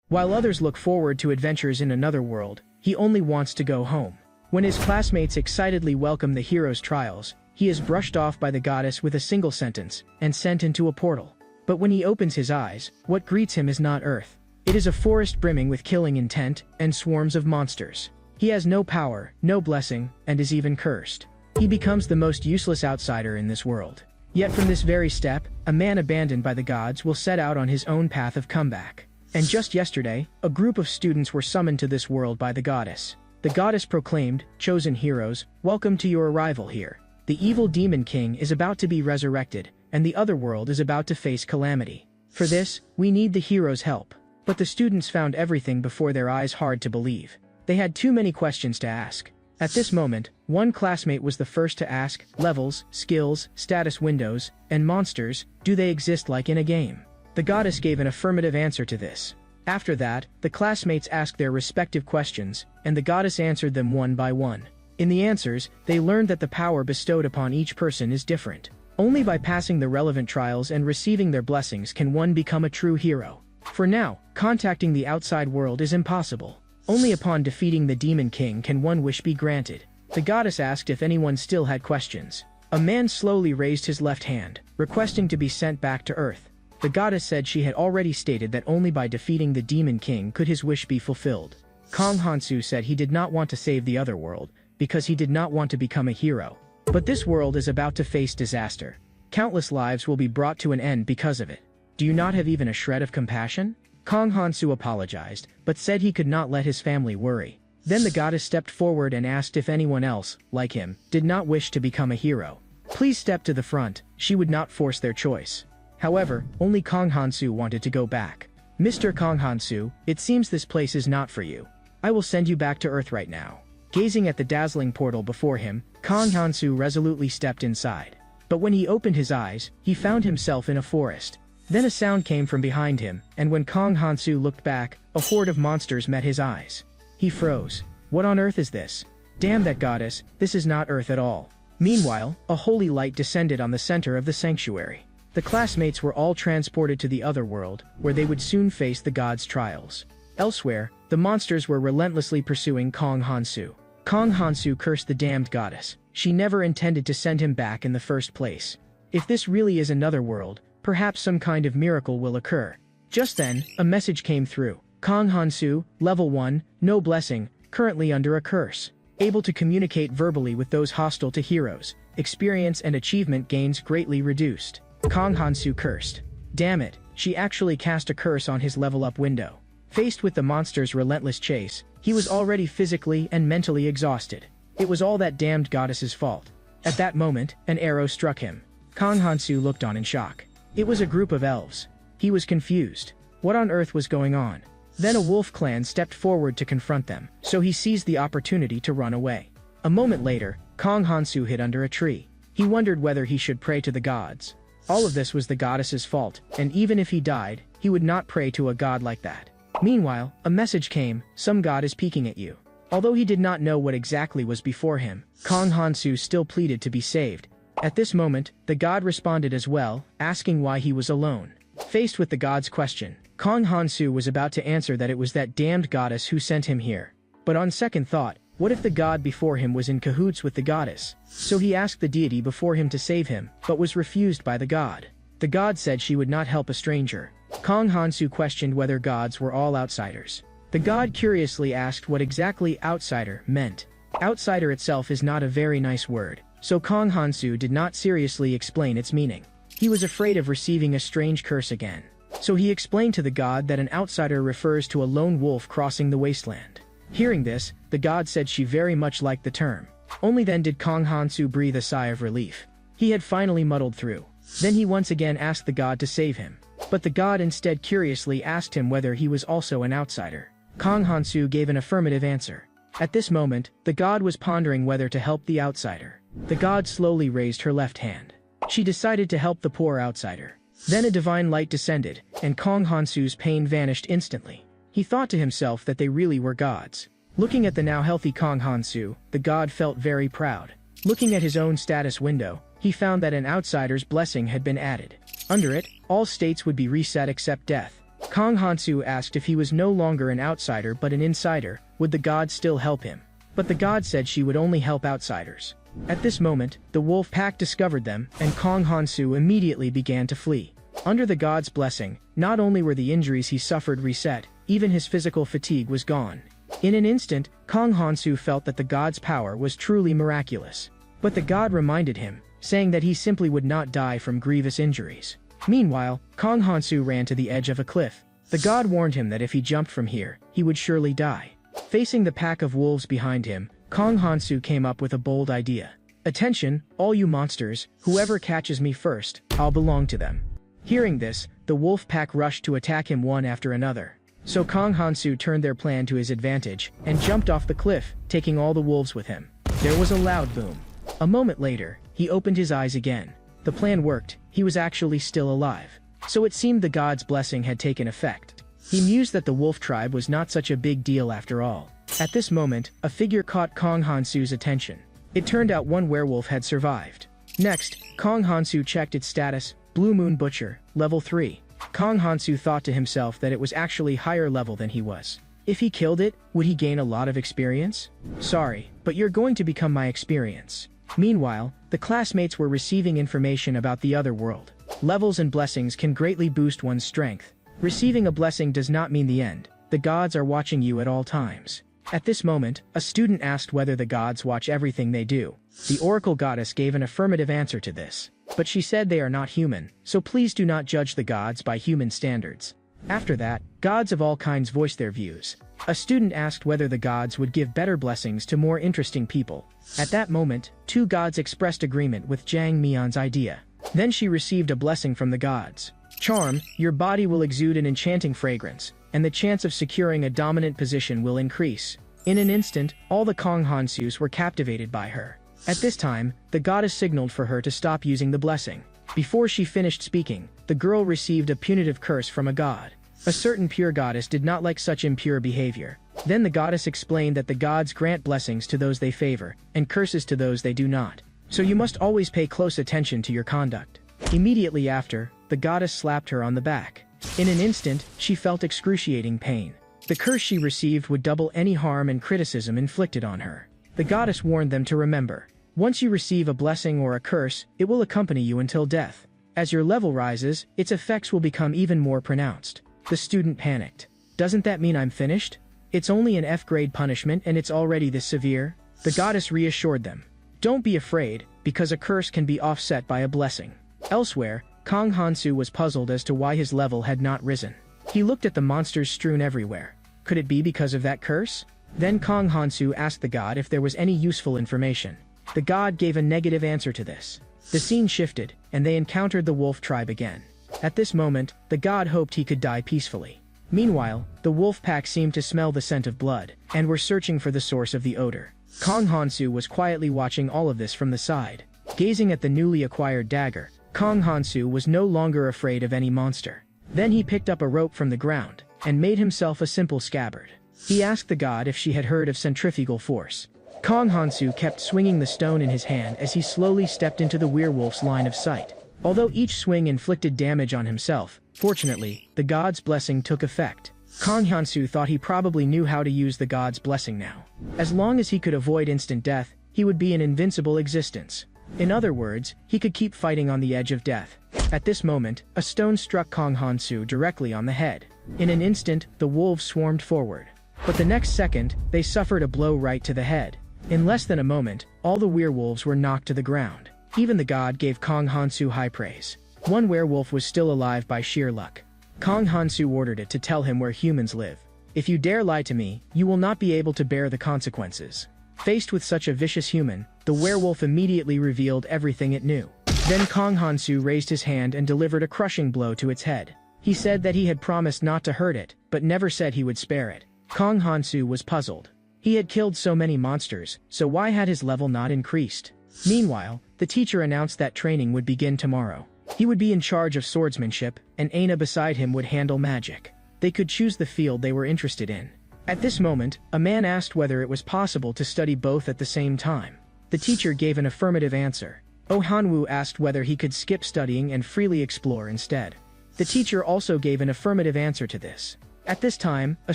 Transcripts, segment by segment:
While others look forward to adventures in another world, he only wants to go home. When his classmates excitedly welcome the hero's trials, he is brushed off by the goddess with a single sentence and sent into a portal. But when he opens his eyes, what greets him is not Earth. It is a forest brimming with killing intent and swarms of monsters. He has no power, no blessing, and is even cursed. He becomes the most useless outsider in this world. Yet from this very step, a man abandoned by the gods will set out on his own path of comeback. And just yesterday, a group of students were summoned to this world by the goddess. The goddess proclaimed, "Chosen heroes, welcome to your arrival here. The evil demon king is about to be resurrected, and the other world is about to face calamity. For this, we need the heroes' help." But the students found everything before their eyes hard to believe. They had too many questions to ask. At this moment, one classmate was the first to ask, "Levels, skills, status windows, and monsters, do they exist like in a game?" The goddess gave an affirmative answer to this. After that, the classmates asked their respective questions, and the goddess answered them one by one. In the answers, they learned that the power bestowed upon each person is different. Only by passing the relevant trials and receiving their blessings can one become a true hero. For now, contacting the outside world is impossible. Only upon defeating the Demon King can one wish be granted. The goddess asked if anyone still had questions. A man slowly raised his left hand, requesting to be sent back to Earth. The goddess said she had already stated that only by defeating the Demon King could his wish be fulfilled. Kong Hansu said he did not want to save the other world, because he did not want to become a hero. But this world is about to face disaster. Countless lives will be brought to an end because of it. Do you not have even a shred of compassion? Kong Hansu apologized, but said he could not let his family worry. Then the goddess stepped forward and asked if anyone else, like him, did not wish to become a hero. Please step to the front, she would not force their choice. However, only Kong Hansu wanted to go back. "Mr. Kong Hansu, it seems this place is not for you. I will send you back to Earth right now." Gazing at the dazzling portal before him, Kong Hansu resolutely stepped inside. But when he opened his eyes, he found himself in a forest. Then a sound came from behind him, and when Kong Hansu looked back, a horde of monsters met his eyes. He froze. What on earth is this? Damn that goddess, this is not Earth at all. Meanwhile, a holy light descended on the center of the sanctuary. The classmates were all transported to the other world, where they would soon face the gods' trials. Elsewhere, the monsters were relentlessly pursuing Kong Hansu. Kong Hansu cursed the damned goddess. She never intended to send him back in the first place. If this really is another world, perhaps some kind of miracle will occur. Just then, a message came through. Kong Hansu, level 1, no blessing, currently under a curse. Able to communicate verbally with those hostile to heroes. Experience and achievement gains greatly reduced. Kong Hansu cursed. Damn it, she actually cast a curse on his level up window. Faced with the monster's relentless chase, he was already physically and mentally exhausted. It was all that damned goddess's fault. At that moment, an arrow struck him. Kong Hansu looked on in shock. It was a group of elves. He was confused. What on earth was going on? Then a wolf clan stepped forward to confront them, so he seized the opportunity to run away. A moment later, Kong Hansu hid under a tree. He wondered whether he should pray to the gods. All of this was the goddess's fault, and even if he died, he would not pray to a god like that. Meanwhile, a message came, some god is peeking at you. Although he did not know what exactly was before him, Kong Hansu still pleaded to be saved. At this moment, the god responded as well, asking why he was alone. Faced with the god's question, Kong Hansu was about to answer that it was that damned goddess who sent him here. But on second thought, what if the god before him was in cahoots with the goddess? So he asked the deity before him to save him, but was refused by the god. The god said she would not help a stranger. Kong Hansu questioned whether gods were all outsiders. The god curiously asked what exactly outsider meant. Outsider itself is not a very nice word, so Kong Hansu did not seriously explain its meaning. He was afraid of receiving a strange curse again. So he explained to the god that an outsider refers to a lone wolf crossing the wasteland. Hearing this, the god said she very much liked the term. Only then did Kong Hansu breathe a sigh of relief. He had finally muddled through. Then he once again asked the god to save him. But the god instead curiously asked him whether he was also an outsider. Kong Hansu gave an affirmative answer. At this moment, the god was pondering whether to help the outsider. The god slowly raised her left hand. She decided to help the poor outsider. Then a divine light descended, and Kong Hansu's pain vanished instantly. He thought to himself that they really were gods. Looking at the now healthy Kong Hansu, the god felt very proud. Looking at his own status window, he found that an outsider's blessing had been added. Under it, all states would be reset except death. Kong Hansu asked if he was no longer an outsider but an insider, would the god still help him? But the god said she would only help outsiders. At this moment, the wolf pack discovered them, and Kong Hansu immediately began to flee. Under the god's blessing, not only were the injuries he suffered reset, even his physical fatigue was gone. In an instant, Kong Hansu felt that the god's power was truly miraculous. But the god reminded him, saying that he simply would not die from grievous injuries. Meanwhile, Kong Hansu ran to the edge of a cliff. The god warned him that if he jumped from here, he would surely die. Facing the pack of wolves behind him, Kong Hansu came up with a bold idea. "Attention, all you monsters, whoever catches me first, I'll belong to them." Hearing this, the wolf pack rushed to attack him one after another. So Kong Hansu turned their plan to his advantage, and jumped off the cliff, taking all the wolves with him. There was a loud boom. A moment later, he opened his eyes again. The plan worked, he was actually still alive. So it seemed the god's blessing had taken effect. He mused that the wolf tribe was not such a big deal after all. At this moment, a figure caught Kong Hansu's attention. It turned out one werewolf had survived. Next, Kong Hansu checked its status, Blue Moon Butcher, level 3. Kong Hansu thought to himself that it was actually higher level than he was. If he killed it, would he gain a lot of experience? Sorry, but you're going to become my experience. Meanwhile, the classmates were receiving information about the other world. Levels and blessings can greatly boost one's strength. Receiving a blessing does not mean the end. The gods are watching you at all times. At this moment, a student asked whether the gods watch everything they do. The oracle goddess gave an affirmative answer to this. But she said they are not human, so please do not judge the gods by human standards. After that, gods of all kinds voiced their views. A student asked whether the gods would give better blessings to more interesting people. At that moment, two gods expressed agreement with Jang Mion's idea. Then she received a blessing from the gods. Charm, your body will exude an enchanting fragrance, and the chance of securing a dominant position will increase. In an instant, all the Kong Hansus were captivated by her. At this time, the goddess signaled for her to stop using the blessing. Before she finished speaking, the girl received a punitive curse from a god. A certain pure goddess did not like such impure behavior. Then the goddess explained that the gods grant blessings to those they favor, and curses to those they do not. So you must always pay close attention to your conduct. Immediately after, the goddess slapped her on the back. In an instant, she felt excruciating pain. The curse she received would double any harm and criticism inflicted on her. The goddess warned them to remember. Once you receive a blessing or a curse, it will accompany you until death. As your level rises, its effects will become even more pronounced. The student panicked. Doesn't that mean I'm finished? It's only an F-grade punishment and it's already this severe? The goddess reassured them. Don't be afraid, because a curse can be offset by a blessing. Elsewhere, Kong Hansu was puzzled as to why his level had not risen. He looked at the monsters strewn everywhere. Could it be because of that curse? Then Kong Hansu asked the god if there was any useful information. The god gave a negative answer to this. The scene shifted, and they encountered the wolf tribe again. At this moment, the god hoped he could die peacefully. Meanwhile, the wolf pack seemed to smell the scent of blood, and were searching for the source of the odor. Kong Hansu was quietly watching all of this from the side. Gazing at the newly acquired dagger, Kong Hansu was no longer afraid of any monster. Then he picked up a rope from the ground, and made himself a simple scabbard. He asked the god if she had heard of centrifugal force. Kong Hansu kept swinging the stone in his hand as he slowly stepped into the werewolf's line of sight. Although each swing inflicted damage on himself, fortunately, the god's blessing took effect. Kong Hansu thought he probably knew how to use the god's blessing now. As long as he could avoid instant death, he would be an invincible existence. In other words, he could keep fighting on the edge of death. At this moment, a stone struck Kong Hansu directly on the head. In an instant, the wolves swarmed forward. But the next second, they suffered a blow right to the head. In less than a moment, all the werewolves were knocked to the ground. Even the god gave Kong Hansu high praise. One werewolf was still alive by sheer luck. Kong Hansu ordered it to tell him where humans live. If you dare lie to me, you will not be able to bear the consequences. Faced with such a vicious human, the werewolf immediately revealed everything it knew. Then Kong Hansu raised his hand and delivered a crushing blow to its head. He said that he had promised not to hurt it, but never said he would spare it. Kong Hansu was puzzled. He had killed so many monsters, so why had his level not increased? Meanwhile, the teacher announced that training would begin tomorrow. He would be in charge of swordsmanship, and Aina beside him would handle magic. They could choose the field they were interested in. At this moment, a man asked whether it was possible to study both at the same time. The teacher gave an affirmative answer. Oh Hanwoo asked whether he could skip studying and freely explore instead. The teacher also gave an affirmative answer to this. At this time, a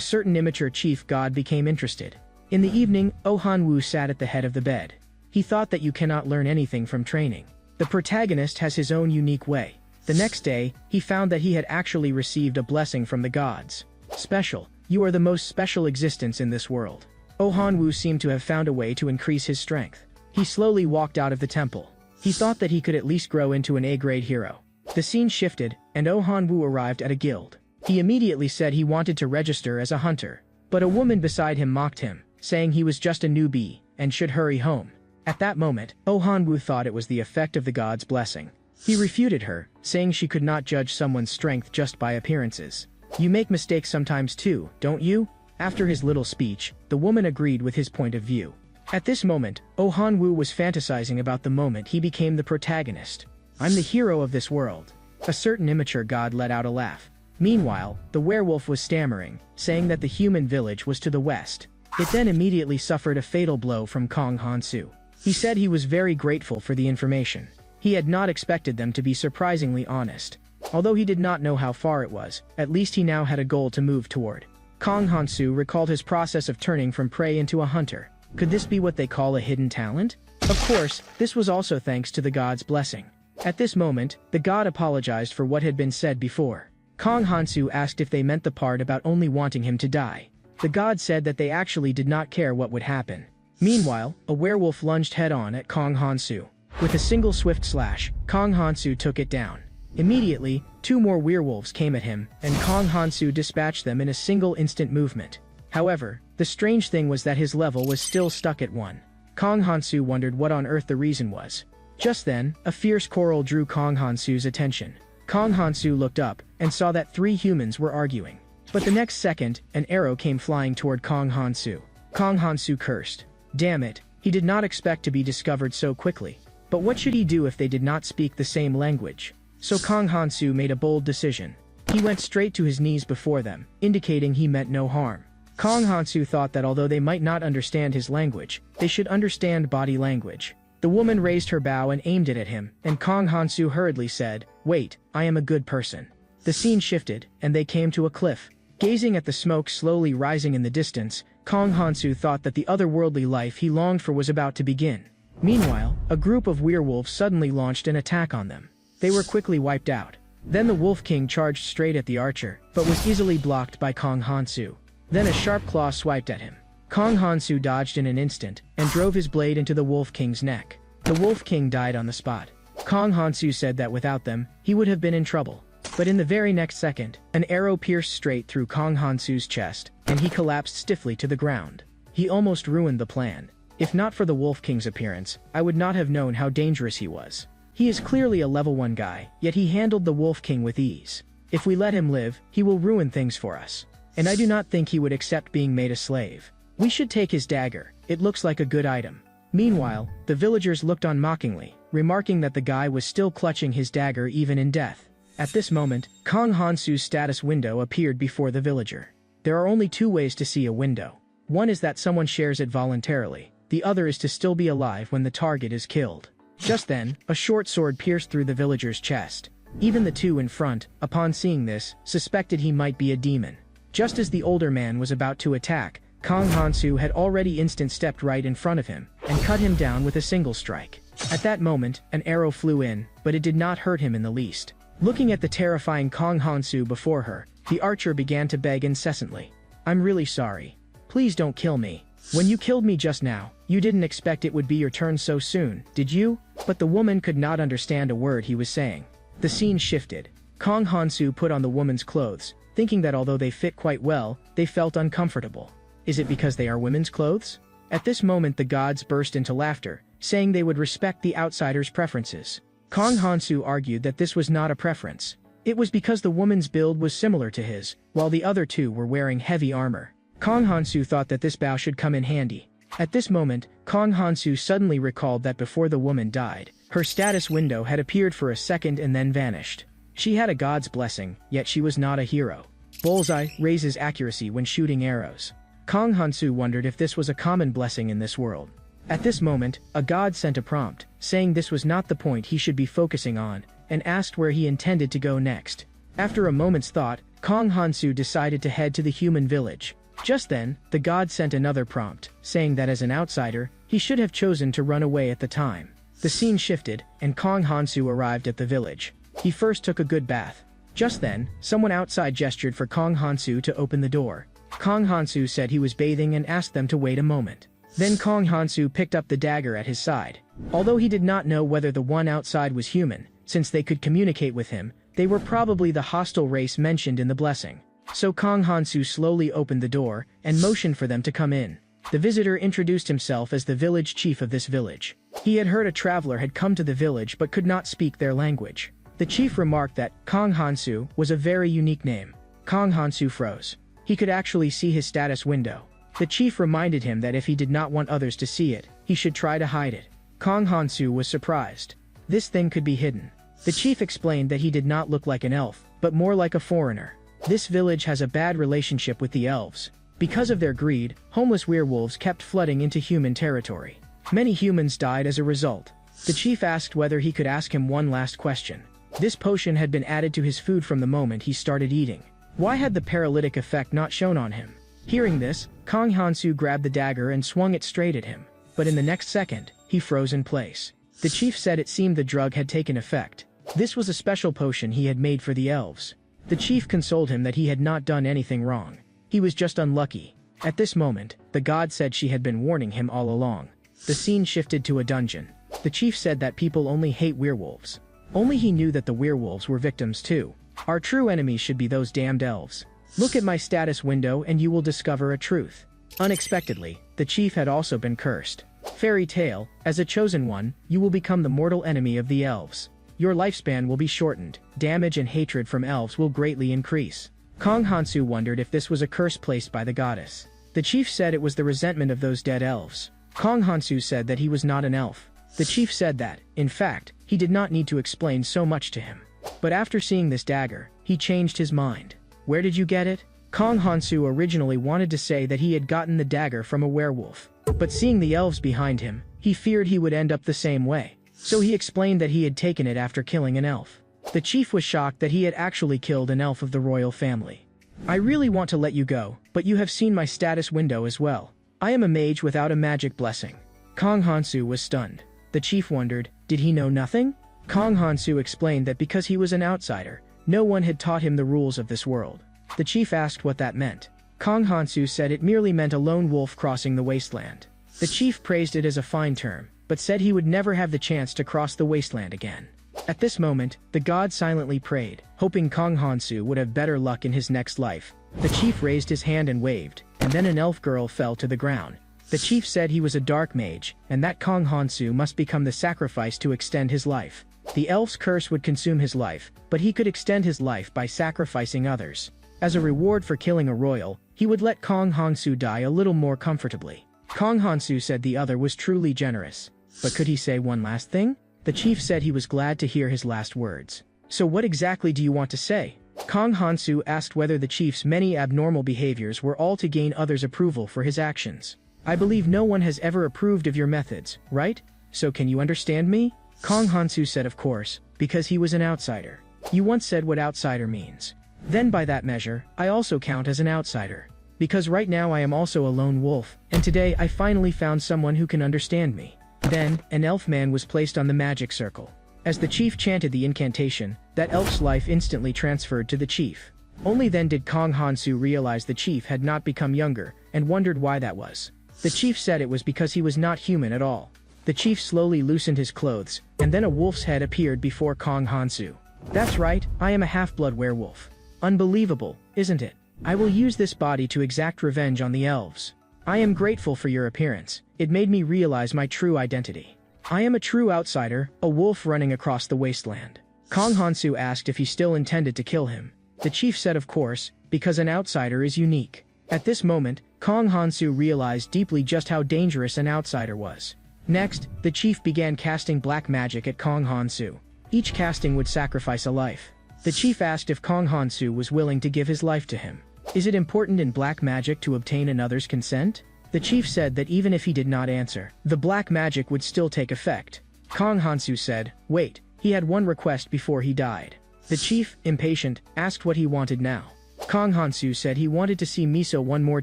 certain immature chief god became interested. In the evening, Oh Han-woo sat at the head of the bed. He thought that you cannot learn anything from training. The protagonist has his own unique way. The next day, he found that he had actually received a blessing from the gods. Special. You are the most special existence in this world. Oh Han-woo seemed to have found a way to increase his strength. He slowly walked out of the temple. He thought that he could at least grow into an A-grade hero. The scene shifted, and Oh Han-woo arrived at a guild. He immediately said he wanted to register as a hunter. But a woman beside him mocked him, saying he was just a newbie, and should hurry home. At that moment, Oh Han-woo thought it was the effect of the god's blessing. He refuted her, saying she could not judge someone's strength just by appearances. You make mistakes sometimes too, don't you? After his little speech, the woman agreed with his point of view. At this moment, Oh Han-woo was fantasizing about the moment he became the protagonist. I'm the hero of this world. A certain immature god let out a laugh. Meanwhile, the werewolf was stammering, saying that the human village was to the west. It then immediately suffered a fatal blow from Kong Han-soo. He said he was very grateful for the information. He had not expected them to be surprisingly honest. Although he did not know how far it was, at least he now had a goal to move toward. Kong Han-soo recalled his process of turning from prey into a hunter. Could this be what they call a hidden talent? Of course, this was also thanks to the god's blessing. At this moment, the god apologized for what had been said before. Kong Han-soo asked if they meant the part about only wanting him to die. The god said that they actually did not care what would happen. Meanwhile, a werewolf lunged head-on at Kong Han-soo. With a single swift slash, Kong Han-soo took it down. Immediately, 2 more werewolves came at him, and Kong Han-soo dispatched them in a single instant movement. However, the strange thing was that his level was still stuck at 1. Kong Han-soo wondered what on earth the reason was. Just then, a fierce quarrel drew Kong Han-soo's attention. Kong Han-soo looked up, and saw that 3 humans were arguing. But the next second, an arrow came flying toward Kong Han-soo. Kong Han-soo cursed. Damn it, he did not expect to be discovered so quickly. But what should he do if they did not speak the same language? So Kong Han-soo made a bold decision. He went straight to his knees before them, indicating he meant no harm. Kong Han-soo thought that although they might not understand his language, they should understand body language. The woman raised her bow and aimed it at him, and Kong Han-soo hurriedly said, "Wait, I am a good person." The scene shifted, and they came to a cliff. Gazing at the smoke slowly rising in the distance, Kong Han-soo thought that the otherworldly life he longed for was about to begin. Meanwhile, a group of werewolves suddenly launched an attack on them. They were quickly wiped out. Then the Wolf King charged straight at the archer, but was easily blocked by Kong Han-soo. Then a sharp claw swiped at him. Kong Han-soo dodged in an instant, and drove his blade into the Wolf King's neck. The Wolf King died on the spot. Kong Han-soo said that without them, he would have been in trouble. But in the very next second, an arrow pierced straight through Kong Han-soo's chest, and he collapsed stiffly to the ground. He almost ruined the plan. If not for the Wolf King's appearance, I would not have known how dangerous he was. He is clearly a level 1 guy, yet he handled the Wolf King with ease. If we let him live, he will ruin things for us. And I do not think he would accept being made a slave. We should take his dagger, it looks like a good item. Meanwhile, the villagers looked on mockingly, remarking that the guy was still clutching his dagger even in death. At this moment, Kong Han-soo's status window appeared before the villager. There are only 2 ways to see a window. One is that someone shares it voluntarily. The other is to still be alive when the target is killed. Just then, a short sword pierced through the villager's chest. Even the 2 in front, upon seeing this, suspected he might be a demon. Just as the older man was about to attack, Kong Han-soo had already stepped right in front of him, and cut him down with a single strike. At that moment, an arrow flew in, but it did not hurt him in the least. Looking at the terrifying Kong Han-soo before her, the archer began to beg incessantly. "I'm really sorry. Please don't kill me. When you killed me just now, you didn't expect it would be your turn so soon, did you?" But the woman could not understand a word he was saying. The scene shifted. Kong Han-soo put on the woman's clothes, thinking that although they fit quite well, they felt uncomfortable. Is it because they are women's clothes? At this moment the gods burst into laughter, saying they would respect the outsider's preferences. Kong Han-soo argued that this was not a preference. It was because the woman's build was similar to his, while the other 2 were wearing heavy armor. Kong Han-soo thought that this bow should come in handy. At this moment, Kong Han-soo suddenly recalled that before the woman died, her status window had appeared for a second and then vanished. She had a god's blessing, yet she was not a hero. Bullseye raises accuracy when shooting arrows. Kong Han-soo wondered if this was a common blessing in this world. At this moment, a god sent a prompt, saying this was not the point he should be focusing on, and asked where he intended to go next. After a moment's thought, Kong Hansu decided to head to the human village. Just then, the god sent another prompt, saying that as an outsider, he should have chosen to run away at the time. The scene shifted, and Kong Hansu arrived at the village. He first took a good bath. Just then, someone outside gestured for Kong Hansu to open the door. Kong Hansu said he was bathing and asked them to wait a moment. Then Kong Hansu picked up the dagger at his side. Although he did not know whether the one outside was human, since they could communicate with him, they were probably the hostile race mentioned in the blessing. So Kong Hansu slowly opened the door and motioned for them to come in. The visitor introduced himself as the village chief of this village. He had heard a traveler had come to the village but could not speak their language. The chief remarked that Kong Hansu was a very unique name. Kong Hansu froze. He could actually see his status window. The chief reminded him that if he did not want others to see it, he should try to hide it. Kong Hansu was surprised. This thing could be hidden. The chief explained that he did not look like an elf, but more like a foreigner. This village has a bad relationship with the elves. Because of their greed, homeless werewolves kept flooding into human territory. Many humans died as a result. The chief asked whether he could ask him one last question. This potion had been added to his food from the moment he started eating. Why had the paralytic effect not shown on him? Hearing this, Kong Hansu grabbed the dagger and swung it straight at him. But in the next second, he froze in place. The chief said it seemed the drug had taken effect. This was a special potion he had made for the elves. The chief consoled him that he had not done anything wrong. He was just unlucky. At this moment, the god said she had been warning him all along. The scene shifted to a dungeon. The chief said that people only hate werewolves. Only he knew that the werewolves were victims too. Our true enemies should be those damned elves. Look at my status window and you will discover a truth. Unexpectedly, the chief had also been cursed. Fairy tale, as a chosen one, you will become the mortal enemy of the elves. Your lifespan will be shortened, damage and hatred from elves will greatly increase. Kong Hansu wondered if this was a curse placed by the goddess. The chief said it was the resentment of those dead elves. Kong Hansu said that he was not an elf. The chief said that, in fact, he did not need to explain so much to him. But after seeing this dagger, he changed his mind. Where did you get it? Kong Hansu originally wanted to say that he had gotten the dagger from a werewolf. But seeing the elves behind him, he feared he would end up the same way. So he explained that he had taken it after killing an elf. The chief was shocked that he had actually killed an elf of the royal family. I really want to let you go, but you have seen my status window as well. I am a mage without a magic blessing. Kong Hansu was stunned. The chief wondered, did he know nothing? Kong Hansu explained that because he was an outsider, no one had taught him the rules of this world. The chief asked what that meant. Kong Hansu said it merely meant a lone wolf crossing the wasteland. The chief praised it as a fine term, but said he would never have the chance to cross the wasteland again. At this moment, the god silently prayed, hoping Kong Hansu would have better luck in his next life. The chief raised his hand and waved, and then an elf girl fell to the ground. The chief said he was a dark mage, and that Kong Hansu must become the sacrifice to extend his life. The elf's curse would consume his life, but he could extend his life by sacrificing others. As a reward for killing a royal, he would let Kong Hansu die a little more comfortably. Kong Hansu said the other was truly generous. But could he say one last thing? The chief said he was glad to hear his last words. So what exactly do you want to say? Kong Hansu asked whether the chief's many abnormal behaviors were all to gain others' approval for his actions. I believe no one has ever approved of your methods, right? So can you understand me? Kong Hansu said of course, because he was an outsider. You once said what outsider means. Then by that measure, I also count as an outsider. Because right now I am also a lone wolf, and today I finally found someone who can understand me. Then, an elf man was placed on the magic circle. As the chief chanted the incantation, that elf's life instantly transferred to the chief. Only then did Kong Hansu realize the chief had not become younger, and wondered why that was. The chief said it was because he was not human at all. The chief slowly loosened his clothes, and then a wolf's head appeared before Kong Hansu. That's right, I am a half-blood werewolf. Unbelievable, isn't it? I will use this body to exact revenge on the elves. I am grateful for your appearance. It made me realize my true identity. I am a true outsider, a wolf running across the wasteland. Kong Hansu asked if he still intended to kill him. The chief said of course, because an outsider is unique. At this moment, Kong Hansu realized deeply just how dangerous an outsider was. Next, the chief began casting black magic at Kong Hansu. Each casting would sacrifice a life. The chief asked if Kong Hansu was willing to give his life to him. Is it important in black magic to obtain another's consent? The chief said that even if he did not answer, the black magic would still take effect. Kong Hansu said, wait, he had one request before he died. The chief, impatient, asked what he wanted now. Kong Hansu said he wanted to see Miso one more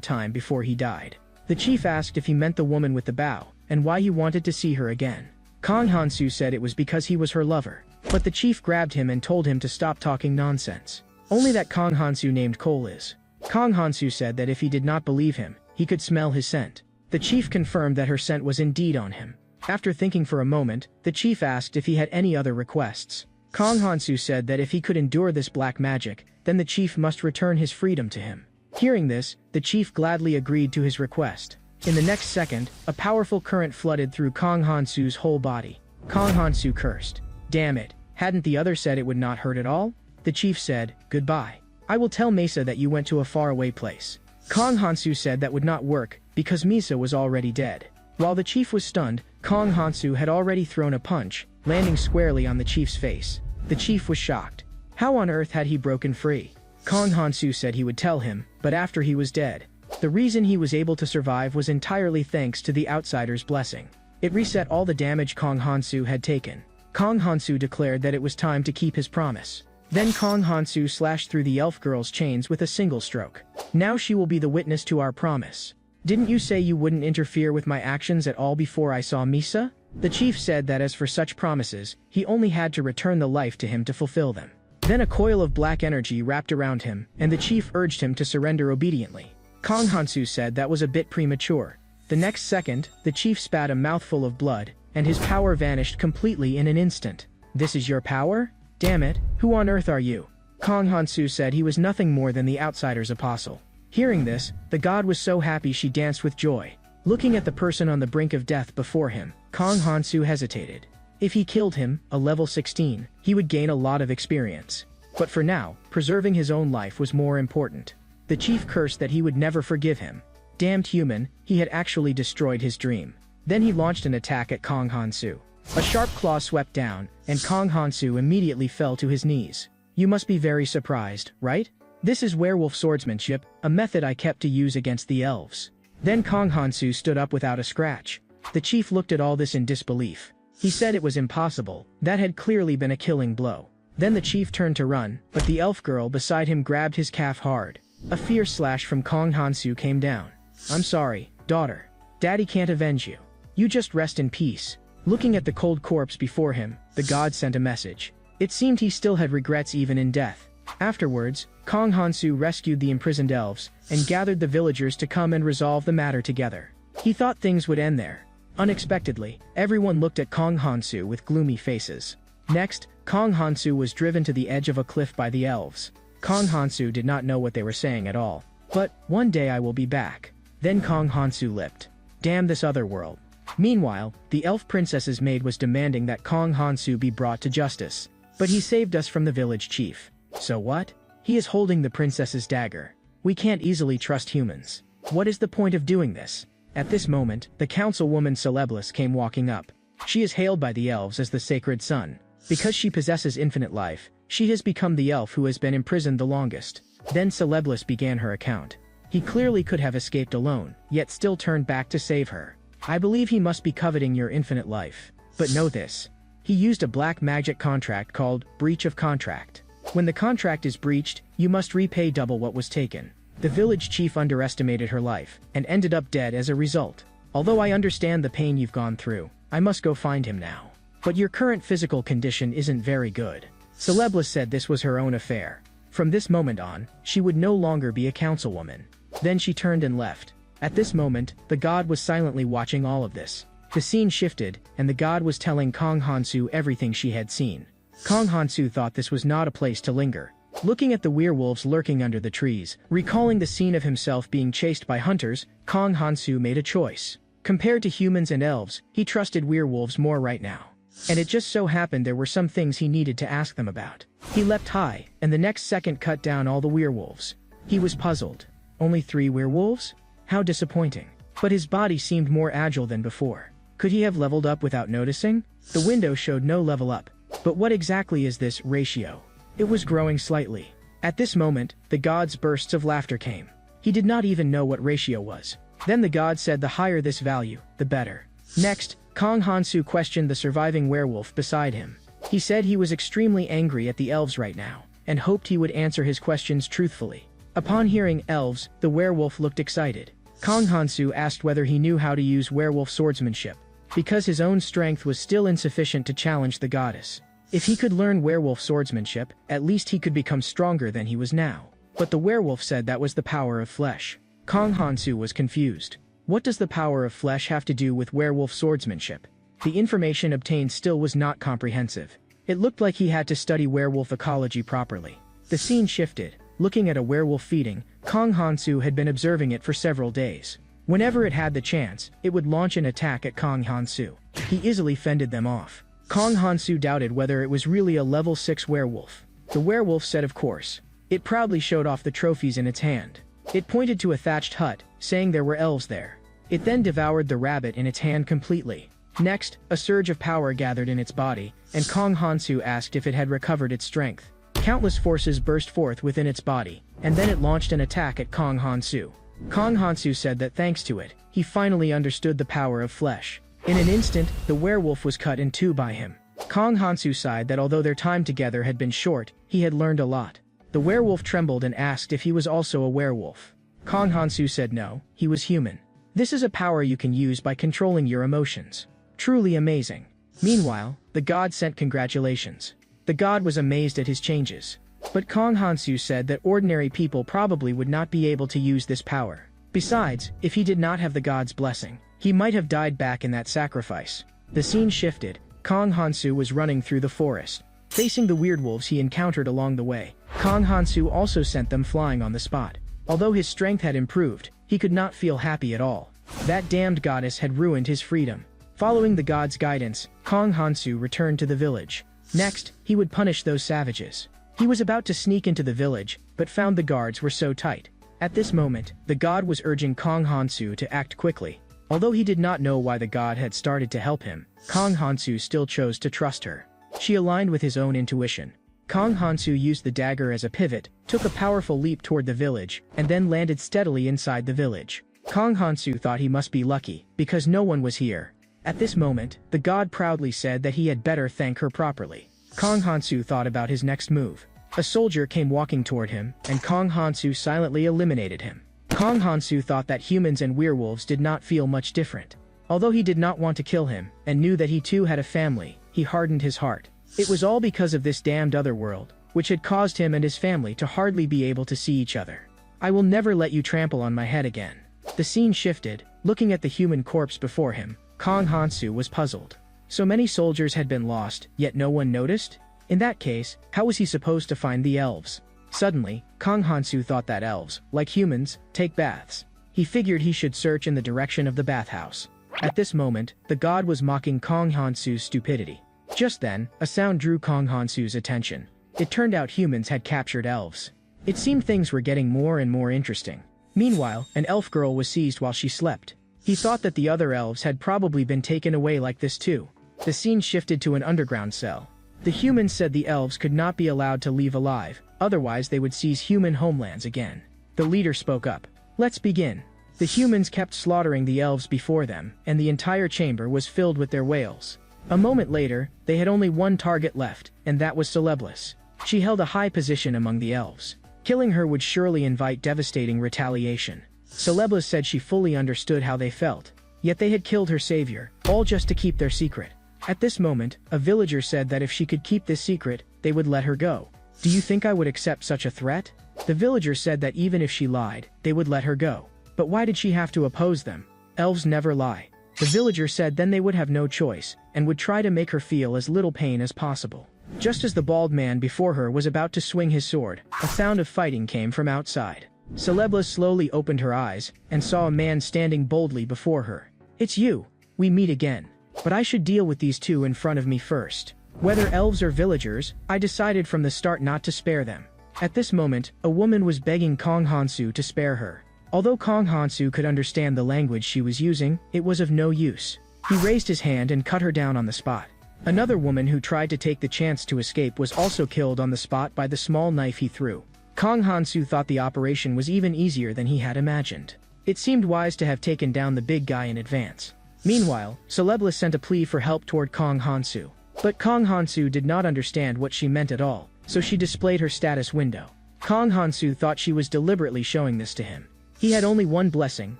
time before he died. The chief asked if he meant the woman with the bow, and why he wanted to see her again. Kong Hansu said it was because he was her lover. But the chief grabbed him and told him to stop talking nonsense. Only that Kong Hansu named Cole is. Kong Hansu said that if he did not believe him, he could smell his scent. The chief confirmed that her scent was indeed on him. After thinking for a moment, the chief asked if he had any other requests. Kong Hansu said that if he could endure this black magic, then the chief must return his freedom to him. Hearing this, the chief gladly agreed to his request. In the next second, a powerful current flooded through Kong Hansu's whole body. Kong Hansu cursed. Damn it, hadn't the other said it would not hurt at all? The chief said, goodbye. I will tell Mesa that you went to a faraway place. Kong Hansu said that would not work, because Mesa was already dead. While the chief was stunned, Kong Hansu had already thrown a punch, landing squarely on the chief's face. The chief was shocked. How on earth had he broken free? Kong Hansu said he would tell him, but after he was dead. The reason he was able to survive was entirely thanks to the outsider's blessing. It reset all the damage Kong Hansu had taken. Kong Hansu declared that it was time to keep his promise. Then Kong Hansu slashed through the elf girl's chains with a single stroke. Now she will be the witness to our promise. Didn't you say you wouldn't interfere with my actions at all before I saw Misa? The chief said that as for such promises, he only had to return the life to him to fulfill them. Then a coil of black energy wrapped around him, and the chief urged him to surrender obediently. Kong Hansu said that was a bit premature. The next second, the chief spat a mouthful of blood, and his power vanished completely in an instant. This is your power? Damn it, who on earth are you? Kong Hansu said he was nothing more than the outsider's apostle. Hearing this, the god was so happy she danced with joy. Looking at the person on the brink of death before him, Kong Hansu hesitated. If he killed him, a level 16, he would gain a lot of experience. But for now, preserving his own life was more important. The chief cursed that he would never forgive him. Damned human, he had actually destroyed his dream. Then he launched an attack at Kong Hansu. A sharp claw swept down, and Kong Hansu immediately fell to his knees. You must be very surprised, right? This is werewolf swordsmanship, a method I kept to use against the elves. Then Kong Hansu stood up without a scratch. The chief looked at all this in disbelief. He said it was impossible, that had clearly been a killing blow. Then the chief turned to run, but the elf girl beside him grabbed his calf hard. A fierce slash from Kong Hansu came down. I'm sorry, daughter. Daddy can't avenge you. You just rest in peace. Looking at the cold corpse before him, the god sent a message. It seemed he still had regrets even in death. Afterwards, Kong Hansu rescued the imprisoned elves, and gathered the villagers to come and resolve the matter together. He thought things would end there. Unexpectedly, everyone looked at Kong Hansu with gloomy faces. Next, Kong Hansu was driven to the edge of a cliff by the elves. Kong Hansu did not know what they were saying at all. But, one day I will be back. Then Kong Hansu lipped. Damn this other world. Meanwhile, the elf princess's maid was demanding that Kong Hansu be brought to justice. But he saved us from the village chief. So what? He is holding the princess's dagger. We can't easily trust humans. What is the point of doing this? At this moment, the councilwoman Celeblis came walking up. She is hailed by the elves as the Sacred Sun. Because she possesses infinite life, she has become the elf who has been imprisoned the longest. Then Celeblis began her account. He clearly could have escaped alone, yet still turned back to save her. I believe he must be coveting your infinite life. But know this. He used a black magic contract called Breach of Contract. When the contract is breached, you must repay double what was taken. The village chief underestimated her life, and ended up dead as a result. Although I understand the pain you've gone through, I must go find him now. But your current physical condition isn't very good. Celeblis said this was her own affair. From this moment on, she would no longer be a councilwoman. Then she turned and left. At this moment, the god was silently watching all of this. The scene shifted, and the god was telling Kong Hansu everything she had seen. Kong Hansu thought this was not a place to linger. Looking at the werewolves lurking under the trees, recalling the scene of himself being chased by hunters, Kong Hansu made a choice. Compared to humans and elves, he trusted werewolves more right now. And it just so happened there were some things he needed to ask them about. He leapt high, and the next second cut down all the werewolves. He was puzzled. Only 3 werewolves? How disappointing. But his body seemed more agile than before. Could he have leveled up without noticing? The window showed no level up. But what exactly is this ratio? It was growing slightly. At this moment, the god's bursts of laughter came. He did not even know what ratio was. Then the god said the higher this value, the better. Next, Kong Hansu questioned the surviving werewolf beside him. He said he was extremely angry at the elves right now, and hoped he would answer his questions truthfully. Upon hearing elves, the werewolf looked excited. Kong Hansu asked whether he knew how to use werewolf swordsmanship, because his own strength was still insufficient to challenge the goddess. If he could learn werewolf swordsmanship, at least he could become stronger than he was now. But the werewolf said that was the power of flesh. Kong Hansu was confused. What does the power of flesh have to do with werewolf swordsmanship? The information obtained still was not comprehensive. It looked like he had to study werewolf ecology properly. The scene shifted. Looking at a werewolf feeding, Kong Hansu had been observing it for several days. Whenever it had the chance, it would launch an attack at Kong Hansu. He easily fended them off. Kong Hansu doubted whether it was really a level 6 werewolf. The werewolf said of course. It proudly showed off the trophies in its hand. It pointed to a thatched hut, saying there were elves there. It then devoured the rabbit in its hand completely. Next, a surge of power gathered in its body, and Kong Hansu asked if it had recovered its strength. Countless forces burst forth within its body, and then it launched an attack at Kong Hansu. Kong Hansu said that thanks to it, he finally understood the power of flesh. In an instant, the werewolf was cut in two by him. Kong Hansu sighed that although their time together had been short, he had learned a lot. The werewolf trembled and asked if he was also a werewolf. Kong Hansu said no, he was human. This is a power you can use by controlling your emotions. Truly amazing. Meanwhile, the god sent congratulations. The god was amazed at his changes. But Kong Hansu said that ordinary people probably would not be able to use this power. Besides, if he did not have the god's blessing, he might have died back in that sacrifice. The scene shifted. Kong Hansu was running through the forest, facing the weird wolves he encountered along the way. Kong Hansu also sent them flying on the spot. Although his strength had improved, he could not feel happy at all. That damned goddess had ruined his freedom. Following the god's guidance, Kong Hansu returned to the village. Next, he would punish those savages. He was about to sneak into the village, but found the guards were so tight. At this moment, the god was urging Kong Hansu to act quickly. Although he did not know why the god had started to help him, Kong Hansu still chose to trust her. She aligned with his own intuition. Kong Hansu used the dagger as a pivot, took a powerful leap toward the village, and then landed steadily inside the village. Kong Hansu thought he must be lucky, because no one was here. At this moment, the god proudly said that he had better thank her properly. Kong Hansu thought about his next move. A soldier came walking toward him, and Kong Hansu silently eliminated him. Kong Hansu thought that humans and werewolves did not feel much different. Although he did not want to kill him, and knew that he too had a family, he hardened his heart. It was all because of this damned otherworld, which had caused him and his family to hardly be able to see each other. I will never let you trample on my head again. The scene shifted. Looking at the human corpse before him, Kong Hansu was puzzled. So many soldiers had been lost, yet no one noticed? In that case, how was he supposed to find the elves? Suddenly, Kong Hansu thought that elves, like humans, take baths. He figured he should search in the direction of the bathhouse. At this moment, the god was mocking Kong Hansu's stupidity. Just then, a sound drew Kong Hansu's attention. It turned out humans had captured elves. It seemed things were getting more and more interesting. Meanwhile, an elf girl was seized while she slept. He thought that the other elves had probably been taken away like this too. The scene shifted to an underground cell. The humans said the elves could not be allowed to leave alive, otherwise they would seize human homelands again. The leader spoke up. Let's begin. The humans kept slaughtering the elves before them, and the entire chamber was filled with their wails. A moment later, they had only one target left, and that was Celeblis. She held a high position among the elves. Killing her would surely invite devastating retaliation. Celeblis said she fully understood how they felt. Yet they had killed her savior, all just to keep their secret. At this moment, a villager said that if she could keep this secret, they would let her go. Do you think I would accept such a threat? The villager said that even if she lied, they would let her go. But why did she have to oppose them? Elves never lie. The villager said then they would have no choice, and would try to make her feel as little pain as possible. Just as the bald man before her was about to swing his sword, a sound of fighting came from outside. Celeblis slowly opened her eyes, and saw a man standing boldly before her. It's you. We meet again. But I should deal with these two in front of me first. Whether elves or villagers, I decided from the start not to spare them. At this moment, a woman was begging Kong Hansu to spare her. Although Kong Hansu could understand the language she was using, it was of no use. He raised his hand and cut her down on the spot. Another woman who tried to take the chance to escape was also killed on the spot by the small knife he threw. Kong Hansu thought the operation was even easier than he had imagined. It seemed wise to have taken down the big guy in advance. Meanwhile, Celeblis sent a plea for help toward Kong Hansu. But Kong Hansu did not understand what she meant at all, so she displayed her status window. Kong Hansu thought she was deliberately showing this to him. He had only one blessing,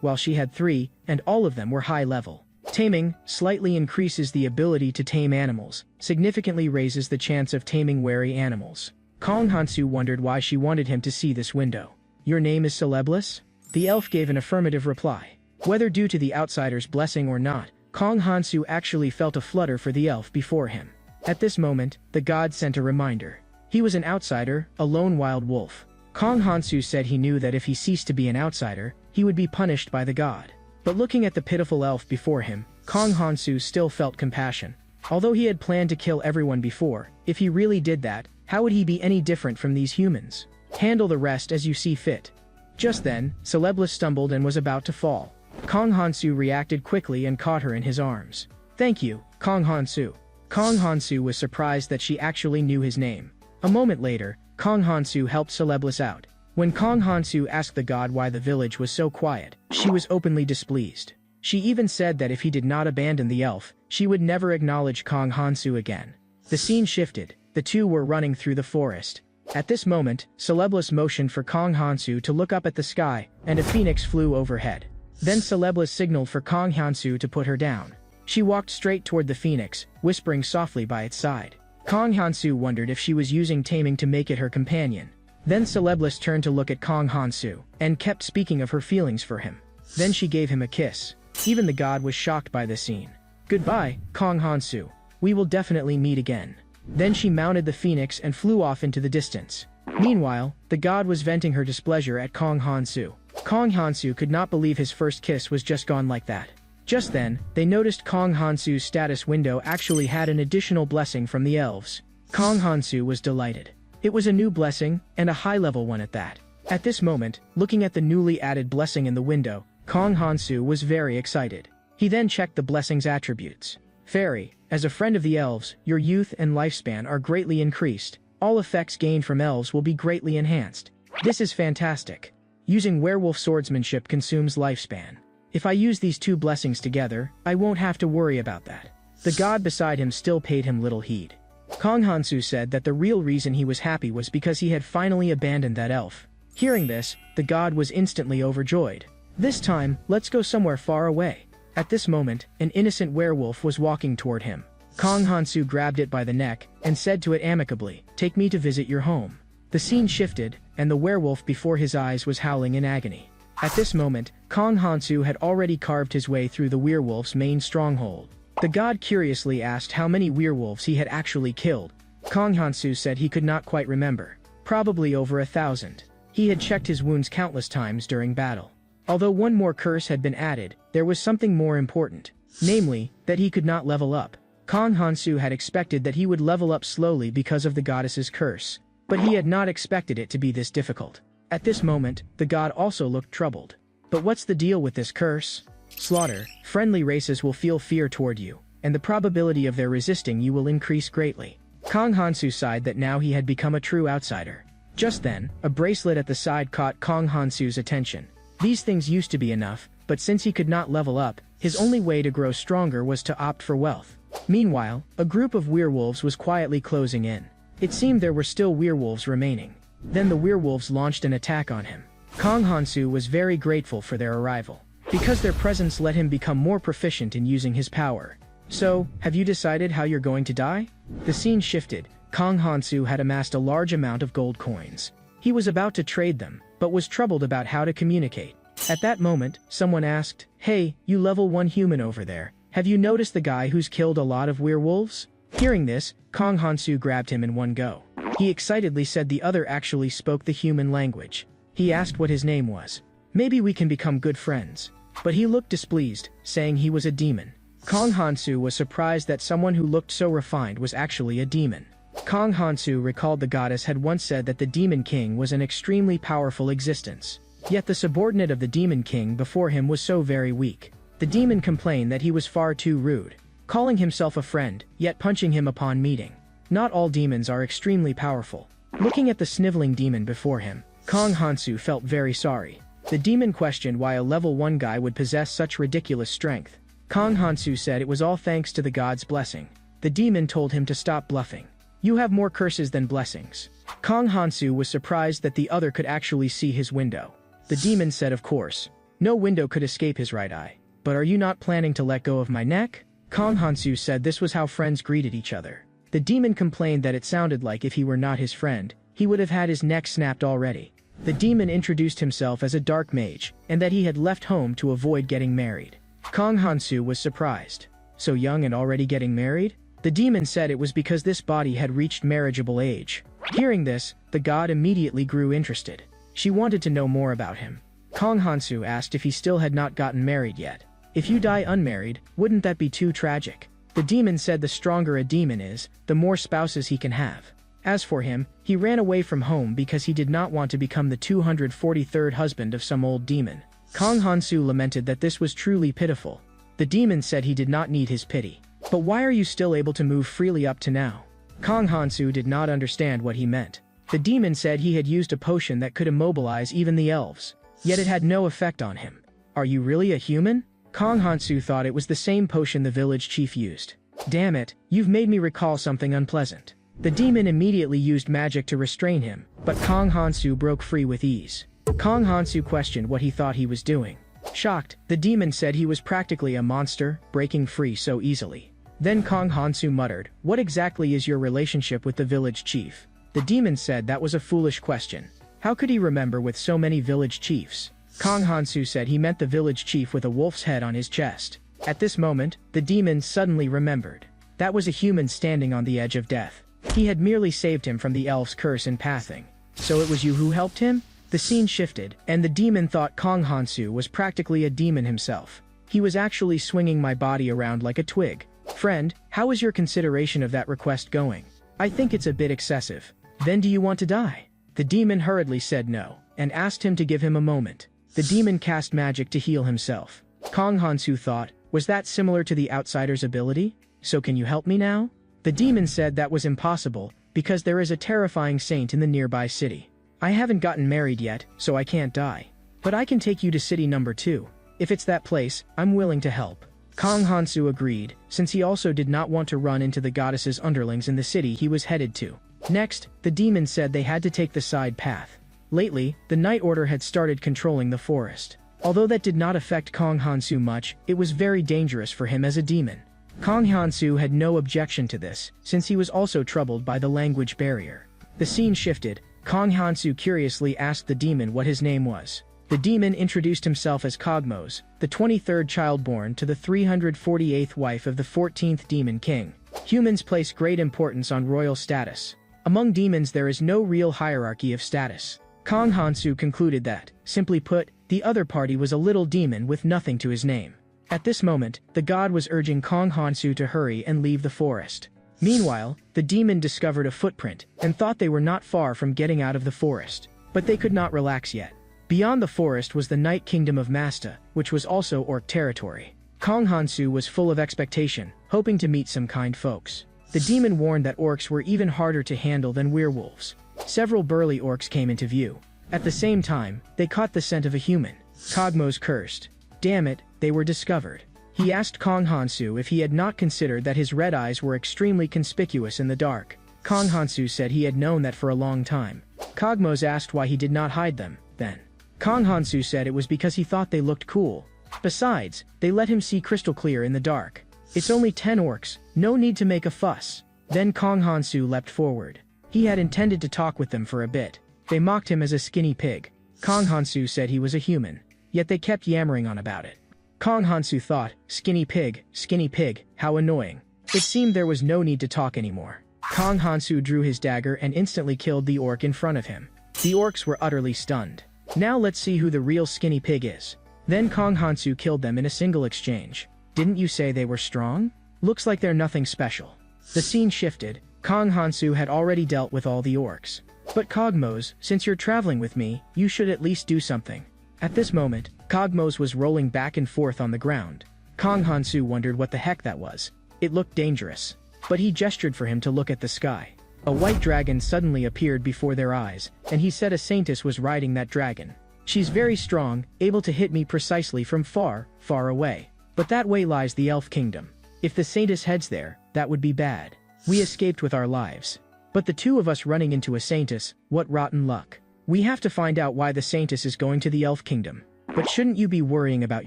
while she had 3, and all of them were high level. Taming slightly increases the ability to tame animals, significantly raises the chance of taming wary animals. Kong Hansu wondered why she wanted him to see this window. Your name is Celeblis? The elf gave an affirmative reply. Whether due to the outsider's blessing or not, Kong Hansu actually felt a flutter for the elf before him. At this moment, the god sent a reminder. He was an outsider, a lone wild wolf. Kong Hansu said he knew that if he ceased to be an outsider, he would be punished by the god. But looking at the pitiful elf before him, Kong Hansu still felt compassion. Although he had planned to kill everyone before, if he really did that, how would he be any different from these humans? Handle the rest as you see fit. Just then, Celeblis stumbled and was about to fall. Kong Hansu reacted quickly and caught her in his arms. Thank you, Kong Hansu. Kong Hansu was surprised that she actually knew his name. A moment later, Kong Hansu helped Celeblis out. When Kong Hansu asked the god why the village was so quiet, she was openly displeased. She even said that if he did not abandon the elf, she would never acknowledge Kong Hansu again. The scene shifted. The two were running through the forest. At this moment, Celeblis motioned for Kong Hansu to look up at the sky, and a phoenix flew overhead. Then Celeblis signaled for Kong Hansu to put her down. She walked straight toward the phoenix, whispering softly by its side. Kong Hansu wondered if she was using taming to make it her companion. Then Celeblis turned to look at Kong Hansu, and kept speaking of her feelings for him. Then she gave him a kiss. Even the god was shocked by the scene. Goodbye, Kong Hansu. We will definitely meet again. Then she mounted the phoenix and flew off into the distance. Meanwhile, the god was venting her displeasure at Kong Hansu. Kong Hansu could not believe his first kiss was just gone like that. Just then, they noticed Kong Hansu's status window actually had an additional blessing from the elves. Kong Hansu was delighted. It was a new blessing, and a high-level one at that. At this moment, looking at the newly added blessing in the window, Kong Hansu was very excited. He then checked the blessing's attributes. Fairy, as a friend of the elves, your youth and lifespan are greatly increased. All effects gained from elves will be greatly enhanced. This is fantastic. Using werewolf swordsmanship consumes lifespan. If I use these two blessings together, I won't have to worry about that. The god beside him still paid him little heed. Kong Hansu said that the real reason he was happy was because he had finally abandoned that elf. Hearing this, the god was instantly overjoyed. This time, let's go somewhere far away. At this moment, an innocent werewolf was walking toward him. Kong Hansu grabbed it by the neck, and said to it amicably, "Take me to visit your home." The scene shifted, and the werewolf before his eyes was howling in agony. At this moment, Kong Hansu had already carved his way through the werewolf's main stronghold. The god curiously asked how many werewolves he had actually killed. Kong Hansu said he could not quite remember. Probably over 1,000. He had checked his wounds countless times during battle. Although one more curse had been added, there was something more important. Namely, that he could not level up. Kong Hansu had expected that he would level up slowly because of the goddess's curse. But he had not expected it to be this difficult. At this moment, the god also looked troubled. But what's the deal with this curse? Slaughter. Friendly races will feel fear toward you, and the probability of their resisting you will increase greatly. Kong Hansu sighed that now he had become a true outsider. Just then, a bracelet at the side caught Kong Hansu's attention. These things used to be enough, but since he could not level up, his only way to grow stronger was to opt for wealth. Meanwhile, a group of werewolves was quietly closing in. It seemed there were still werewolves remaining. Then the werewolves launched an attack on him. Kong Hansu was very grateful for their arrival, because their presence let him become more proficient in using his power. So, have you decided how you're going to die? The scene shifted. Kong Hansu had amassed a large amount of gold coins. He was about to trade them, but was troubled about how to communicate. At that moment, someone asked, "Hey, you level 1 human over there. Have you noticed the guy who's killed a lot of werewolves?" Hearing this, Kong Hansu grabbed him in one go. He excitedly said the other actually spoke the human language. He asked what his name was. "Maybe we can become good friends." But he looked displeased, saying he was a demon. Kong Hansu was surprised that someone who looked so refined was actually a demon. Kong Hansu recalled the goddess had once said that the Demon King was an extremely powerful existence. Yet the subordinate of the Demon King before him was so very weak. The demon complained that he was far too rude, calling himself a friend, yet punching him upon meeting. Not all demons are extremely powerful. Looking at the sniveling demon before him, Kong Hansu felt very sorry. The demon questioned why a level 1 guy would possess such ridiculous strength. Kong Hansu said it was all thanks to the god's blessing. The demon told him to stop bluffing. You have more curses than blessings. Kong Hansu was surprised that the other could actually see his window. The demon said of course. No window could escape his right eye. But are you not planning to let go of my neck? Kong Hansu said this was how friends greeted each other. The demon complained that it sounded like if he were not his friend, he would have had his neck snapped already. The demon introduced himself as a dark mage, and that he had left home to avoid getting married. Kong Hansu was surprised. So young and already getting married? The demon said it was because this body had reached marriageable age. Hearing this, the god immediately grew interested. She wanted to know more about him. Kong Hansu asked if he still had not gotten married yet. If you die unmarried, wouldn't that be too tragic? The demon said the stronger a demon is, the more spouses he can have. As for him, he ran away from home because he did not want to become the 243rd husband of some old demon. Kong Hansu lamented that this was truly pitiful. The demon said he did not need his pity. But why are you still able to move freely up to now? Kong Hansu did not understand what he meant. The demon said he had used a potion that could immobilize even the elves. Yet it had no effect on him. Are you really a human? Kong Hansu thought it was the same potion the village chief used. Damn it, you've made me recall something unpleasant. The demon immediately used magic to restrain him, but Kong Hansu broke free with ease. Kong Hansu questioned what he thought he was doing. Shocked, the demon said he was practically a monster, breaking free so easily. Then Kong Hansu muttered, "What exactly is your relationship with the village chief?" The demon said that was a foolish question. How could he remember with so many village chiefs? Kong Hansu said he meant the village chief with a wolf's head on his chest. At this moment, the demon suddenly remembered. That was a human standing on the edge of death. He had merely saved him from the elf's curse in pathing. So it was you who helped him? The scene shifted, and the demon thought Kong Hansu was practically a demon himself. He was actually swinging my body around like a twig. Friend, how is your consideration of that request going? I think it's a bit excessive. Then do you want to die? The demon hurriedly said no, and asked him to give him a moment. The demon cast magic to heal himself. Kong Hansu thought, was that similar to the outsider's ability? So can you help me now? The demon said that was impossible, because there is a terrifying saint in the nearby city. I haven't gotten married yet, so I can't die. But I can take you to city number 2. If it's that place, I'm willing to help. Kong Hansu agreed, since he also did not want to run into the goddess's underlings in the city he was headed to. Next, the demon said they had to take the side path. Lately, the Night Order had started controlling the forest. Although that did not affect Kong Hansu much, it was very dangerous for him as a demon. Kong Hansu had no objection to this, since he was also troubled by the language barrier. The scene shifted. Kong Hansu curiously asked the demon what his name was. The demon introduced himself as Cogmos, the 23rd child born to the 348th wife of the 14th demon king. Humans place great importance on royal status. Among demons there is no real hierarchy of status. Kong Hansu concluded that, simply put, the other party was a little demon with nothing to his name. At this moment, the god was urging Kong Hansu to hurry and leave the forest. Meanwhile, the demon discovered a footprint, and thought they were not far from getting out of the forest. But they could not relax yet. Beyond the forest was the Night Kingdom of Masta, which was also orc territory. Kong Hansu was full of expectation, hoping to meet some kind folks. The demon warned that orcs were even harder to handle than werewolves. Several burly orcs came into view. At the same time, they caught the scent of a human. Cogmos cursed. Damn it, they were discovered. He asked Kong Hansu if he had not considered that his red eyes were extremely conspicuous in the dark. Kong Hansu said he had known that for a long time. Cogmos asked why he did not hide them, then. Kong Hansu said it was because he thought they looked cool. Besides, they let him see crystal clear in the dark. It's only 10 orcs, no need to make a fuss. Then Kong Hansu leapt forward. He had intended to talk with them for a bit. They mocked him as a skinny pig. Kong Hansu said he was a human. Yet they kept yammering on about it. Kong Hansu thought, skinny pig, how annoying. It seemed there was no need to talk anymore. Kong Hansu drew his dagger and instantly killed the orc in front of him. The orcs were utterly stunned. Now let's see who the real skinny pig is. Then Kong Hansu killed them in a single exchange. Didn't you say they were strong? Looks like they're nothing special. The scene shifted. Kong Hansu had already dealt with all the orcs. But Cogmos, since you're traveling with me, you should at least do something. At this moment, Cogmos was rolling back and forth on the ground. Kong Hansu wondered what the heck that was. It looked dangerous. But he gestured for him to look at the sky. A white dragon suddenly appeared before their eyes, and he said a saintess was riding that dragon. She's very strong, able to hit me precisely from far, far away. But that way lies the elf kingdom. If the Saintess heads there, that would be bad. We escaped with our lives. But the two of us running into a Saintess, what rotten luck. We have to find out why the Saintess is going to the Elf Kingdom. But shouldn't you be worrying about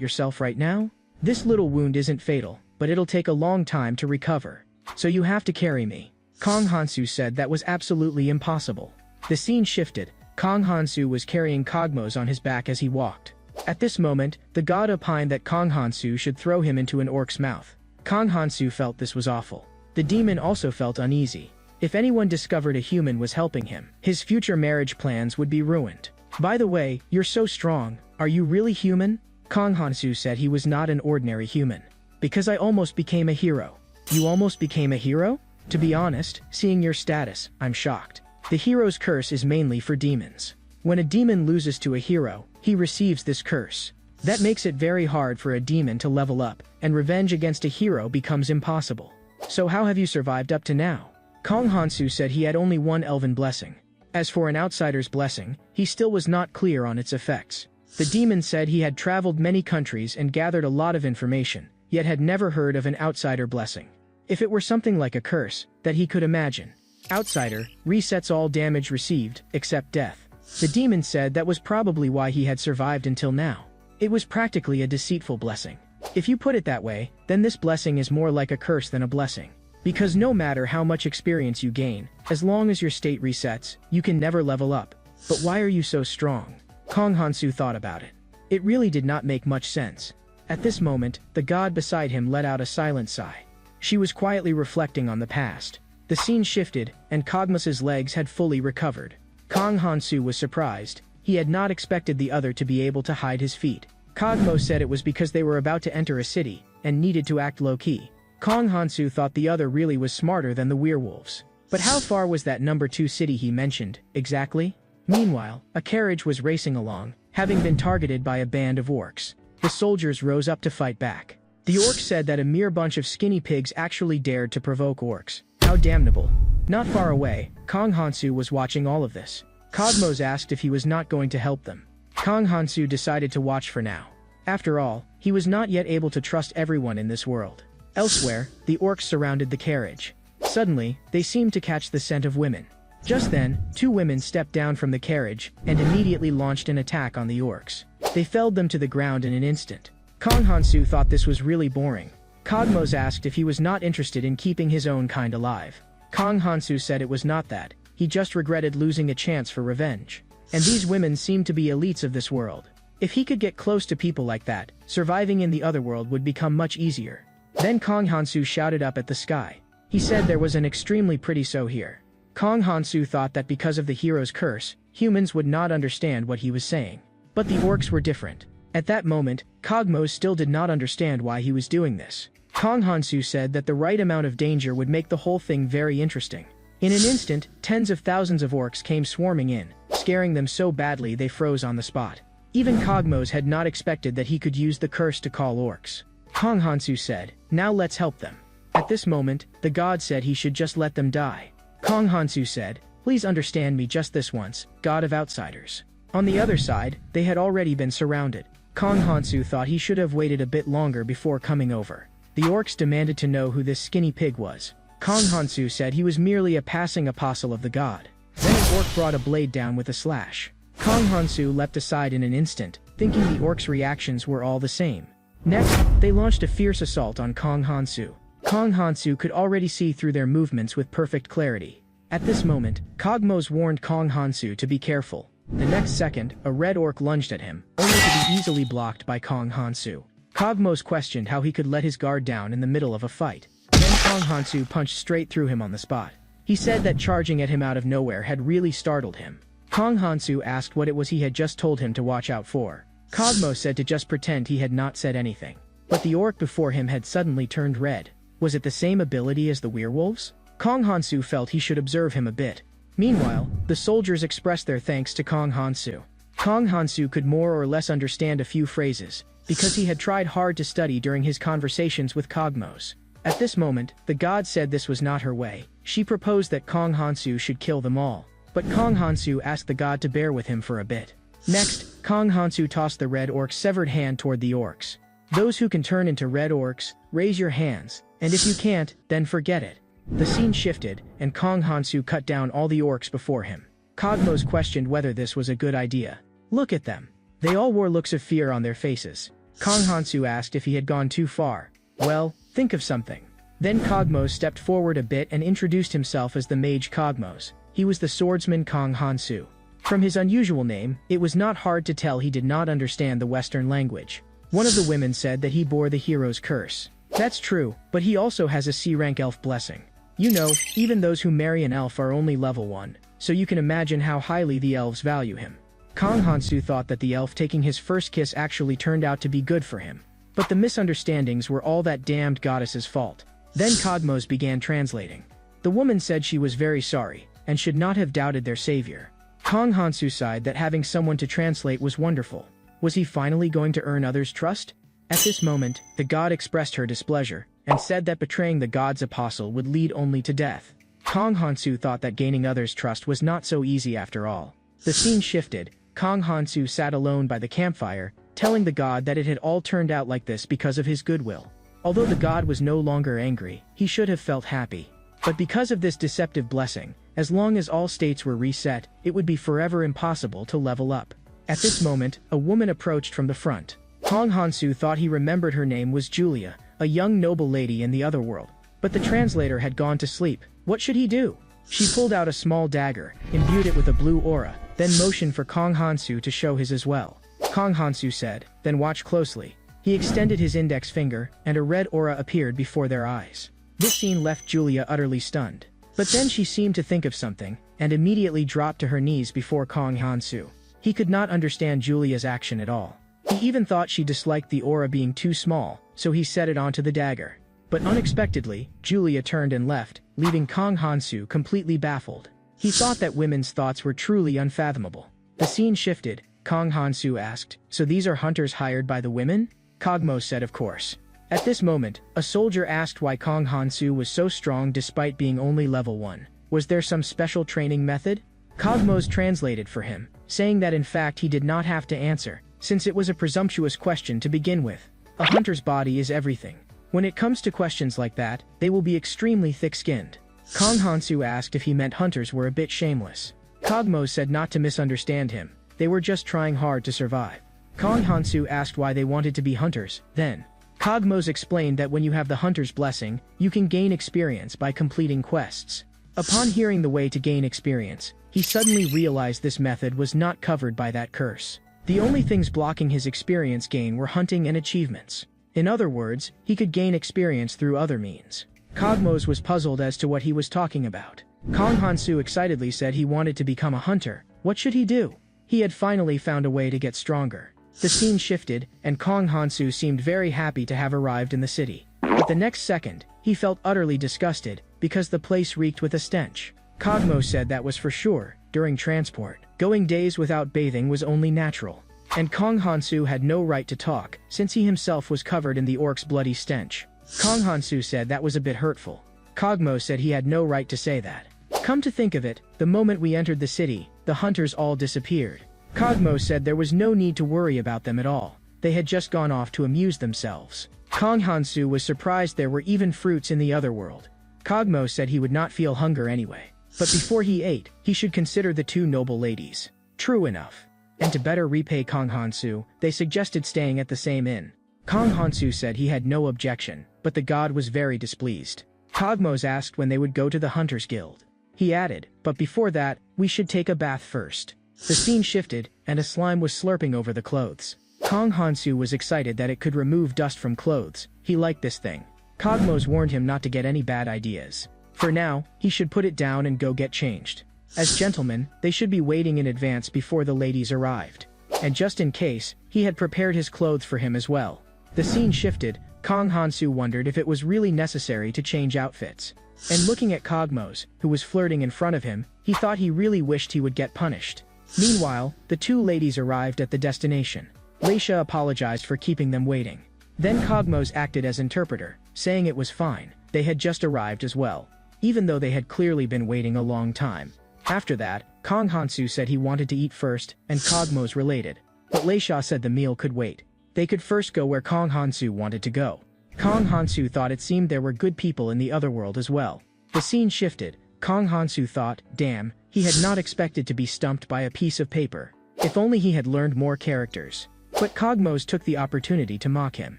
yourself right now? This little wound isn't fatal, but it'll take a long time to recover. So you have to carry me. Kong Hansu said that was absolutely impossible. The scene shifted. Kong Hansu was carrying Cogmos on his back as he walked. At this moment, the god opined that Kong Hansu should throw him into an orc's mouth. Kong Hansu felt this was awful. The demon also felt uneasy. If anyone discovered a human was helping him, his future marriage plans would be ruined. By the way, you're so strong. Are you really human? Kong Hansu said he was not an ordinary human. Because I almost became a hero. You almost became a hero? To be honest, seeing your status, I'm shocked. The hero's curse is mainly for demons. When a demon loses to a hero, he receives this curse. That makes it very hard for a demon to level up, and revenge against a hero becomes impossible. So how have you survived up to now? Kong Hansu said he had only one elven blessing. As for an outsider's blessing, he still was not clear on its effects. The demon said he had traveled many countries and gathered a lot of information, yet had never heard of an outsider blessing. If it were something like a curse, that he could imagine. Outsider resets all damage received, except death. The demon said that was probably why he had survived until now. It was practically a deceitful blessing. If you put it that way, then this blessing is more like a curse than a blessing. Because no matter how much experience you gain, as long as your state resets, you can never level up. But why are you so strong? Kong Hansu thought about it. It really did not make much sense. At this moment, the god beside him let out a silent sigh. She was quietly reflecting on the past. The scene shifted, and Cogmos's legs had fully recovered. Kong Hansu was surprised. He had not expected the other to be able to hide his feet. Cogmos said it was because they were about to enter a city, and needed to act low-key. Kong Hansu thought the other really was smarter than the werewolves. But how far was that number 2 city he mentioned, exactly? Meanwhile, a carriage was racing along, having been targeted by a band of orcs. The soldiers rose up to fight back. The orcs said that a mere bunch of skinny pigs actually dared to provoke orcs. How damnable. Not far away, Kong Hansu was watching all of this. Cogmos asked if he was not going to help them. Kong Hansu decided to watch for now. After all, he was not yet able to trust everyone in this world. Elsewhere, the orcs surrounded the carriage. Suddenly, they seemed to catch the scent of women. Just then, 2 women stepped down from the carriage and immediately launched an attack on the orcs. They felled them to the ground in an instant. Kong Hansu thought this was really boring. Cogmos asked if he was not interested in keeping his own kind alive. Kong Hansu said it was not that, he just regretted losing a chance for revenge. And these women seemed to be elites of this world. If he could get close to people like that, surviving in the other world would become much easier. Then Kong Hansu shouted up at the sky. He said there was an extremely pretty so here. Kong Hansu thought that because of the hero's curse, humans would not understand what he was saying. But the orcs were different. At that moment, Cogmos still did not understand why he was doing this. Kong Hansu said that the right amount of danger would make the whole thing very interesting. In an instant, tens of thousands of orcs came swarming in, scaring them so badly they froze on the spot. Even Cogmos had not expected that he could use the curse to call orcs. Kong Hansu said, "Now let's help them." At this moment, the god said he should just let them die. Kong Hansu said, "Please understand me just this once, god of outsiders." On the other side, they had already been surrounded. Kong Hansu thought he should have waited a bit longer before coming over. The orcs demanded to know who this skinny pig was. Kong Hansu said he was merely a passing apostle of the god. Then an orc brought a blade down with a slash. Kong Hansu leapt aside in an instant, thinking the orcs' reactions were all the same. Next, they launched a fierce assault on Kong Hansu. Kong Hansu could already see through their movements with perfect clarity. At this moment, Cogmos warned Kong Hansu to be careful. The next second, a red orc lunged at him, only to be easily blocked by Kong Hansu. Cogmos questioned how he could let his guard down in the middle of a fight. Then Kong Hansu punched straight through him on the spot. He said that charging at him out of nowhere had really startled him. Kong Hansu asked what it was he had just told him to watch out for. Cogmos said to just pretend he had not said anything. But the orc before him had suddenly turned red. Was it the same ability as the werewolves? Kong Hansu felt he should observe him a bit. Meanwhile, the soldiers expressed their thanks to Kong Hansu. Kong Hansu could more or less understand a few phrases, because he had tried hard to study during his conversations with Cogmos. At this moment, the god said this was not her way. She proposed that Kong Hansu should kill them all. But Kong Hansu asked the god to bear with him for a bit. Next, Kong Hansu tossed the red orc's severed hand toward the orcs. "Those who can turn into red orcs, raise your hands," And if you can't, then forget it. The scene shifted, and Kong Hansu cut down all the orcs before him. Cogmos questioned whether this was a good idea. Look at them. They all wore looks of fear on their faces. Kong Hansu asked if he had gone too far. Well, think of something. Then Cogmos stepped forward a bit and introduced himself as the mage Cogmos. He was the swordsman Kong Hansu. From his unusual name, it was not hard to tell he did not understand the Western language. One of the women said that he bore the hero's curse. That's true, but he also has a C-rank elf blessing. You know, even those who marry an elf are only level 1, so you can imagine how highly the elves value him. Kong Hansu thought that the elf taking his first kiss actually turned out to be good for him. But the misunderstandings were all that damned goddess's fault. Then Cogmos began translating. The woman said she was very sorry, and should not have doubted their savior. Kong Hansu sighed that having someone to translate was wonderful. Was he finally going to earn others' trust? At this moment, the god expressed her displeasure, and said that betraying the god's apostle would lead only to death. Kong Hansu thought that gaining others' trust was not so easy after all. The scene shifted. Kong Hansu sat alone by the campfire, telling the god that it had all turned out like this because of his goodwill. Although the god was no longer angry, he should have felt happy. But because of this deceptive blessing, as long as all states were reset, it would be forever impossible to level up. At this moment, a woman approached from the front. Kong Hansu thought he remembered her name was Julia, a young noble lady in the other world. But the translator had gone to sleep. What should he do? She pulled out a small dagger, imbued it with a blue aura, then motioned for Kong Hansu to show his as well. Kong Hansu said, "Then watch closely." He extended his index finger, and a red aura appeared before their eyes. This scene left Julia utterly stunned. But then she seemed to think of something, and immediately dropped to her knees before Kong Hansu. He could not understand Julia's action at all. He even thought she disliked the aura being too small, so he set it onto the dagger. But unexpectedly, Julia turned and left, leaving Kong Hansu completely baffled. He thought that women's thoughts were truly unfathomable. The scene shifted. Kong Hansu asked, "So these are hunters hired by the women?" Cogmos said of course. At this moment, a soldier asked why Kong Hansu was so strong despite being only level 1. Was there some special training method? Cogmos translated for him, saying that in fact he did not have to answer, since it was a presumptuous question to begin with. A hunter's body is everything. When it comes to questions like that, they will be extremely thick-skinned. Kong Hansu asked if he meant hunters were a bit shameless. Cogmos said not to misunderstand him. They were just trying hard to survive. Kong Hansu asked why they wanted to be hunters. Then, Cogmos explained that when you have the hunter's blessing, you can gain experience by completing quests. Upon hearing the way to gain experience, he suddenly realized this method was not covered by that curse. The only things blocking his experience gain were hunting and achievements. In other words, he could gain experience through other means. Cogmos was puzzled as to what he was talking about. Kong Hansu excitedly said he wanted to become a hunter. What should he do? He had finally found a way to get stronger. The scene shifted, and Kong Hansu seemed very happy to have arrived in the city. But the next second, he felt utterly disgusted, because the place reeked with a stench. Cogmos said that was for sure. During transport, going days without bathing was only natural. And Kong Hansu had no right to talk, since he himself was covered in the orc's bloody stench. Kong Hansu said that was a bit hurtful. Cogmos said he had no right to say that. Come to think of it, the moment we entered the city, the hunters all disappeared. Cogmos said there was no need to worry about them at all. They had just gone off to amuse themselves. Kong Hansu was surprised there were even fruits in the other world. Cogmos said he would not feel hunger anyway. But before he ate, he should consider the two noble ladies. True enough. And to better repay Kong Hansu, they suggested staying at the same inn. Kong Hansu said he had no objection, but the god was very displeased. Cogmos asked when they would go to the Hunters Guild. He added, "But before that, we should take a bath first." The scene shifted, and a slime was slurping over the clothes. Kong Hansu was excited that it could remove dust from clothes. He liked this thing. Cogmos warned him not to get any bad ideas. For now, he should put it down and go get changed. As gentlemen, they should be waiting in advance before the ladies arrived. And just in case, he had prepared his clothes for him as well. The scene shifted. Kong Hansu wondered if it was really necessary to change outfits. And looking at Cogmos, who was flirting in front of him, he thought he really wished he would get punished. Meanwhile, the two ladies arrived at the destination. Leisha apologized for keeping them waiting. Then Cogmos acted as interpreter, saying it was fine, they had just arrived as well, even though they had clearly been waiting a long time. After that, Kong Hansu said he wanted to eat first, and Cogmos related. But Leisha said the meal could wait. They could first go where Kong Hansu wanted to go. Kong Hansu thought it seemed there were good people in the other world as well. The scene shifted. Kong Hansu thought, damn, he had not expected to be stumped by a piece of paper. If only he had learned more characters. But Cogmos took the opportunity to mock him.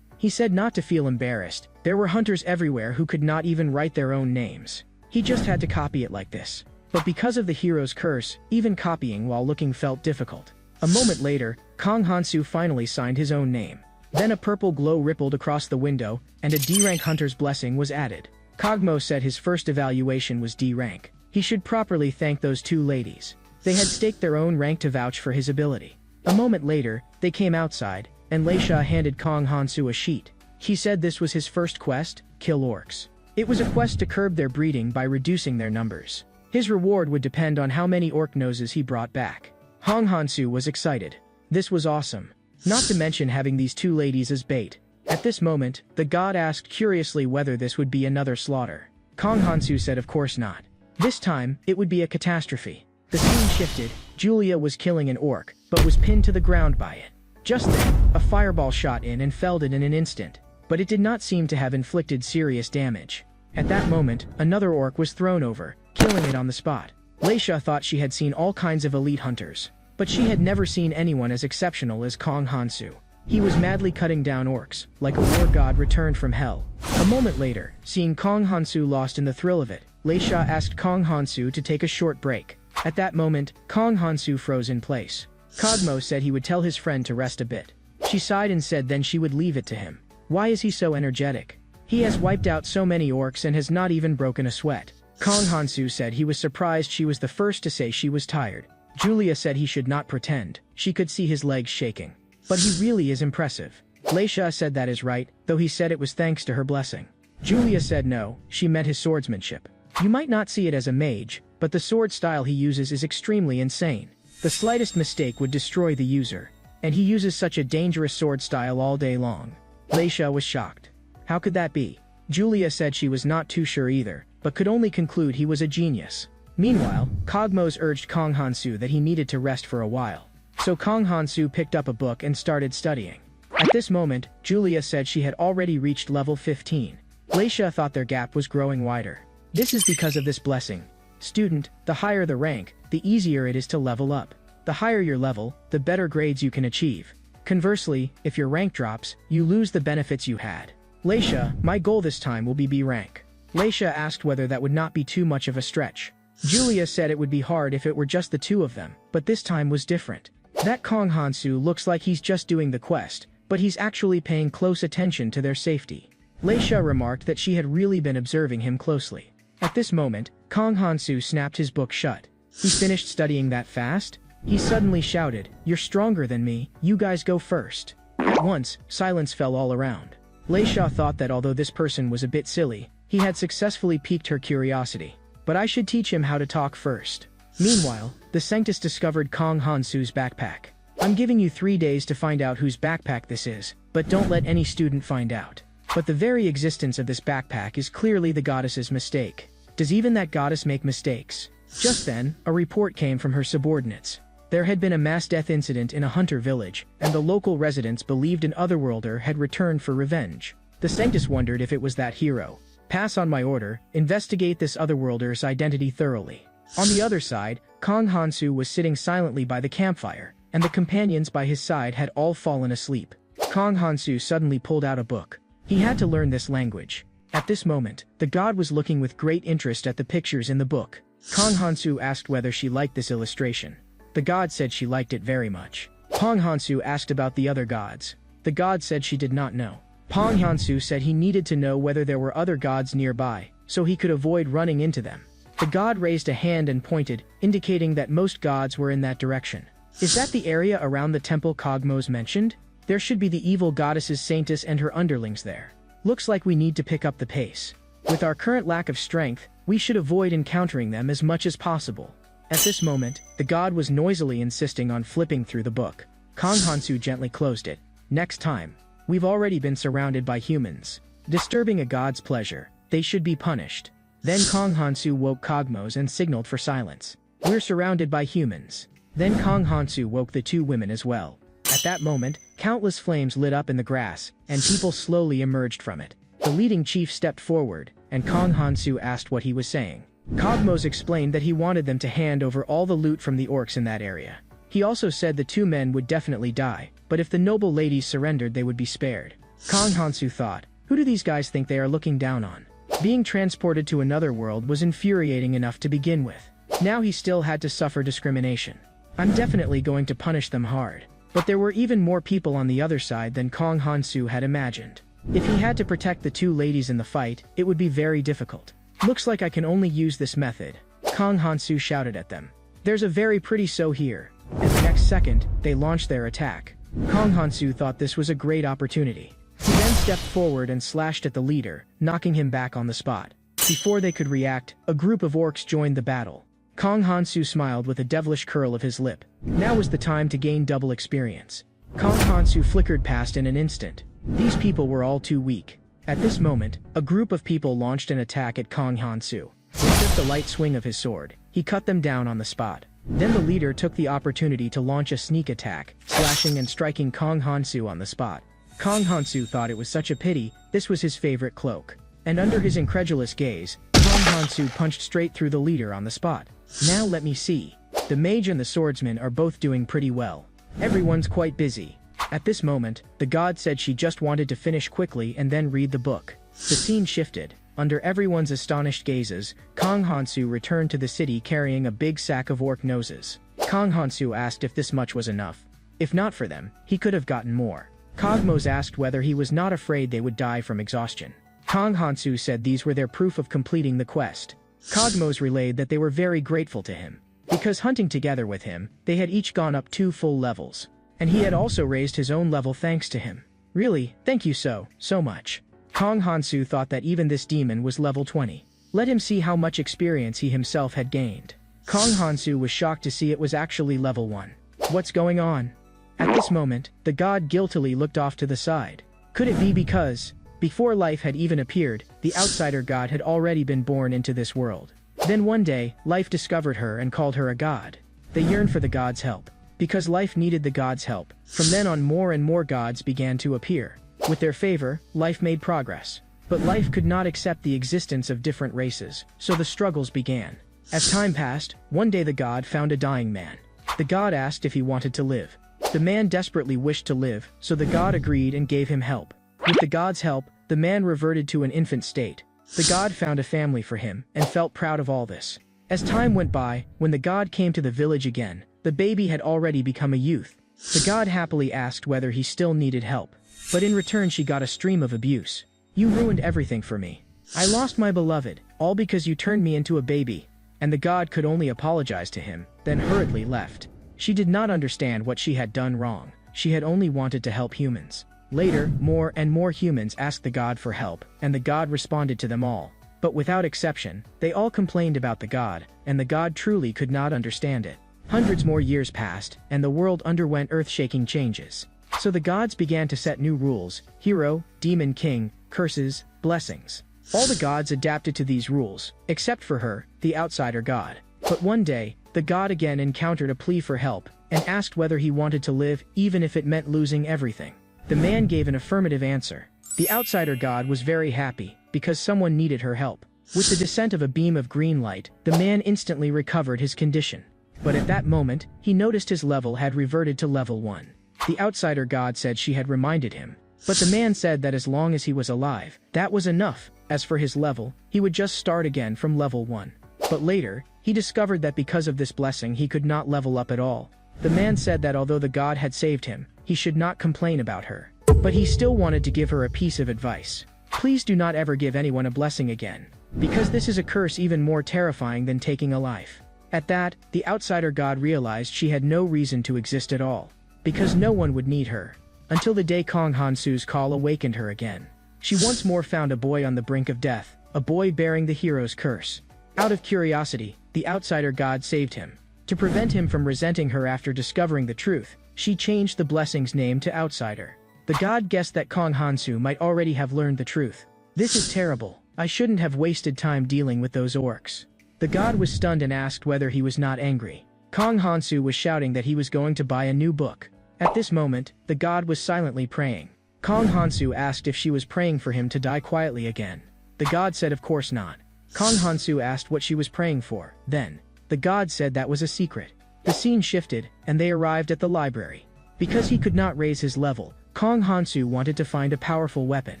He said not to feel embarrassed. There were hunters everywhere who could not even write their own names. He just had to copy it like this. But because of the hero's curse, even copying while looking felt difficult. A moment later, Kong Hansu finally signed his own name. Then a purple glow rippled across the window, and a D-rank hunter's blessing was added. Cogmos said his first evaluation was D-rank. He should properly thank those two ladies. They had staked their own rank to vouch for his ability. A moment later, they came outside, and Leisha handed Kong Hansu a sheet. He said this was his first quest, kill orcs. It was a quest to curb their breeding by reducing their numbers. His reward would depend on how many orc noses he brought back. Kong Hansu was excited. This was awesome. Not to mention having these two ladies as bait. At this moment, the god asked curiously whether this would be another slaughter. Kong Hansu said of course not. This time, it would be a catastrophe. The scene shifted. Julia was killing an orc, but was pinned to the ground by it. Just then, a fireball shot in and felled it in an instant, but it did not seem to have inflicted serious damage. At that moment, another orc was thrown over, killing it on the spot. Leisha thought she had seen all kinds of elite hunters, but she had never seen anyone as exceptional as Kong Hansu. He was madly cutting down orcs, like a war god returned from hell. A moment later, seeing Kong Hansu lost in the thrill of it, Leisha asked Kong Hansu to take a short break. At that moment, Kong Hansu froze in place. Cogmos said he would tell his friend to rest a bit. She sighed and said then she would leave it to him. Why is he so energetic? He has wiped out so many orcs and has not even broken a sweat. Kong Hansu said he was surprised she was the first to say she was tired. Julia said he should not pretend. She could see his legs shaking. But he really is impressive. Leisha said that is right, though he said it was thanks to her blessing. Julia said no, she meant his swordsmanship. You might not see it as a mage, but the sword style he uses is extremely insane. The slightest mistake would destroy the user, and he uses such a dangerous sword style all day long. Leisha was shocked. How could that be? Julia said she was not too sure either, but could only conclude he was a genius. Meanwhile, Cogmos urged Kong Hansu that he needed to rest for a while. So Kong Hansu picked up a book and started studying. At this moment, Julia said she had already reached level 15. Leisha thought their gap was growing wider. This is because of this blessing. Student, the higher the rank, the easier it is to level up. The higher your level, the better grades you can achieve. Conversely, if your rank drops, you lose the benefits you had. Leisha, my goal this time will be B rank. Leisha asked whether that would not be too much of a stretch. Julia said it would be hard if it were just the two of them, but this time was different. That Kong Hansu looks like he's just doing the quest, but he's actually paying close attention to their safety. Leisha remarked that she had really been observing him closely. At this moment, Kong Hansu snapped his book shut. He finished studying that fast? He suddenly shouted, "You're stronger than me, you guys go first." At once, silence fell all around. Leisha thought that although this person was a bit silly, he had successfully piqued her curiosity. But I should teach him how to talk first. Meanwhile, the Sanctus discovered Kong Hansu's backpack. I'm giving you 3 days to find out whose backpack this is, but don't let any student find out. But the very existence of this backpack is clearly the goddess's mistake. Does even that goddess make mistakes? Just then, a report came from her subordinates. There had been a mass death incident in a hunter village, and the local residents believed an otherworlder had returned for revenge. The Sanctus wondered if it was that hero. Pass on my order, investigate this otherworlder's identity thoroughly. On the other side, Kong Hansu was sitting silently by the campfire, and the companions by his side had all fallen asleep. Kong Hansu suddenly pulled out a book. He had to learn this language. At this moment, the god was looking with great interest at the pictures in the book. Kong Hansu asked whether she liked this illustration. The god said she liked it very much. Kong Hansu asked about the other gods. The god said she did not know. Kong Hansu said he needed to know whether there were other gods nearby, so he could avoid running into them. The god raised a hand and pointed, indicating that most gods were in that direction. Is that the area around the temple Cogmos mentioned? There should be the evil goddesses Sanctus and her underlings there. Looks like we need to pick up the pace. With our current lack of strength, we should avoid encountering them as much as possible. At this moment, the god was noisily insisting on flipping through the book. Kong Hansu gently closed it. Next time. We've already been surrounded by humans. Disturbing a god's pleasure, they should be punished. Then Kong Hansu woke Cogmos and signaled for silence. We're surrounded by humans. Then Kong Hansu woke the two women as well. At that moment, countless flames lit up in the grass, and people slowly emerged from it. The leading chief stepped forward, and Kong Hansu asked what he was saying. Kogmos explained that he wanted them to hand over all the loot from the orcs in that area. He also said the two men would definitely die, but if the noble ladies surrendered they would be spared. Kong Hansu thought, who do these guys think they are looking down on? Being transported to another world was infuriating enough to begin with. Now he still had to suffer discrimination. I'm definitely going to punish them hard. But there were even more people on the other side than Kong Hansu had imagined. If he had to protect the two ladies in the fight, it would be very difficult. Looks like I can only use this method. Kong Hansu shouted at them. There's a very pretty so here. And the next second, they launched their attack. Kong Hansu thought this was a great opportunity. He then stepped forward and slashed at the leader, knocking him back on the spot. Before they could react, a group of orcs joined the battle. Kong Hansu smiled with a devilish curl of his lip. Now was the time to gain double experience. Kong Hansu flickered past in an instant. These people were all too weak. At this moment, a group of people launched an attack at Kong Hansu. With just a light swing of his sword, he cut them down on the spot. Then the leader took the opportunity to launch a sneak attack, slashing and striking Kong Hansu on the spot. Kong Hansu thought it was such a pity, this was his favorite cloak. And under his incredulous gaze, Kong Hansu punched straight through the leader on the spot. Now let me see. The mage and the swordsman are both doing pretty well. Everyone's quite busy. At this moment, the god said she just wanted to finish quickly and then read the book. The scene shifted. Under everyone's astonished gazes, Kong Hansu returned to the city carrying a big sack of orc noses. Kong Hansu asked if this much was enough. If not for them, he could have gotten more. Kogmos asked whether he was not afraid they would die from exhaustion. Kong Hansu said these were their proof of completing the quest. Kogmos relayed that they were very grateful to him. Because hunting together with him, they had each gone up 2 full levels. And he had also raised his own level thanks to him. Really, thank you so much. Kong Hansu thought that even this demon was level 20. Let him see how much experience he himself had gained. Kong Hansu was shocked to see it was actually level 1. What's going on? At this moment, the god guiltily looked off to the side. Could it be because, before life had even appeared, the outsider god had already been born into this world? Then one day, life discovered her and called her a god. They yearned for the god's help. Because life needed the god's help, from then on more and more gods began to appear. With their favor, life made progress. But life could not accept the existence of different races, so the struggles began. As time passed, one day the god found a dying man. The god asked if he wanted to live. The man desperately wished to live, so the god agreed and gave him help. With the god's help, the man reverted to an infant state. The god found a family for him, and felt proud of all this. As time went by, when the god came to the village again, the baby had already become a youth. The god happily asked whether he still needed help. But in return she got a stream of abuse. You ruined everything for me. I lost my beloved, all because you turned me into a baby. And the god could only apologize to him, then hurriedly left. She did not understand what she had done wrong. She had only wanted to help humans. Later, more and more humans asked the god for help, and the god responded to them all. But without exception, they all complained about the god, and the god truly could not understand it. Hundreds more years passed, and the world underwent earth-shaking changes. So the gods began to set new rules: hero, demon king, curses, blessings. All the gods adapted to these rules, except for her, the outsider god. But one day, the god again encountered a plea for help, and asked whether he wanted to live even if it meant losing everything. The man gave an affirmative answer. The outsider god was very happy, because someone needed her help. With the descent of a beam of green light, the man instantly recovered his condition. But at that moment, he noticed his level had reverted to level 1. The outsider god said she had reminded him. But the man said that as long as he was alive, that was enough. As for his level, he would just start again from level 1. But later, he discovered that because of this blessing he could not level up at all. The man said that although the god had saved him, he should not complain about her. But he still wanted to give her a piece of advice. Please do not ever give anyone a blessing again. Because this is a curse even more terrifying than taking a life. At that, the outsider god realized she had no reason to exist at all. Because no one would need her. Until the day Kong Hansu's call awakened her again. She once more found a boy on the brink of death, a boy bearing the hero's curse. Out of curiosity, the outsider god saved him. To prevent him from resenting her after discovering the truth, she changed the blessing's name to outsider. The god guessed that Kong Hansu might already have learned the truth. This is terrible. I shouldn't have wasted time dealing with those orcs. The god was stunned and asked whether he was not angry. Kong Hansu was shouting that he was going to buy a new book. At this moment, the god was silently praying. Kong Hansu asked if she was praying for him to die quietly again. The god said of course not. Kong Hansu asked what she was praying for. Then, the god said that was a secret. The scene shifted, and they arrived at the library. Because he could not raise his level, Kong Hansu wanted to find a powerful weapon.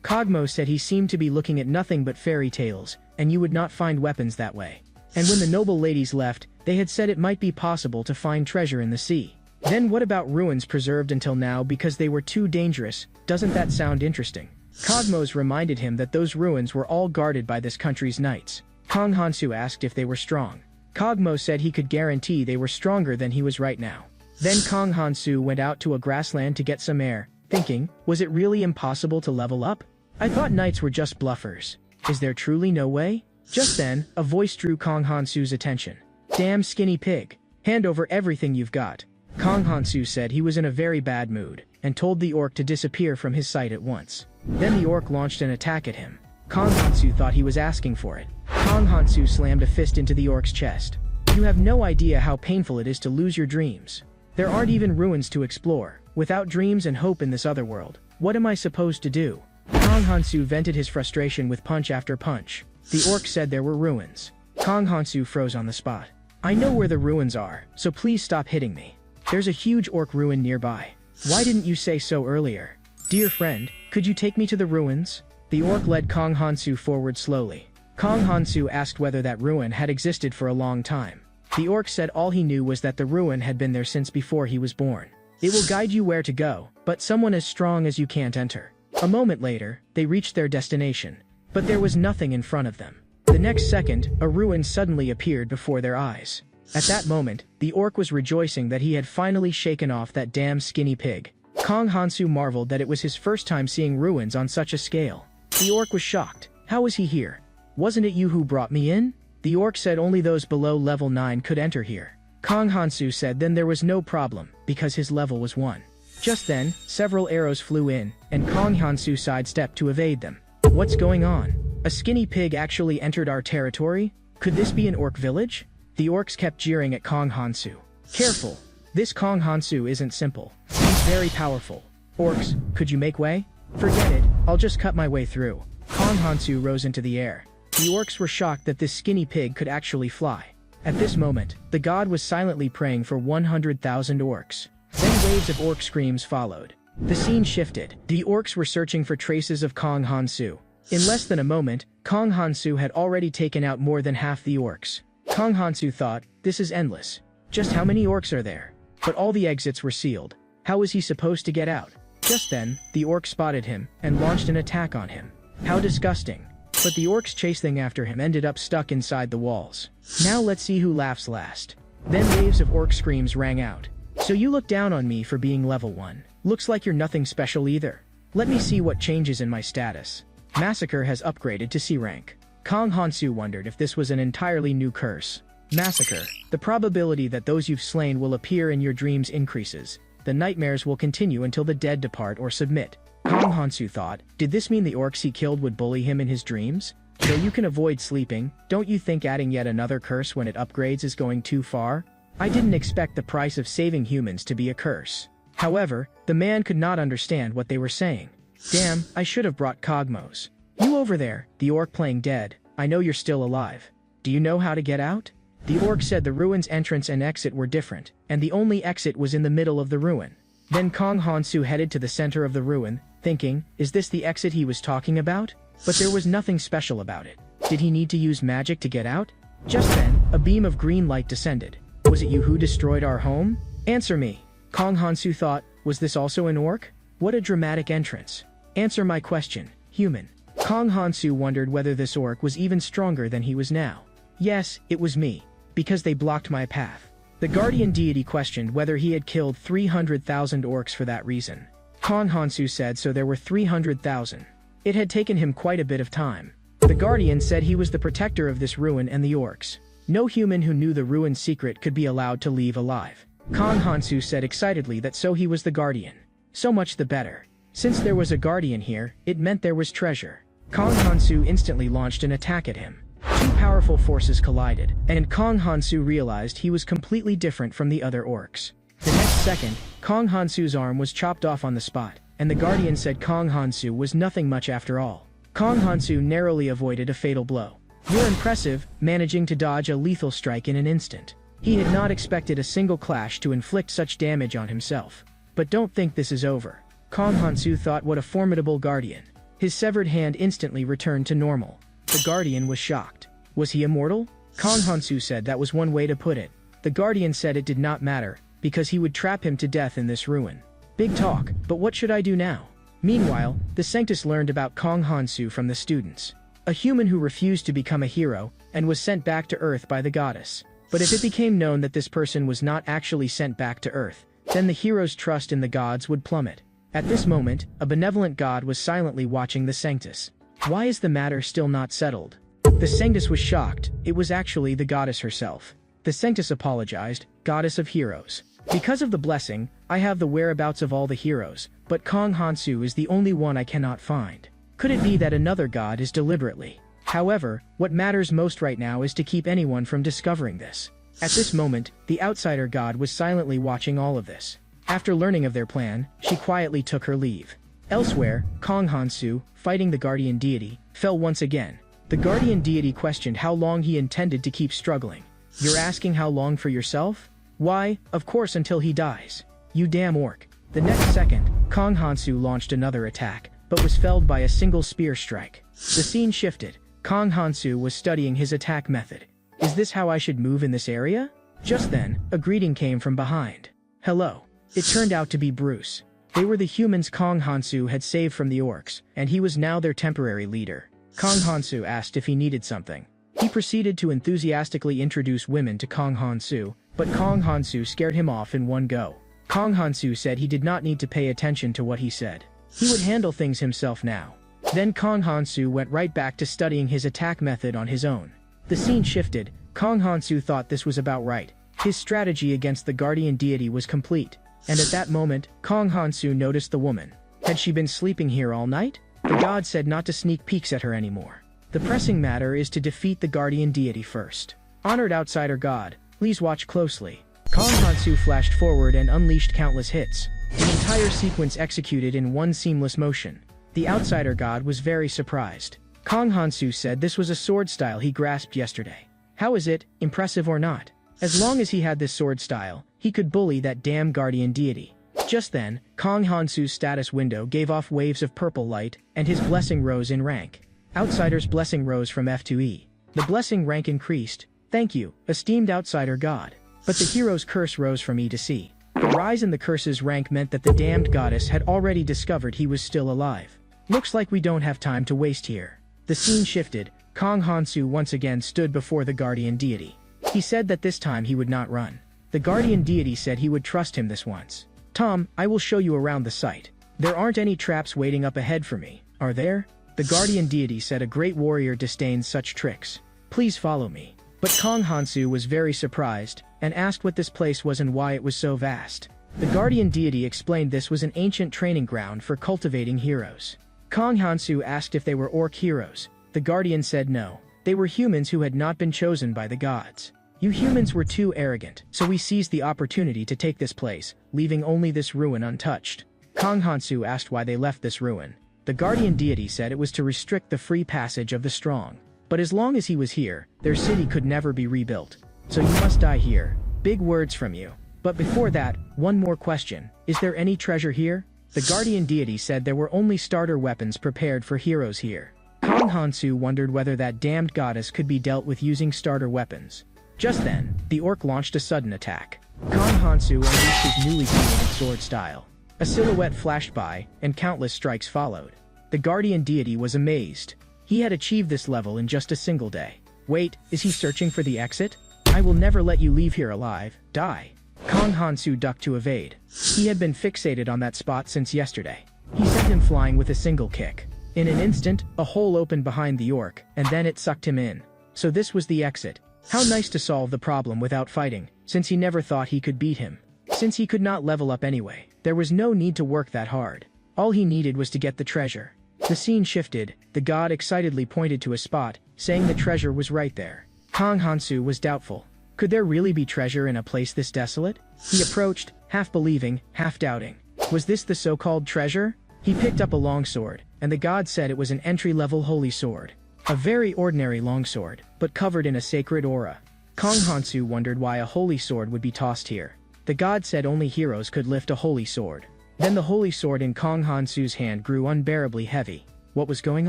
Kogmo said he seemed to be looking at nothing but fairy tales, and you would not find weapons that way. And when the noble ladies left, they had said it might be possible to find treasure in the sea. Then what about ruins preserved until now because they were too dangerous? Doesn't that sound interesting? Kogmo's reminded him that those ruins were all guarded by this country's knights. Kong Hansu asked if they were strong. Kogmo said he could guarantee they were stronger than he was right now. Then Kong Hansu went out to a grassland to get some air, thinking, was it really impossible to level up? I thought knights were just bluffers. Is there truly no way? Just then, a voice drew Kong Hansu's attention. Damn skinny pig. Hand over everything you've got. Kong Hansu said he was in a very bad mood, and told the orc to disappear from his sight at once. Then the orc launched an attack at him. Kong Hansu thought he was asking for it. Kong Hansu slammed a fist into the orc's chest. You have no idea how painful it is to lose your dreams. There aren't even ruins to explore. Without dreams and hope in this other world, what am I supposed to do? Kong Hansu vented his frustration with punch after punch. The orc said there were ruins. Kong Hansu froze on the spot. I know where the ruins are, so please stop hitting me. There's a huge orc ruin nearby. Why didn't you say so earlier? Dear friend, could you take me to the ruins? The orc led Kong Hansu forward slowly. Kong Hansu asked whether that ruin had existed for a long time. The orc said all he knew was that the ruin had been there since before he was born. It will guide you where to go, but someone as strong as you can't enter. A moment later, they reached their destination. But there was nothing in front of them. The next second, a ruin suddenly appeared before their eyes. At that moment, the orc was rejoicing that he had finally shaken off that damn skinny pig. Kong Hansu marveled that it was his first time seeing ruins on such a scale. The orc was shocked. How was he here? Wasn't it you who brought me in? The orc said only those below level 9 could enter here. Kong Hansu said then there was no problem, because his level was 1. Just then, several arrows flew in, and Kong Hansu sidestepped to evade them. What's going on? A skinny pig actually entered our territory? Could this be an orc village? The orcs kept jeering at Kong Hansu. Careful! This Kong Hansu isn't simple. He's very powerful. Orcs, could you make way? Forget it, I'll just cut my way through. Kong Hansu rose into the air. The orcs were shocked that this skinny pig could actually fly. At this moment, the god was silently praying for 100,000 orcs. Then waves of orc screams followed. The scene shifted. The orcs were searching for traces of Kong Hansu. In less than a moment, Kong Hansu had already taken out more than half the orcs. Kong Hansu thought, this is endless. Just how many orcs are there? But all the exits were sealed. How was he supposed to get out? Just then, the orc spotted him and launched an attack on him. How disgusting. But the orcs chasing after him ended up stuck inside the walls. Now let's see who laughs last. Then waves of orc screams rang out. So you look down on me for being level 1. Looks like you're nothing special either. Let me see what changes in my status. Massacre has upgraded to C rank. Kong Hansu wondered if this was an entirely new curse. Massacre. The probability that those you've slain will appear in your dreams increases. The nightmares will continue until the dead depart or submit. Kong Hansu thought, did this mean the orcs he killed would bully him in his dreams? Though you can avoid sleeping, don't you think adding yet another curse when it upgrades is going too far? I didn't expect the price of saving humans to be a curse. However, the man could not understand what they were saying. Damn, I should have brought Cogmos. You over there, the orc playing dead, I know you're still alive. Do you know how to get out? The orc said the ruin's entrance and exit were different, and the only exit was in the middle of the ruin. Then Kong Hansu headed to the center of the ruin, thinking, is this the exit he was talking about? But there was nothing special about it. Did he need to use magic to get out? Just then, a beam of green light descended. Was it you who destroyed our home? Answer me. Kong Hansu thought, was this also an orc? What a dramatic entrance. Answer my question, human. Kong Hansu wondered whether this orc was even stronger than he was now. Yes, it was me. Because they blocked my path. The guardian deity questioned whether he had killed 300,000 orcs for that reason. Kong Hansu said so there were 300,000. It had taken him quite a bit of time. The guardian said he was the protector of this ruin and the orcs. No human who knew the ruin's secret could be allowed to leave alive. Kong Hansu said excitedly that so he was the guardian. So much the better. Since there was a guardian here, it meant there was treasure. Kong Hansu instantly launched an attack at him. Two powerful forces collided, and Kong Hansu realized he was completely different from the other orcs. The next second, Kong Hansu's arm was chopped off on the spot, and the guardian said Kong Hansu was nothing much after all. Kong Hansu narrowly avoided a fatal blow. "You're impressive, managing to dodge a lethal strike in an instant." He had not expected a single clash to inflict such damage on himself. But don't think this is over. Kong Hansu thought, what a formidable guardian. His severed hand instantly returned to normal. The guardian was shocked. Was he immortal? Kong Hansu said that was one way to put it. The guardian said it did not matter, because he would trap him to death in this ruin. Big talk, but what should I do now? Meanwhile, the Sanctus learned about Kong Hansu from the students. A human who refused to become a hero, and was sent back to Earth by the goddess. But if it became known that this person was not actually sent back to Earth, then the hero's trust in the gods would plummet. At this moment, a benevolent god was silently watching the Sanctus. Why is the matter still not settled? The Sanctus was shocked. It was actually the goddess herself. The Sanctus apologized, "Goddess of heroes. Because of the blessing, I have the whereabouts of all the heroes, but Kong Hansu is the only one I cannot find. Could it be that another god is deliberately? However, what matters most right now is to keep anyone from discovering this." At this moment, the outsider god was silently watching all of this. After learning of their plan, she quietly took her leave. Elsewhere, Kong Hansu, fighting the guardian deity, fell once again. The guardian deity questioned how long he intended to keep struggling. "You're asking how long for yourself? Why, of course until he dies. You damn orc." The next second, Kong Hansu launched another attack, but was felled by a single spear strike. The scene shifted. Kong Hansu was studying his attack method. "Is this how I should move in this area?" Just then, a greeting came from behind. "Hello." It turned out to be Bruce. They were the humans Kong Hansu had saved from the orcs, and he was now their temporary leader. Kong Hansu asked if he needed something. He proceeded to enthusiastically introduce women to Kong Hansu, but Kong Hansu scared him off in one go. Kong Hansu said he did not need to pay attention to what he said. He would handle things himself now. Then Kong Hansu went right back to studying his attack method on his own. The scene shifted. Kong Hansu thought this was about right. His strategy against the guardian deity was complete. And at that moment, Kong Hansu noticed the woman. Had she been sleeping here all night? The god said not to sneak peeks at her anymore. The pressing matter is to defeat the guardian deity first. Honored outsider god, please watch closely. Kong Hansu flashed forward and unleashed countless hits. The entire sequence executed in one seamless motion. The outsider god was very surprised. Kong Hansu said this was a sword style he grasped yesterday. How is it, impressive or not? As long as he had this sword style, he could bully that damn guardian deity. Just then, Kong Hansu's status window gave off waves of purple light, and his blessing rose in rank. Outsider's blessing rose from F to E. The blessing rank increased. "Thank you, esteemed outsider god." But the hero's curse rose from E to C. The rise in the curse's rank meant that the damned goddess had already discovered he was still alive. Looks like we don't have time to waste here. The scene shifted. Kong Hansu once again stood before the guardian deity. He said that this time he would not run. The guardian deity said he would trust him this once. "Tom, I will show you around the site. There aren't any traps waiting up ahead for me, are there?" The guardian deity said a great warrior disdains such tricks. "Please follow me." But Kong Hansu was very surprised, and asked what this place was and why it was so vast. The guardian deity explained this was an ancient training ground for cultivating heroes. Kong Hansu asked if they were orc heroes. The guardian said no. They were humans who had not been chosen by the gods. "You humans were too arrogant, so we seized the opportunity to take this place, leaving only this ruin untouched." Kong Hansu asked why they left this ruin. The guardian deity said it was to restrict the free passage of the strong. But as long as he was here, their city could never be rebuilt. "So you must die here." Big words from you. But before that, one more question. Is there any treasure here? The guardian deity said there were only starter weapons prepared for heroes here. Kong Hansu wondered whether that damned goddess could be dealt with using starter weapons. Just then, the orc launched a sudden attack. Kong Hansu unleashed his newly created sword style. A silhouette flashed by, and countless strikes followed. The guardian deity was amazed. He had achieved this level in just a single day. Wait, is he searching for the exit? "I will never let you leave here alive. Die." Kong Hansu ducked to evade. He had been fixated on that spot since yesterday. He sent him flying with a single kick. In an instant, a hole opened behind the orc, and then it sucked him in. So this was the exit. How nice to solve the problem without fighting, since he never thought he could beat him. Since he could not level up anyway, there was no need to work that hard. All he needed was to get the treasure. The scene shifted. The god excitedly pointed to a spot, saying the treasure was right there. Kong Hansu was doubtful. Could there really be treasure in a place this desolate? He approached, half believing, half doubting. Was this the so-called treasure? He picked up a longsword, and the god said it was an entry-level holy sword. A very ordinary longsword, but covered in a sacred aura. Kong Hansu wondered why a holy sword would be tossed here. The god said only heroes could lift a holy sword. Then the holy sword in Kong Hansu's hand grew unbearably heavy. What was going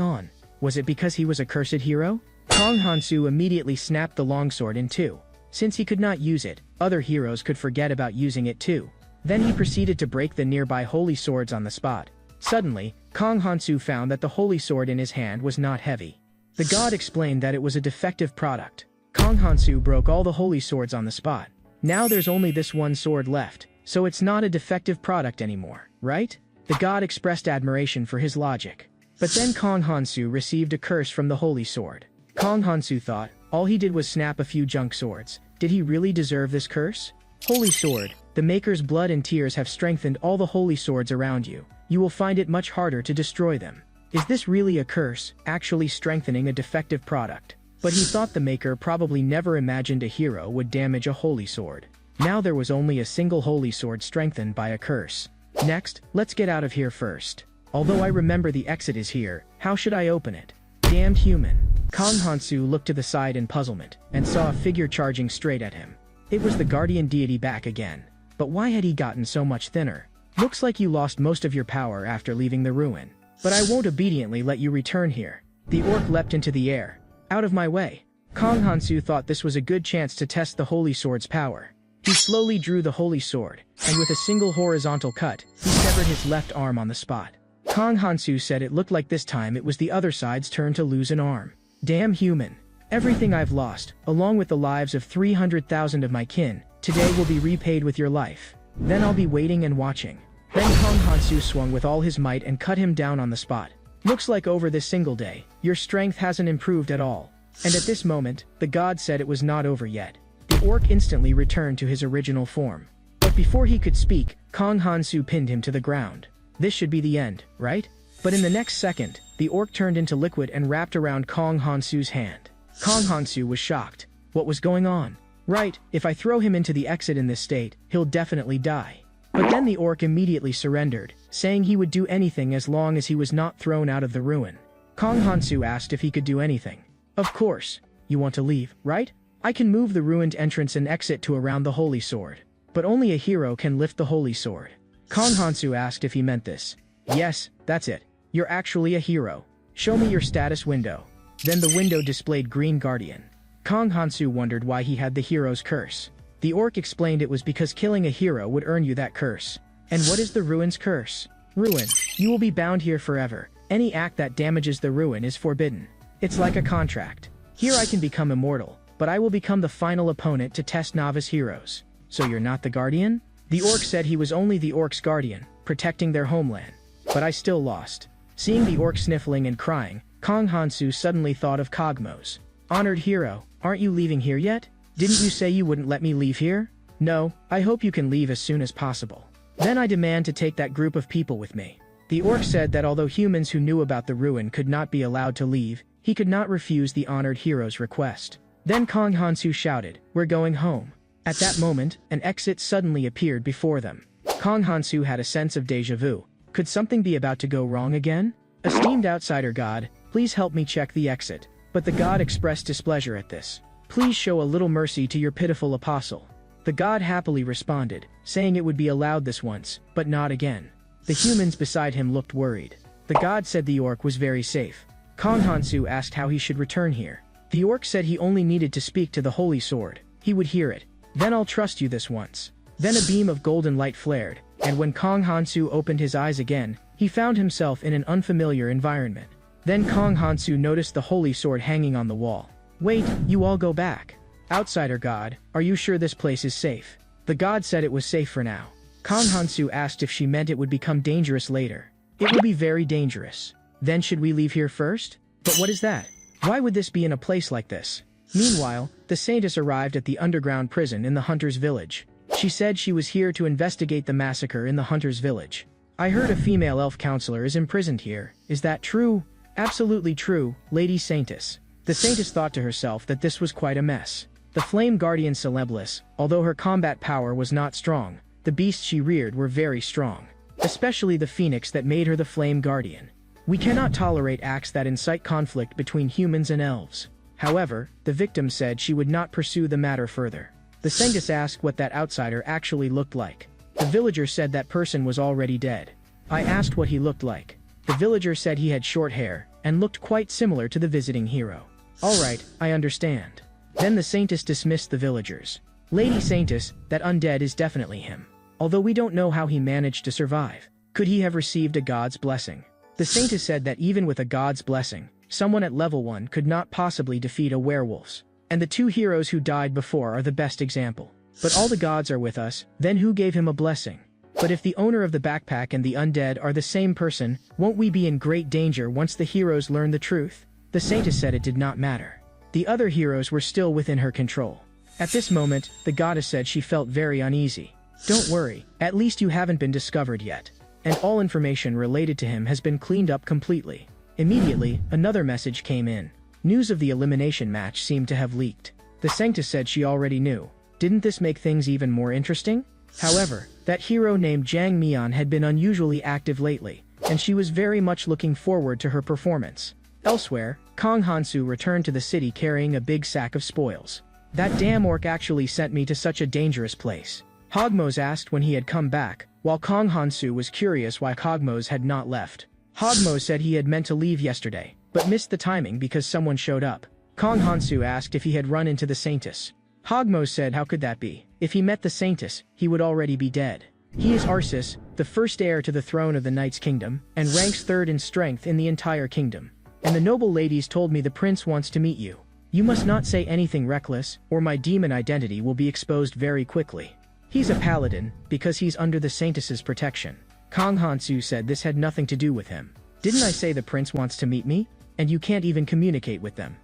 on? Was it because he was a cursed hero? Kong Hansu immediately snapped the longsword in two. Since he could not use it, other heroes could forget about using it too. Then he proceeded to break the nearby holy swords on the spot. Suddenly, Kong Hansu found that the holy sword in his hand was not heavy. The god explained that it was a defective product. Kong Hansu broke all the holy swords on the spot. Now there's only this one sword left, so it's not a defective product anymore, right? The god expressed admiration for his logic. But then Kong Hansu received a curse from the holy sword. Kong Hansu thought, all he did was snap a few junk swords. Did he really deserve this curse? Holy sword, the maker's blood and tears have strengthened all the holy swords around you. You will find it much harder to destroy them. Is this really a curse, actually strengthening a defective product? But he thought the maker probably never imagined a hero would damage a holy sword. Now there was only a single holy sword strengthened by a curse. Next, let's get out of here first. Although I remember the exit is here, how should I open it? Damned human. Kong Hansu looked to the side in puzzlement, and saw a figure charging straight at him. It was the guardian deity back again. But why had he gotten so much thinner? Looks like you lost most of your power after leaving the ruin. But I won't obediently let you return here. The orc leapt into the air. Out of my way. Kong Hansu thought this was a good chance to test the holy sword's power. He slowly drew the holy sword, and with a single horizontal cut, he severed his left arm on the spot. Kong Hansu said it looked like this time it was the other side's turn to lose an arm. Damn human. Everything I've lost, along with the lives of 300,000 of my kin, today will be repaid with your life. Then I'll be waiting and watching. Then Kong Hansu swung with all his might and cut him down on the spot. Looks like over this single day, your strength hasn't improved at all. And at this moment, the god said it was not over yet. The orc instantly returned to his original form. But before he could speak, Kong Hansu pinned him to the ground. This should be the end, right? But in the next second, the orc turned into liquid and wrapped around Kong Hansu's hand. Kong Hansu was shocked. What was going on? Right, if I throw him into the exit in this state, he'll definitely die. But then the orc immediately surrendered, saying he would do anything as long as he was not thrown out of the ruin. Kong Hansu asked if he could do anything. Of course. You want to leave, right? I can move the ruined entrance and exit to around the holy sword. But only a hero can lift the holy sword. Kong Hansu asked if he meant this. Yes, that's it. You're actually a hero. Show me your status window. Then the window displayed Green Guardian. Kong Hansu wondered why he had the hero's curse. The orc explained it was because killing a hero would earn you that curse. And what is the ruin's curse? Ruin. You will be bound here forever. Any act that damages the ruin is forbidden. It's like a contract. Here I can become immortal, but I will become the final opponent to test novice heroes. So you're not the guardian? The orc said he was only the orc's guardian, protecting their homeland. But I still lost. Seeing the orc sniffling and crying, Kong Hansu suddenly thought of Cogmos. Honored hero, aren't you leaving here yet? Didn't you say you wouldn't let me leave here? No, I hope you can leave as soon as possible. Then I demand to take that group of people with me. The orc said that although humans who knew about the ruin could not be allowed to leave, he could not refuse the honored hero's request. Then Kong Hansu shouted, "We're going home." At that moment, an exit suddenly appeared before them. Kong Hansu had a sense of déjà vu. Could something be about to go wrong again? Esteemed outsider god, please help me check the exit. But the god expressed displeasure at this. Please show a little mercy to your pitiful apostle. The god happily responded, saying it would be allowed this once, but not again. The humans beside him looked worried. The god said the orc was very safe. Kong Hansu asked how he should return here. The orc said he only needed to speak to the holy sword. He would hear it. Then I'll trust you this once. Then a beam of golden light flared, and when Kong Hansu opened his eyes again, he found himself in an unfamiliar environment. Then Kong Hansu noticed the holy sword hanging on the wall. Wait, you all go back. Outsider god, are you sure this place is safe? The god said it was safe for now. Kong Hansu asked if she meant it would become dangerous later. It will be very dangerous. Then should we leave here first? But what is that? Why would this be in a place like this? Meanwhile, the saintess arrived at the underground prison in the hunter's village. She said she was here to investigate the massacre in the hunter's village. I heard a female elf counselor is imprisoned here. Is that true? Absolutely true, Lady Saintess. The saintess thought to herself that this was quite a mess. The Flame Guardian Celeblis, although her combat power was not strong, the beasts she reared were very strong. Especially the phoenix that made her the Flame Guardian. We cannot tolerate acts that incite conflict between humans and elves. However, the victim said she would not pursue the matter further. The Sengus asked what that outsider actually looked like. The villager said that person was already dead. I asked what he looked like. The villager said he had short hair, and looked quite similar to the visiting hero. Alright, I understand. Then the Saintess dismissed the villagers. Lady Saintess, that undead is definitely him. Although we don't know how he managed to survive. Could he have received a god's blessing? The Saintess said that even with a god's blessing, someone at level 1 could not possibly defeat a werewolf. And the two heroes who died before are the best example. But all the gods are with us, then who gave him a blessing? But if the owner of the backpack and the undead are the same person, won't we be in great danger once the heroes learn the truth? The Saintess said it did not matter. The other heroes were still within her control. At this moment, the goddess said she felt very uneasy. Don't worry, at least you haven't been discovered yet. And all information related to him has been cleaned up completely. Immediately, another message came in. News of the elimination match seemed to have leaked. The Sanctus said she already knew. Didn't this make things even more interesting? However, that hero named Jang Mian had been unusually active lately, and she was very much looking forward to her performance. Elsewhere, Kong Hansu returned to the city carrying a big sack of spoils. That damn orc actually sent me to such a dangerous place. Hogmos asked when he had come back, while Kong Hansu was curious why Hogmos had not left. Hogmos said he had meant to leave yesterday, but missed the timing because someone showed up. Kong Hansu asked if he had run into the Saintess. Hogmos said how could that be? If he met the Saintess, he would already be dead. He is Arceus, the first heir to the throne of the Knight's Kingdom, and ranks 3rd in strength in the entire kingdom. And the noble ladies told me the prince wants to meet you. You must not say anything reckless, or my demon identity will be exposed very quickly. He's a paladin, because he's under the Saintess's protection. Kong Hansu said this had nothing to do with him. Didn't I say the prince wants to meet me? And you can't even communicate with them.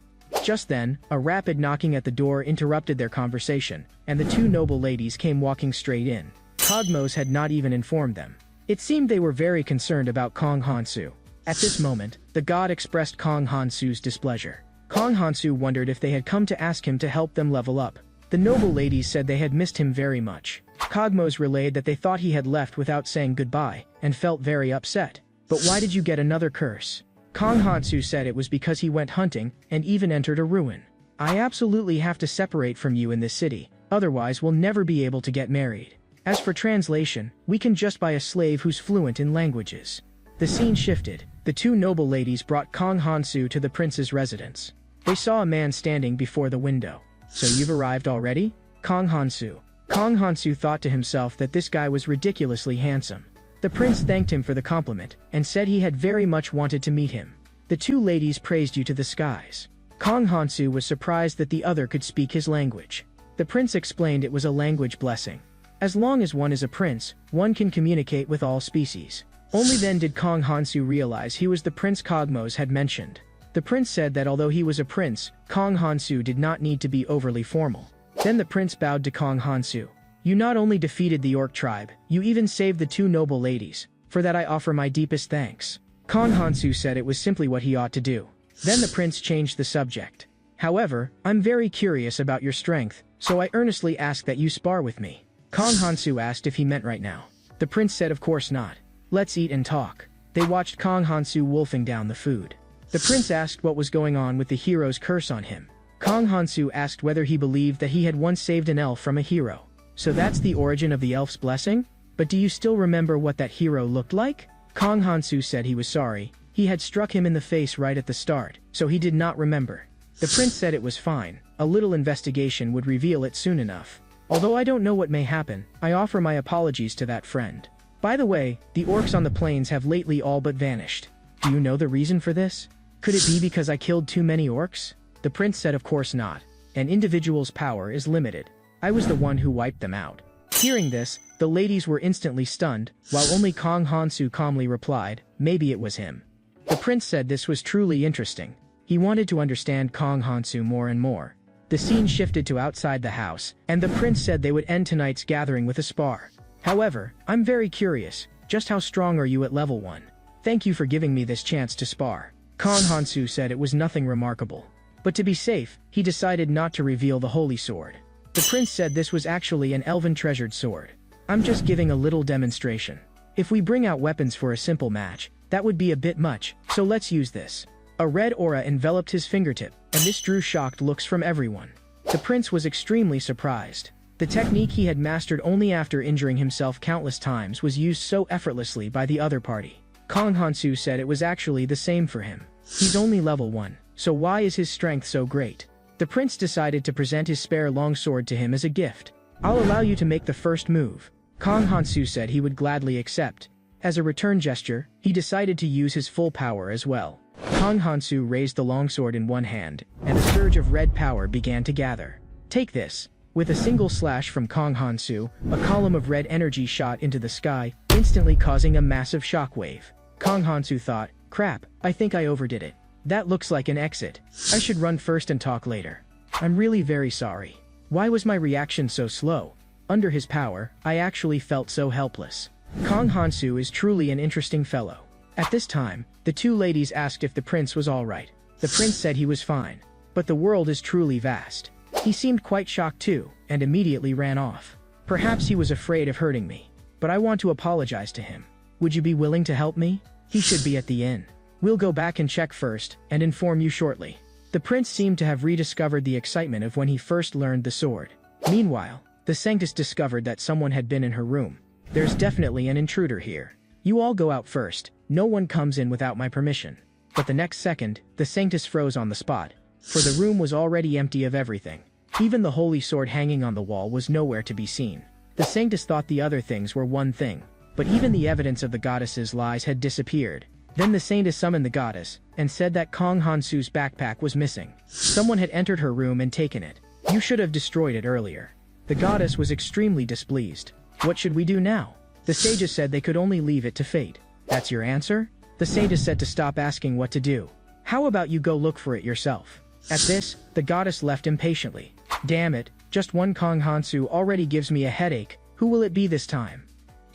Just then, a rapid knocking at the door interrupted their conversation, and the two noble ladies came walking straight in. Cogmos had not even informed them. It seemed they were very concerned about Kong Hansu. At this moment, the god expressed Kong Hansu's displeasure. Kong Hansu wondered if they had come to ask him to help them level up. The noble ladies said they had missed him very much. Cogmos relayed that they thought he had left without saying goodbye, and felt very upset. But why did you get another curse? Kong Hansu said it was because he went hunting, and even entered a ruin. I absolutely have to separate from you in this city, otherwise we'll never be able to get married. As for translation, we can just buy a slave who's fluent in languages. The scene shifted. The two noble ladies brought Kong Hansu to the prince's residence. They saw a man standing before the window. So you've arrived already? Kong Hansu. Kong Hansu thought to himself that this guy was ridiculously handsome. The prince thanked him for the compliment, and said he had very much wanted to meet him. The two ladies praised you to the skies. Kong Hansu was surprised that the other could speak his language. The prince explained it was a language blessing. As long as one is a prince, one can communicate with all species. Only then did Kong Hansu realize he was the prince Cogmos had mentioned. The prince said that although he was a prince, Kong Hansu did not need to be overly formal. Then the prince bowed to Kong Hansu. You not only defeated the orc tribe, you even saved the two noble ladies. For that I offer my deepest thanks. Kong Hansu said it was simply what he ought to do. Then the prince changed the subject. However, I'm very curious about your strength, so I earnestly ask that you spar with me. Kong Hansu asked if he meant right now. The prince said of course not. Let's eat and talk. They watched Kong Hansu wolfing down the food. The prince asked what was going on with the hero's curse on him. Kong Hansu asked whether he believed that he had once saved an elf from a hero. So that's the origin of the elf's blessing? But do you still remember what that hero looked like? Kong Hansu said he was sorry. He had struck him in the face right at the start, so he did not remember. The prince said it was fine. A little investigation would reveal it soon enough. Although I don't know what may happen, I offer my apologies to that friend. By the way, the orcs on the plains have lately all but vanished. Do you know the reason for this? Could it be because I killed too many orcs? The prince said of course not. An individual's power is limited. I was the one who wiped them out. Hearing this, the ladies were instantly stunned, while only Kong Hansu calmly replied, maybe it was him. The prince said this was truly interesting. He wanted to understand Kong Hansu more and more. The scene shifted to outside the house, and the prince said they would end tonight's gathering with a spar. However, I'm very curious, just how strong are you at level 1? Thank you for giving me this chance to spar. Kong Hansu said it was nothing remarkable. But to be safe, he decided not to reveal the holy sword. The prince said this was actually an elven treasured sword. I'm just giving a little demonstration. If we bring out weapons for a simple match, that would be a bit much, so let's use this. A red aura enveloped his fingertip, and this drew shocked looks from everyone. The prince was extremely surprised. The technique he had mastered only after injuring himself countless times was used so effortlessly by the other party. Kong Hansu said it was actually the same for him. He's only level 1, so why is his strength so great? The prince decided to present his spare longsword to him as a gift. I'll allow you to make the first move. Kong Hansu said he would gladly accept. As a return gesture, he decided to use his full power as well. Kong Hansu raised the longsword in one hand, and a surge of red power began to gather. Take this. With a single slash from Kong Hansu, a column of red energy shot into the sky, instantly causing a massive shockwave. Kong Hansu thought, crap, I think I overdid it. That looks like an exit. I should run first and talk later. I'm really very sorry. Why was my reaction so slow? Under his power, I actually felt so helpless. Kong Hansu is truly an interesting fellow. At this time, the two ladies asked if the prince was alright. The prince said he was fine. But the world is truly vast. He seemed quite shocked too, and immediately ran off. Perhaps he was afraid of hurting me. But I want to apologize to him. Would you be willing to help me? He should be at the inn. We'll go back and check first, and inform you shortly. The prince seemed to have rediscovered the excitement of when he first learned the sword. Meanwhile, the sanctus discovered that someone had been in her room. There's definitely an intruder here. You all go out first. No one comes in without my permission. But the next second, the sanctus froze on the spot, for the room was already empty of everything. Even the holy sword hanging on the wall was nowhere to be seen. The sanctus thought the other things were one thing, but even the evidence of the goddess's lies had disappeared. Then the sanctus summoned the goddess, and said that Kong Hansu's backpack was missing. Someone had entered her room and taken it. You should have destroyed it earlier. The goddess was extremely displeased. What should we do now? The sages said they could only leave it to fate. That's your answer? The sages said to stop asking what to do. How about you go look for it yourself? At this, the goddess left impatiently. Damn it, just one Kong Hansu already gives me a headache. Who will it be this time?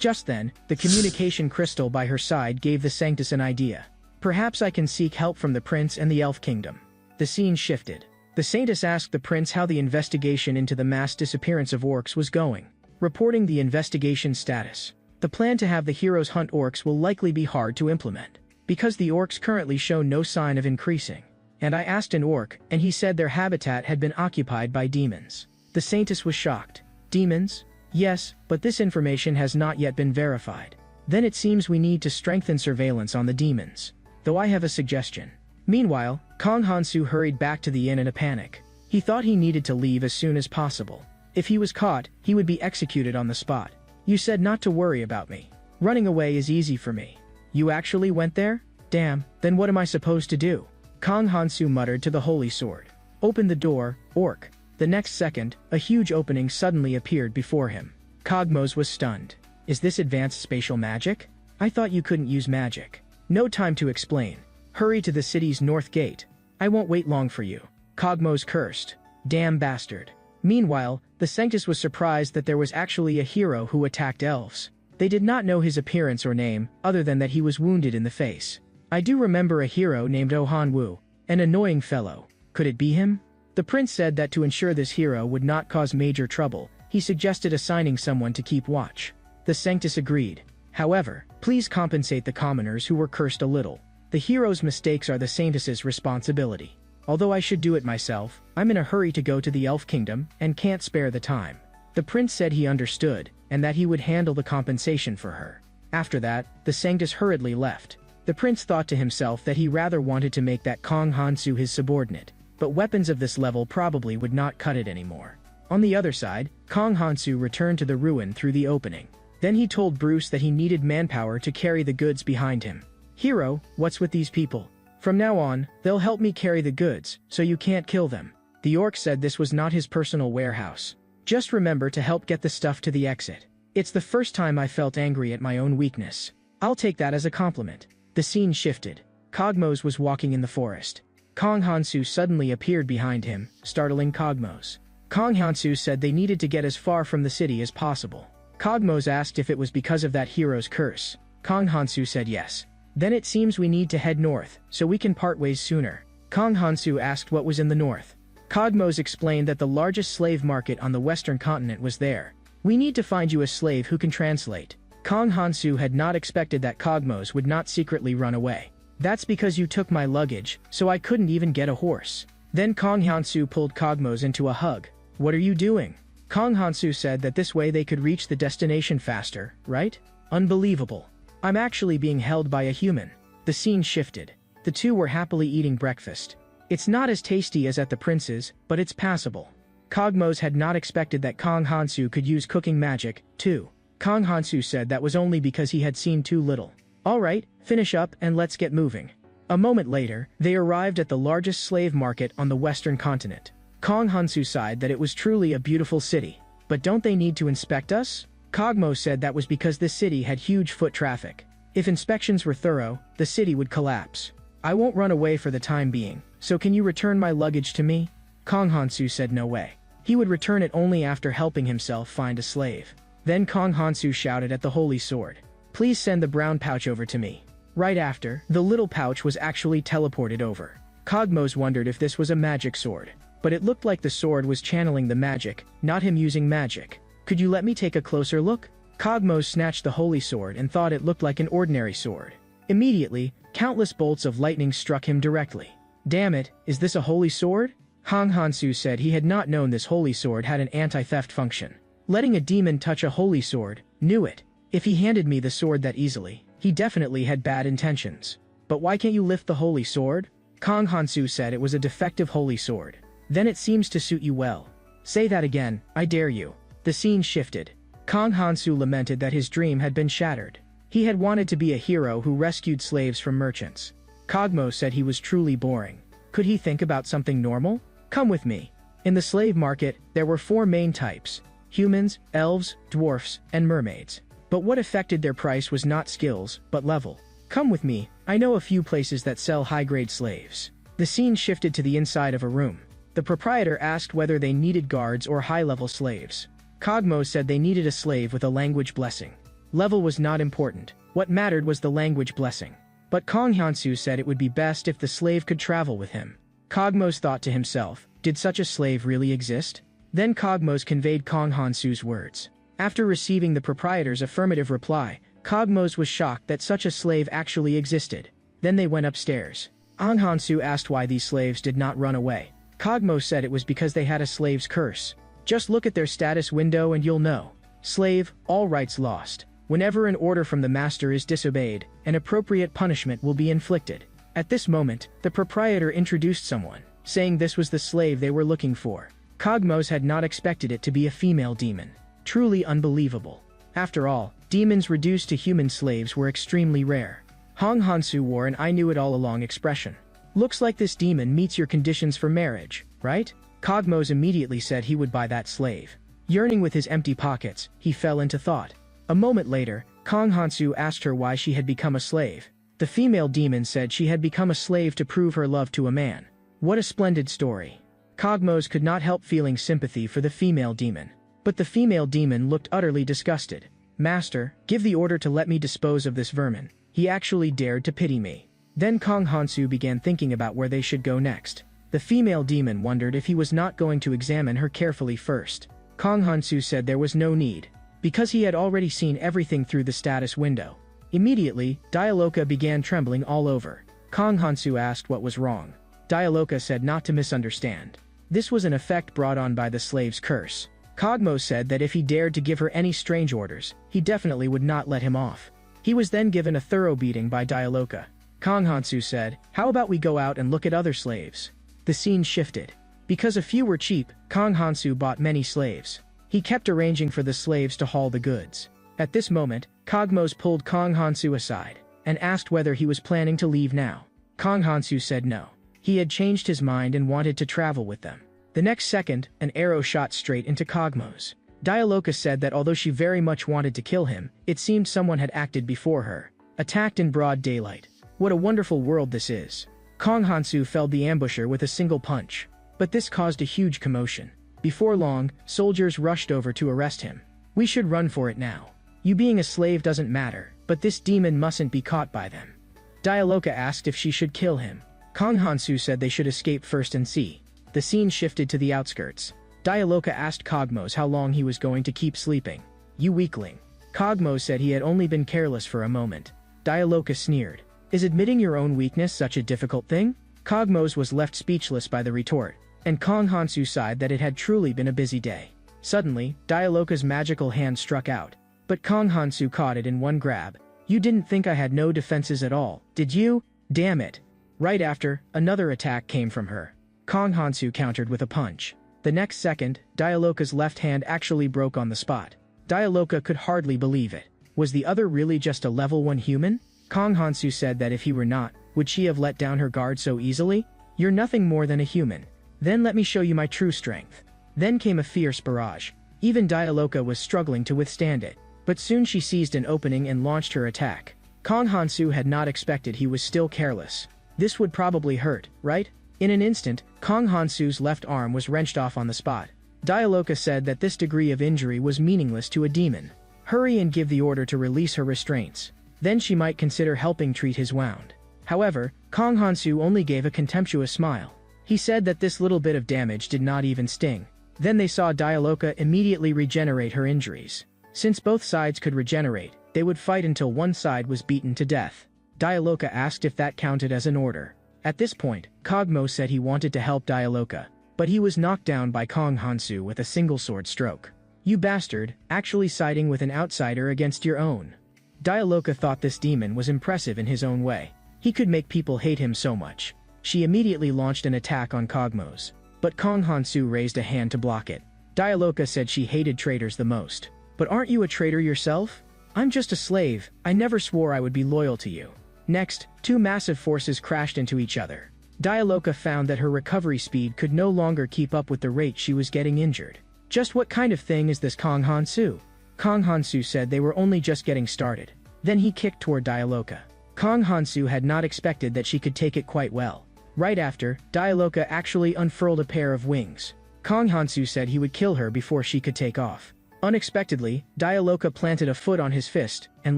Just then, the communication crystal by her side gave the sanctus an idea. Perhaps I can seek help from the prince and the elf kingdom. The scene shifted. The sanctus asked the prince how the investigation into the mass disappearance of orcs was going. Reporting the investigation status. The plan to have the heroes hunt orcs will likely be hard to implement, because the orcs currently show no sign of increasing. And I asked an orc, and he said their habitat had been occupied by demons. The sanctus was shocked. Demons? Yes, but this information has not yet been verified. Then it seems we need to strengthen surveillance on the demons. Though I have a suggestion. Meanwhile, Kong Hansu hurried back to the inn in a panic. He thought he needed to leave as soon as possible. If he was caught, he would be executed on the spot. You said not to worry about me. Running away is easy for me. You actually went there? Damn, then what am I supposed to do? Kong Hansu muttered to the holy sword. Open the door, orc. The next second, a huge opening suddenly appeared before him. Cogmos was stunned. Is this advanced spatial magic? I thought you couldn't use magic. No time to explain. Hurry to the city's north gate. I won't wait long for you. Cogmos cursed. Damn bastard. Meanwhile, the sanctus was surprised that there was actually a hero who attacked elves. They did not know his appearance or name, other than that he was wounded in the face. I do remember a hero named Ohan Wu. An annoying fellow. Could it be him? The prince said that to ensure this hero would not cause major trouble, he suggested assigning someone to keep watch. The sanctus agreed. However, please compensate the commoners who were cursed a little. The hero's mistakes are the sanctus's responsibility. Although I should do it myself, I'm in a hurry to go to the elf kingdom, and can't spare the time. The prince said he understood, and that he would handle the compensation for her. After that, the sanctus hurriedly left. The prince thought to himself that he rather wanted to make that Kong Hansu his subordinate, but weapons of this level probably would not cut it anymore. On the other side, Kong Hansu returned to the ruin through the opening. Then he told Bruce that he needed manpower to carry the goods behind him. Hero, what's with these people? From now on, they'll help me carry the goods, so you can't kill them. The orc said this was not his personal warehouse. Just remember to help get the stuff to the exit. It's the first time I felt angry at my own weakness. I'll take that as a compliment. The scene shifted. Cogmos was walking in the forest. Kong Hansu suddenly appeared behind him, startling Cogmos. Kong Hansu said they needed to get as far from the city as possible. Cogmos asked if it was because of that hero's curse. Kong Hansu said yes. Then it seems we need to head north, so we can part ways sooner. Kong Hansu asked what was in the north. Cogmos explained that the largest slave market on the western continent was there. We need to find you a slave who can translate. Kong Hansu had not expected that Cogmos would not secretly run away. That's because you took my luggage, so I couldn't even get a horse. Then Kong Hansu pulled Cogmos into a hug. What are you doing? Kong Hansu said that this way they could reach the destination faster, right? Unbelievable. I'm actually being held by a human. The scene shifted. The two were happily eating breakfast. It's not as tasty as at the prince's, but it's passable. Cogmos had not expected that Kong Hansu could use cooking magic, too. Kong Hansu said that was only because he had seen too little. Alright, finish up and let's get moving. A moment later, they arrived at the largest slave market on the western continent. Kong Hansu sighed that it was truly a beautiful city. But don't they need to inspect us? Cogmos said that was because this city had huge foot traffic. If inspections were thorough, the city would collapse. I won't run away for the time being, so can you return my luggage to me? Kong Hansu said no way. He would return it only after helping himself find a slave. Then Kong Hansu shouted at the holy sword. Please send the brown pouch over to me. Right after, the little pouch was actually teleported over. Cogmos wondered if this was a magic sword. But it looked like the sword was channeling the magic, not him using magic. Could you let me take a closer look? Cogmos snatched the holy sword and thought it looked like an ordinary sword. Immediately, countless bolts of lightning struck him directly. Damn it, is this a holy sword? Kong Hansu said he had not known this holy sword had an anti-theft function. Letting a demon touch a holy sword, knew it. If he handed me the sword that easily, he definitely had bad intentions. But why can't you lift the holy sword? Kong Hansu said it was a defective holy sword. Then it seems to suit you well. Say that again, I dare you. The scene shifted. Kong Hansu lamented that his dream had been shattered. He had wanted to be a hero who rescued slaves from merchants. Cogmos said he was truly boring. Could he think about something normal? Come with me. In the slave market, there were 4 main types: humans, elves, dwarfs, and mermaids. But what affected their price was not skills, but level. Come with me, I know a few places that sell high-grade slaves. The scene shifted to the inside of a room. The proprietor asked whether they needed guards or high-level slaves. Cogmos said they needed a slave with a language blessing. Level was not important. What mattered was the language blessing. But Kong Hansu said it would be best if the slave could travel with him. Cogmos thought to himself, did such a slave really exist? Then Cogmos conveyed Kong Hansu's words. After receiving the proprietor's affirmative reply, Cogmos was shocked that such a slave actually existed. Then they went upstairs. Kong Hansu asked why these slaves did not run away. Cogmos said it was because they had a slave's curse. Just look at their status window and you'll know. Slave, all rights lost. Whenever an order from the master is disobeyed, an appropriate punishment will be inflicted. At this moment, the proprietor introduced someone, saying this was the slave they were looking for. Cogmos had not expected it to be a female demon. Truly unbelievable. After all, demons reduced to human slaves were extremely rare. Kong Hansu wore an I knew it all along expression. Looks like this demon meets your conditions for marriage, right? Cogmos immediately said he would buy that slave. Yearning with his empty pockets, he fell into thought. A moment later, Kong Hansu asked her why she had become a slave. The female demon said she had become a slave to prove her love to a man. What a splendid story. Cogmos could not help feeling sympathy for the female demon. But the female demon looked utterly disgusted. Master, give the order to let me dispose of this vermin. He actually dared to pity me. Then Kong Hansu began thinking about where they should go next. The female demon wondered if he was not going to examine her carefully first. Kong Hansu said there was no need, because he had already seen everything through the status window. Immediately, Dialoka began trembling all over. Kong Hansu asked what was wrong. Dialoka said not to misunderstand. This was an effect brought on by the slave's curse. Cogmos said that if he dared to give her any strange orders, he definitely would not let him off. He was then given a thorough beating by Dialoka. Kong Hansu said, how about we go out and look at other slaves? The scene shifted. Because a few were cheap, Kong Hansu bought many slaves. He kept arranging for the slaves to haul the goods. At this moment, Cogmos pulled Kong Hansu aside, and asked whether he was planning to leave now. Kong Hansu said no. He had changed his mind and wanted to travel with them. The next second, an arrow shot straight into Cogmos. Dialoka said that although she very much wanted to kill him, it seemed someone had acted before her. Attacked in broad daylight. What a wonderful world this is. Kong Hansu felled the ambusher with a single punch. But this caused a huge commotion. Before long, soldiers rushed over to arrest him. We should run for it now. You being a slave doesn't matter, but this demon mustn't be caught by them. Dialoka asked if she should kill him. Kong Hansu said they should escape first and see. The scene shifted to the outskirts. Dialoka asked Cogmos how long he was going to keep sleeping. "You weakling." Cogmos said he had only been careless for a moment. Dialoka sneered. "Is admitting your own weakness such a difficult thing?" Cogmos was left speechless by the retort, and Kong Hansu sighed that it had truly been a busy day. Suddenly, Dialoka's magical hand struck out. But Kong Hansu caught it in one grab. "You didn't think I had no defenses at all, did you? Damn it." Right after, another attack came from her. Kong Hansu countered with a punch. The next second, Dialoka's left hand actually broke on the spot. Dialoka could hardly believe it. Was the other really just a level 1 human? Kong Hansu said that if he were not, would she have let down her guard so easily? "You're nothing more than a human. Then let me show you my true strength." Then came a fierce barrage. Even Dialoka was struggling to withstand it. But soon she seized an opening and launched her attack. Kong Hansu had not expected he was still careless. This would probably hurt, right? In an instant, Kong Hansu's left arm was wrenched off on the spot. Dialoka said that this degree of injury was meaningless to a demon. Hurry and give the order to release her restraints. Then she might consider helping treat his wound. However, Kong Hansu only gave a contemptuous smile. He said that this little bit of damage did not even sting. Then they saw Dialoka immediately regenerate her injuries. Since both sides could regenerate, they would fight until one side was beaten to death. Dialoka asked if that counted as an order. At this point, Cogmo said he wanted to help Dialoka, but he was knocked down by Kong Hansu with a single sword stroke. "You bastard, actually siding with an outsider against your own." Dialoka thought this demon was impressive in his own way. He could make people hate him so much. She immediately launched an attack on Cogmos, but Kong Hansu raised a hand to block it. Dialoka said she hated traitors the most. "But aren't you a traitor yourself?" "I'm just a slave. I never swore I would be loyal to you." Next, two massive forces crashed into each other. Dialoka found that her recovery speed could no longer keep up with the rate she was getting injured. "Just what kind of thing is this Kong Hansu?" Kong Hansu said they were only just getting started. Then he kicked toward Dialoka. Kong Hansu had not expected that she could take it quite well. Right after, Dialoka actually unfurled a pair of wings. Kong Hansu said he would kill her before she could take off. Unexpectedly, Dialoka planted a foot on his fist and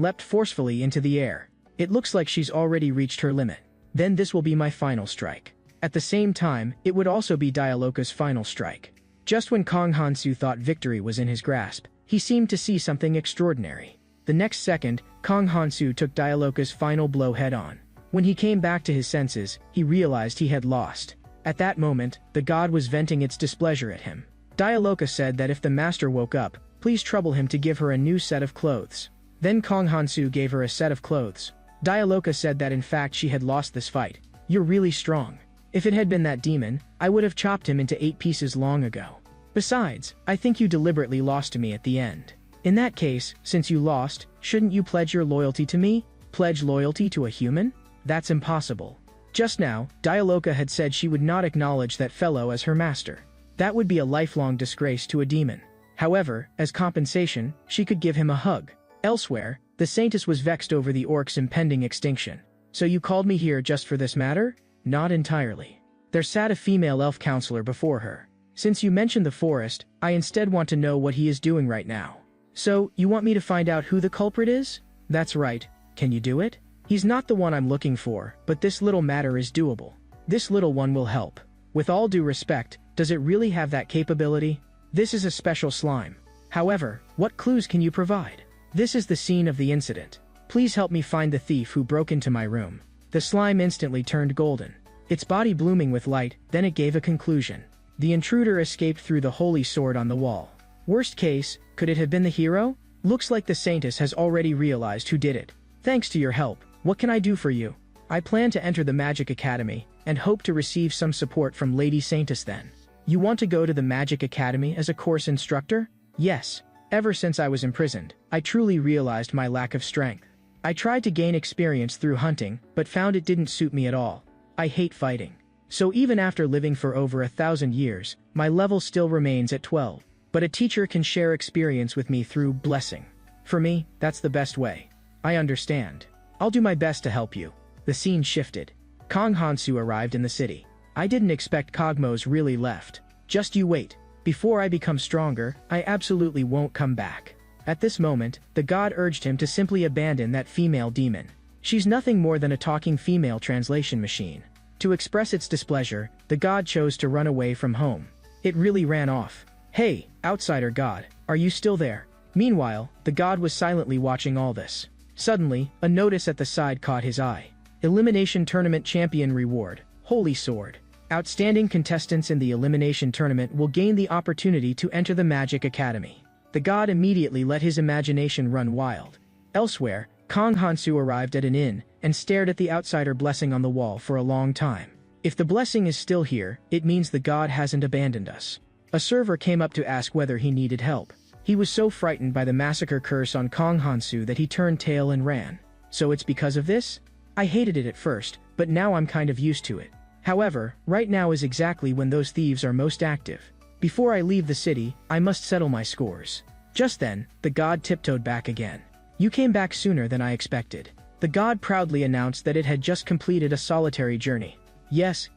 leapt forcefully into the air. "It looks like she's already reached her limit. Then this will be my final strike." At the same time, it would also be Dialoka's final strike. Just when Kong Hansu thought victory was in his grasp, he seemed to see something extraordinary. The next second, Kong Hansu took Dialoka's final blow head-on. When he came back to his senses, he realized he had lost. At that moment, the god was venting its displeasure at him. Dialoka said that if the master woke up, please trouble him to give her a new set of clothes. Then Kong Hansu gave her a set of clothes. Dialoka said that in fact she had lost this fight. "You're really strong. If it had been that demon, I would have chopped him into 8 pieces long ago. Besides, I think you deliberately lost to me at the end. In that case, since you lost, shouldn't you pledge your loyalty to me? Pledge loyalty to a human? That's impossible." Just now, Dialoka had said she would not acknowledge that fellow as her master. That would be a lifelong disgrace to a demon. However, as compensation, she could give him a hug. Elsewhere, the Saintess was vexed over the orc's impending extinction. "So you called me here just for this matter?" "Not entirely." There sat a female elf counselor before her. "Since you mentioned the forest, I instead want to know what he is doing right now." "So, you want me to find out who the culprit is?" "That's right. Can you do it?" "He's not the one I'm looking for, but this little matter is doable. This little one will help." "With all due respect, does it really have that capability?" "This is a special slime. However, what clues can you provide?" "This is the scene of the incident. Please help me find the thief who broke into my room." The slime instantly turned golden, its body blooming with light, then it gave a conclusion. "The intruder escaped through the holy sword on the wall." Worst case, could it have been the hero? "Looks like the Saintess has already realized who did it. Thanks to your help, what can I do for you?" "I plan to enter the Magic Academy, and hope to receive some support from Lady Saintess then." "You want to go to the Magic Academy as a course instructor?" "Yes. Ever since I was imprisoned, I truly realized my lack of strength. I tried to gain experience through hunting, but found it didn't suit me at all. I hate fighting. So even after living for over 1,000 years, my level still remains at 12. But a teacher can share experience with me through blessing. For me, that's the best way." "I understand. I'll do my best to help you." The scene shifted. Kong Hansu arrived in the city. "I didn't expect Cogmos really left. Just you wait. Before I become stronger, I absolutely won't come back." At this moment, the god urged him to simply abandon that female demon. She's nothing more than a talking female translation machine. To express its displeasure, the god chose to run away from home. It really ran off. "Hey, outsider god, are you still there?" Meanwhile, the god was silently watching all this. Suddenly, a notice at the side caught his eye. Elimination Tournament Champion Reward, Holy Sword. Outstanding contestants in the Elimination Tournament will gain the opportunity to enter the Magic Academy. The god immediately let his imagination run wild. Elsewhere, Kong Hansu arrived at an inn and stared at the outsider blessing on the wall for a long time. If the blessing is still here, it means the god hasn't abandoned us. A server came up to ask whether he needed help. He was so frightened by the massacre curse on Kong Hansu that he turned tail and ran. So it's because of this? I hated it at first, but now I'm kind of used to it. However, right now is exactly when those thieves are most active. Before I leave the city, I must settle my scores. Just then, the god tiptoed back again. "You came back sooner than I expected." The god proudly announced that it had just completed a solitary journey. Yes,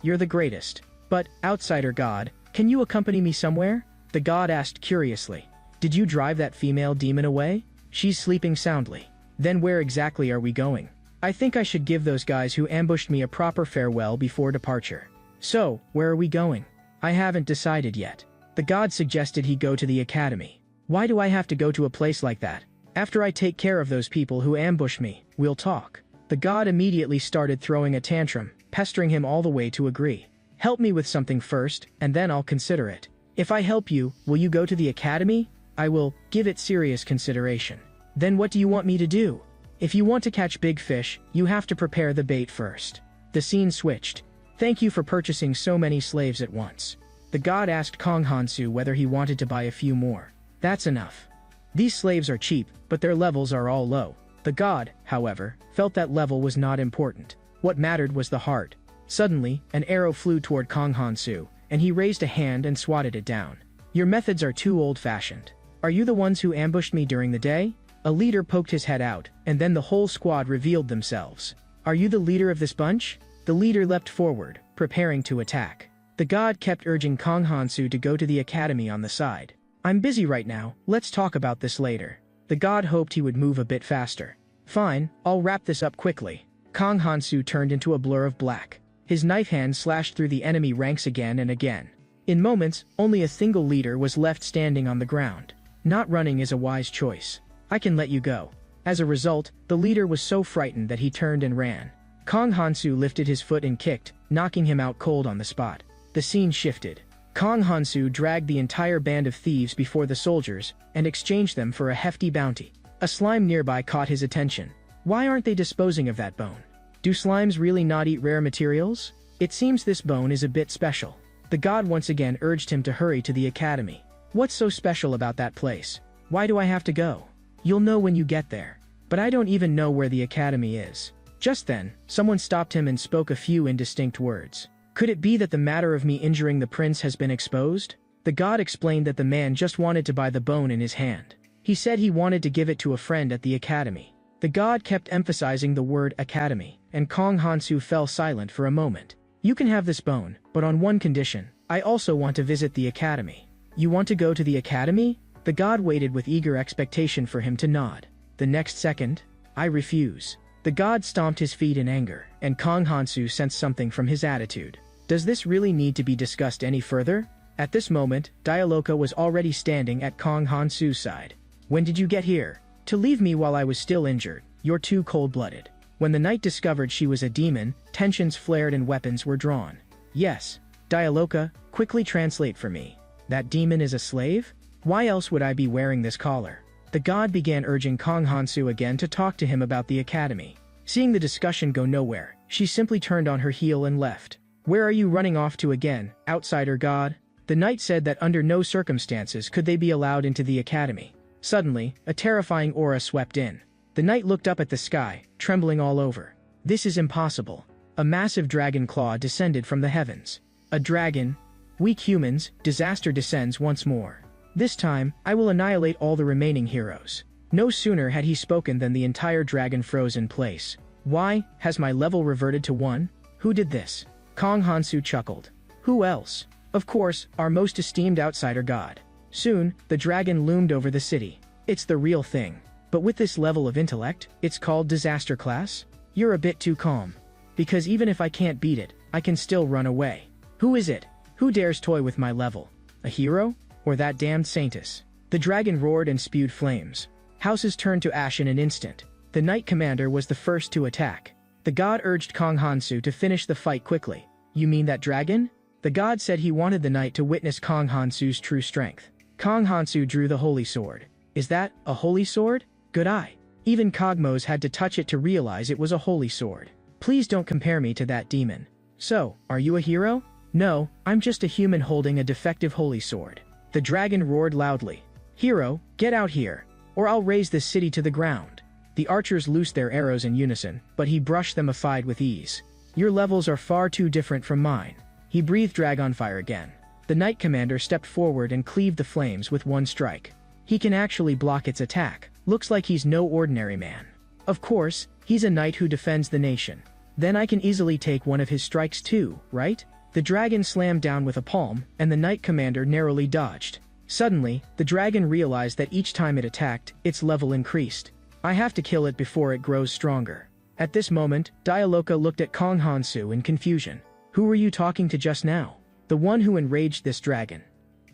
you're the greatest. But, outsider god, can you accompany me somewhere?" The god asked curiously. "Did you drive that female demon away? She's sleeping soundly." "Then where exactly are we going?" "I think I should give those guys who ambushed me a proper farewell before departure." "So, where are we going?" "I haven't decided yet." The god suggested he go to the academy. "Why do I have to go to a place like that? After I take care of those people who ambushed me, we'll talk." The god immediately started throwing a tantrum, pestering him all the way to agree. "Help me with something first, and then I'll consider it." "If I help you, will you go to the academy?" "I will give it serious consideration." "Then what do you want me to do?" "If you want to catch big fish, you have to prepare the bait first." The scene switched. "Thank you for purchasing so many slaves at once." The god asked Kong Hansu whether he wanted to buy a few more. "That's enough. These slaves are cheap, but their levels are all low." The god, however, felt that level was not important. What mattered was the heart. Suddenly, an arrow flew toward Kong Hansu, and he raised a hand and swatted it down. "Your methods are too old-fashioned. Are you the ones who ambushed me during the day?" A leader poked his head out, and then the whole squad revealed themselves. "Are you the leader of this bunch?" The leader leapt forward, preparing to attack. The god kept urging Kong Hansu to go to the academy on the side. "I'm busy right now, let's talk about this later." The god hoped he would move a bit faster. "Fine, I'll wrap this up quickly." Kong Hansu turned into a blur of black. His knife hand slashed through the enemy ranks again and again. In moments, only a single leader was left standing on the ground. Not running is a wise choice. "I can let you go." As a result, the leader was so frightened that he turned and ran. Kong Hansu lifted his foot and kicked, knocking him out cold on the spot. The scene shifted. Kong Hansu dragged the entire band of thieves before the soldiers and exchanged them for a hefty bounty. A slime nearby caught his attention. "Why aren't they disposing of that bone? Do slimes really not eat rare materials? It seems this bone is a bit special." The god once again urged him to hurry to the academy. "What's so special about that place? Why do I have to go?" "You'll know when you get there." "But I don't even know where the academy is." Just then, someone stopped him and spoke a few indistinct words. Could it be that the matter of me injuring the prince has been exposed? The god explained that the man just wanted to buy the bone in his hand. He said he wanted to give it to a friend at the academy. The god kept emphasizing the word academy, and Kong Hansu fell silent for a moment. "You can have this bone, but on one condition. I also want to visit the academy." "You want to go to the academy?" The god waited with eager expectation for him to nod. The next second, "I refuse." The god stomped his feet in anger, and Kong Hansu sensed something from his attitude. Does this really need to be discussed any further? At this moment, Dialoka was already standing at Kong Hansu's side. "When did you get here?" "To leave me while I was still injured. You're too cold-blooded." When the knight discovered she was a demon, tensions flared and weapons were drawn. "Yes. Dialoka, quickly translate for me. That demon is a slave? Why else would I be wearing this collar?" The god began urging Kong Hansu again to talk to him about the academy. Seeing the discussion go nowhere, she simply turned on her heel and left. "Where are you running off to again, outsider god?" The knight said that under no circumstances could they be allowed into the academy. Suddenly, a terrifying aura swept in. The knight looked up at the sky, trembling all over. "This is impossible." A massive dragon claw descended from the heavens. "A dragon? Weak humans, disaster descends once more. This time, I will annihilate all the remaining heroes." No sooner had he spoken than the entire dragon froze in place. "Why, has my level reverted to 1? Who did this?" Kong Hansu chuckled. "Who else? Of course, our most esteemed outsider god." Soon, the dragon loomed over the city. "It's the real thing. But with this level of intellect, it's called disaster class? You're a bit too calm." because even if I can't beat it, I can still run away. Who is it? Who dares toy with my level? A hero? Or that damned Saintus? The dragon roared and spewed flames. Houses turned to ash in an instant. The Knight Commander was the first to attack. The god urged Kong Hansu to finish the fight quickly. You mean that dragon? The god said he wanted the knight to witness Kong Hansu's true strength. Kong Hansu drew the holy sword. Is that a holy sword? Good eye. Even Cogmos had to touch it to realize it was a holy sword. Please don't compare me to that demon. So, are you a hero? No, I'm just a human holding a defective holy sword. The dragon roared loudly. Hero, get out here, or I'll raze this city to the ground. The archers loosed their arrows in unison, but he brushed them aside with ease. Your levels are far too different from mine. He breathed dragon fire again. The Knight Commander stepped forward and cleaved the flames with one strike. He can actually block its attack. Looks like he's no ordinary man. Of course, he's a knight who defends the nation. Then I can easily take one of his strikes too, right? The dragon slammed down with a palm, and the Knight Commander narrowly dodged. Suddenly, the dragon realized that each time it attacked, its level increased. I have to kill it before it grows stronger. At this moment, Dialoka looked at Kong Hansu in confusion. Who were you talking to just now? The one who enraged this dragon.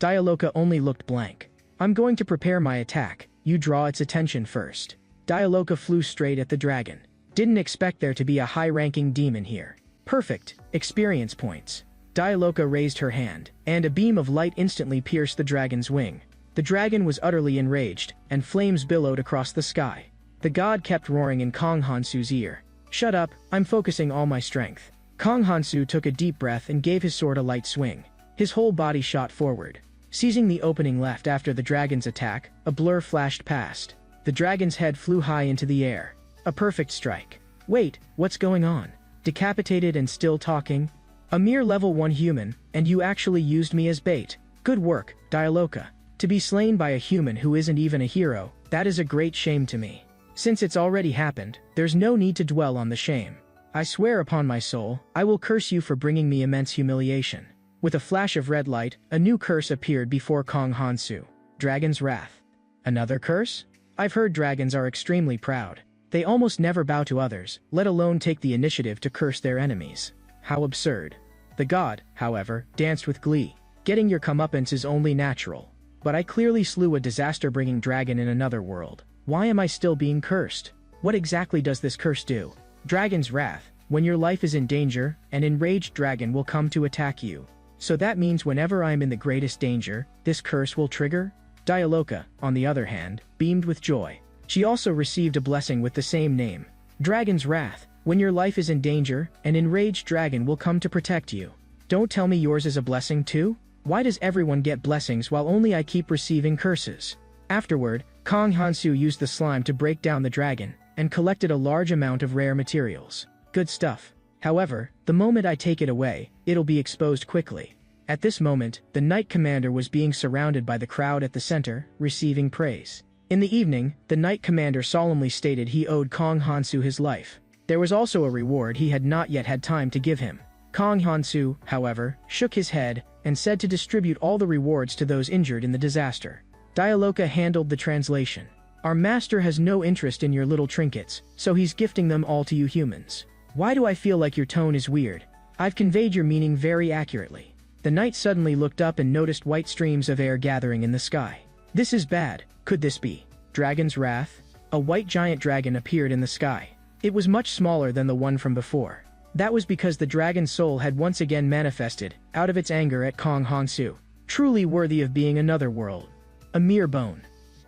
Dialoka only looked blank. I'm going to prepare my attack. You draw its attention first. Dialoka flew straight at the dragon. Didn't expect there to be a high-ranking demon here. Perfect. Experience points. Dialoka raised her hand, and a beam of light instantly pierced the dragon's wing. The dragon was utterly enraged, and flames billowed across the sky. The god kept roaring in Kong Hansu's ear. Shut up, I'm focusing all my strength. Kong Hansu took a deep breath and gave his sword a light swing. His whole body shot forward. Seizing the opening left after the dragon's attack, a blur flashed past. The dragon's head flew high into the air. A perfect strike. Wait, what's going on? Decapitated and still talking? A mere level 1 human, and you actually used me as bait. Good work, Dialoka. To be slain by a human who isn't even a hero, that is a great shame to me. Since it's already happened, there's no need to dwell on the shame. I swear upon my soul, I will curse you for bringing me immense humiliation. With a flash of red light, a new curse appeared before Kong Hansu. Dragon's Wrath. Another curse? I've heard dragons are extremely proud. They almost never bow to others, let alone take the initiative to curse their enemies. How absurd. The god, however, danced with glee. Getting your comeuppance is only natural. But I clearly slew a disaster-bringing dragon in another world. Why am I still being cursed? What exactly does this curse do? Dragon's Wrath. When your life is in danger, an enraged dragon will come to attack you. So that means whenever I am in the greatest danger, this curse will trigger? Dialoka, on the other hand, beamed with joy. She also received a blessing with the same name. Dragon's Wrath. When your life is in danger, an enraged dragon will come to protect you. Don't tell me yours is a blessing too? Why does everyone get blessings while only I keep receiving curses? Afterward, Kong Hansu used the slime to break down the dragon, and collected a large amount of rare materials. Good stuff. However, the moment I take it away, it'll be exposed quickly. At this moment, the Knight Commander was being surrounded by the crowd at the center, receiving praise. In the evening, the Knight Commander solemnly stated he owed Kong Hansu his life. There was also a reward he had not yet had time to give him. Kong Hansu, however, shook his head, and said to distribute all the rewards to those injured in the disaster. Dialoka handled the translation. Our master has no interest in your little trinkets, so he's gifting them all to you humans. Why do I feel like your tone is weird? I've conveyed your meaning very accurately. The knight suddenly looked up and noticed white streams of air gathering in the sky. This is bad. Could this be Dragon's Wrath? A white giant dragon appeared in the sky. It was much smaller than the one from before. That was because the dragon's soul had once again manifested, out of its anger at Kong Hansu. Truly worthy of being another world. A mere bone.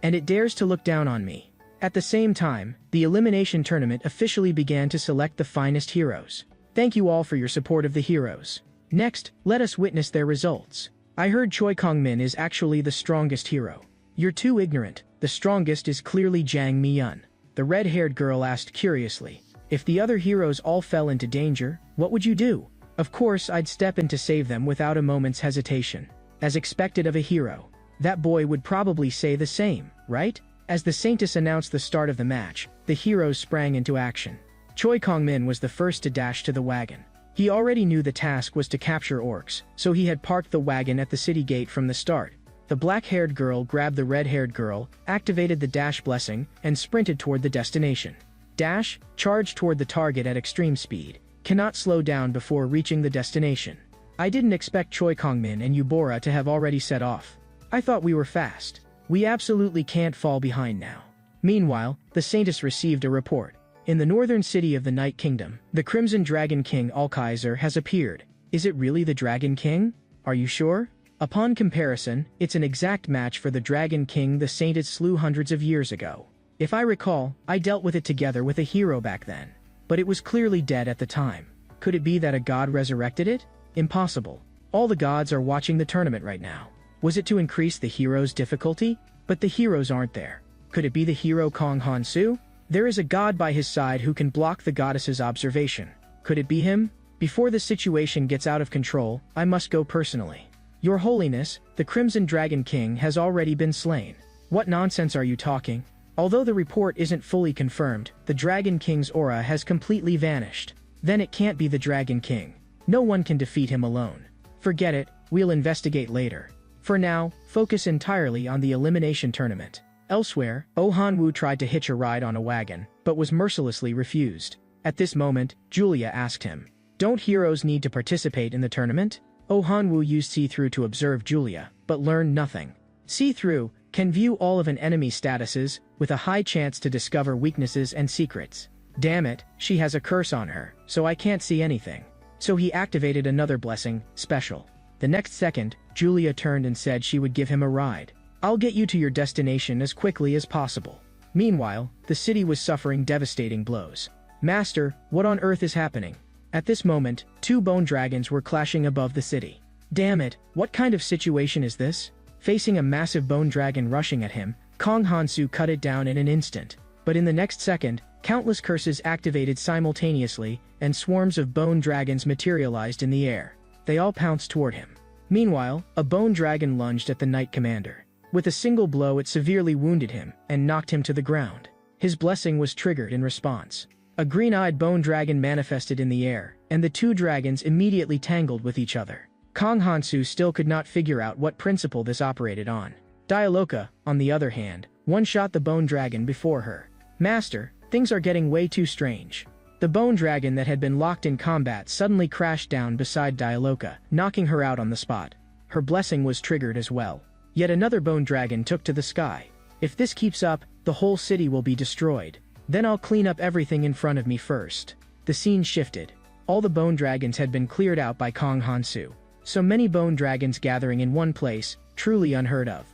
And it dares to look down on me. At the same time, the elimination tournament officially began to select the finest heroes. Thank you all for your support of the heroes. Next, let us witness their results. I heard Choi Kong-min is actually the strongest hero. You're too ignorant. The strongest is clearly Jang Mi-yun. The red-haired girl asked curiously. If the other heroes all fell into danger, what would you do? Of course, I'd step in to save them without a moment's hesitation. As expected of a hero. That boy would probably say the same, right? As the Saintess announced the start of the match, the heroes sprang into action. Choi Kong-min was the first to dash to the wagon. He already knew the task was to capture orcs, so he had parked the wagon at the city gate from the start. The black-haired girl grabbed the red-haired girl, activated the dash blessing, and sprinted toward the destination. Dash, charged toward the target at extreme speed, cannot slow down before reaching the destination. I didn't expect Choi Kongmin and Yubora to have already set off. I thought we were fast. We absolutely can't fall behind now. Meanwhile, the Saintess received a report. In the northern city of the Night Kingdom, the Crimson Dragon King Alkaiser has appeared. Is it really the Dragon King? Are you sure? Upon comparison, it's an exact match for the Dragon King the Saintess slew hundreds of years ago. If I recall, I dealt with it together with a hero back then. But it was clearly dead at the time. Could it be that a god resurrected it? Impossible. All the gods are watching the tournament right now. Was it to increase the hero's difficulty? But the heroes aren't there. Could it be the hero Kong Han-su? There is a god by his side who can block the goddess's observation. Could it be him? Before the situation gets out of control, I must go personally. Your Holiness, the Crimson Dragon King has already been slain. What nonsense are you talking? Although the report isn't fully confirmed, the Dragon King's aura has completely vanished. Then it can't be the Dragon King. No one can defeat him alone. Forget it, we'll investigate later. For now, focus entirely on the elimination tournament. Elsewhere, Oh Han-woo tried to hitch a ride on a wagon, but was mercilessly refused. At this moment, Julia asked him, "Don't heroes need to participate in the tournament?" Oh Han-woo used see-through to observe Julia, but learned nothing. See-through can view all of an enemy's statuses, with a high chance to discover weaknesses and secrets. Damn it, she has a curse on her, so I can't see anything. So he activated another blessing, special. The next second, Julia turned and said she would give him a ride. I'll get you to your destination as quickly as possible. Meanwhile, the city was suffering devastating blows. Master, what on earth is happening? At this moment, two bone dragons were clashing above the city. Damn it, what kind of situation is this? Facing a massive bone dragon rushing at him, Kong Han-su cut it down in an instant. But in the next second, countless curses activated simultaneously, and swarms of bone dragons materialized in the air. They all pounced toward him. Meanwhile, a bone dragon lunged at the Knight Commander. With a single blow it severely wounded him, and knocked him to the ground. His blessing was triggered in response. A green-eyed bone dragon manifested in the air, and the two dragons immediately tangled with each other. Kong Han-su still could not figure out what principle this operated on. Dialoka, on the other hand, one-shot the bone dragon before her. Master, things are getting way too strange. The bone dragon that had been locked in combat suddenly crashed down beside Dialoka, knocking her out on the spot. Her blessing was triggered as well. Yet another bone dragon took to the sky. If this keeps up, the whole city will be destroyed. Then I'll clean up everything in front of me first. The scene shifted. All the bone dragons had been cleared out by Kong Han-su. So many bone dragons gathering in one place, truly unheard of.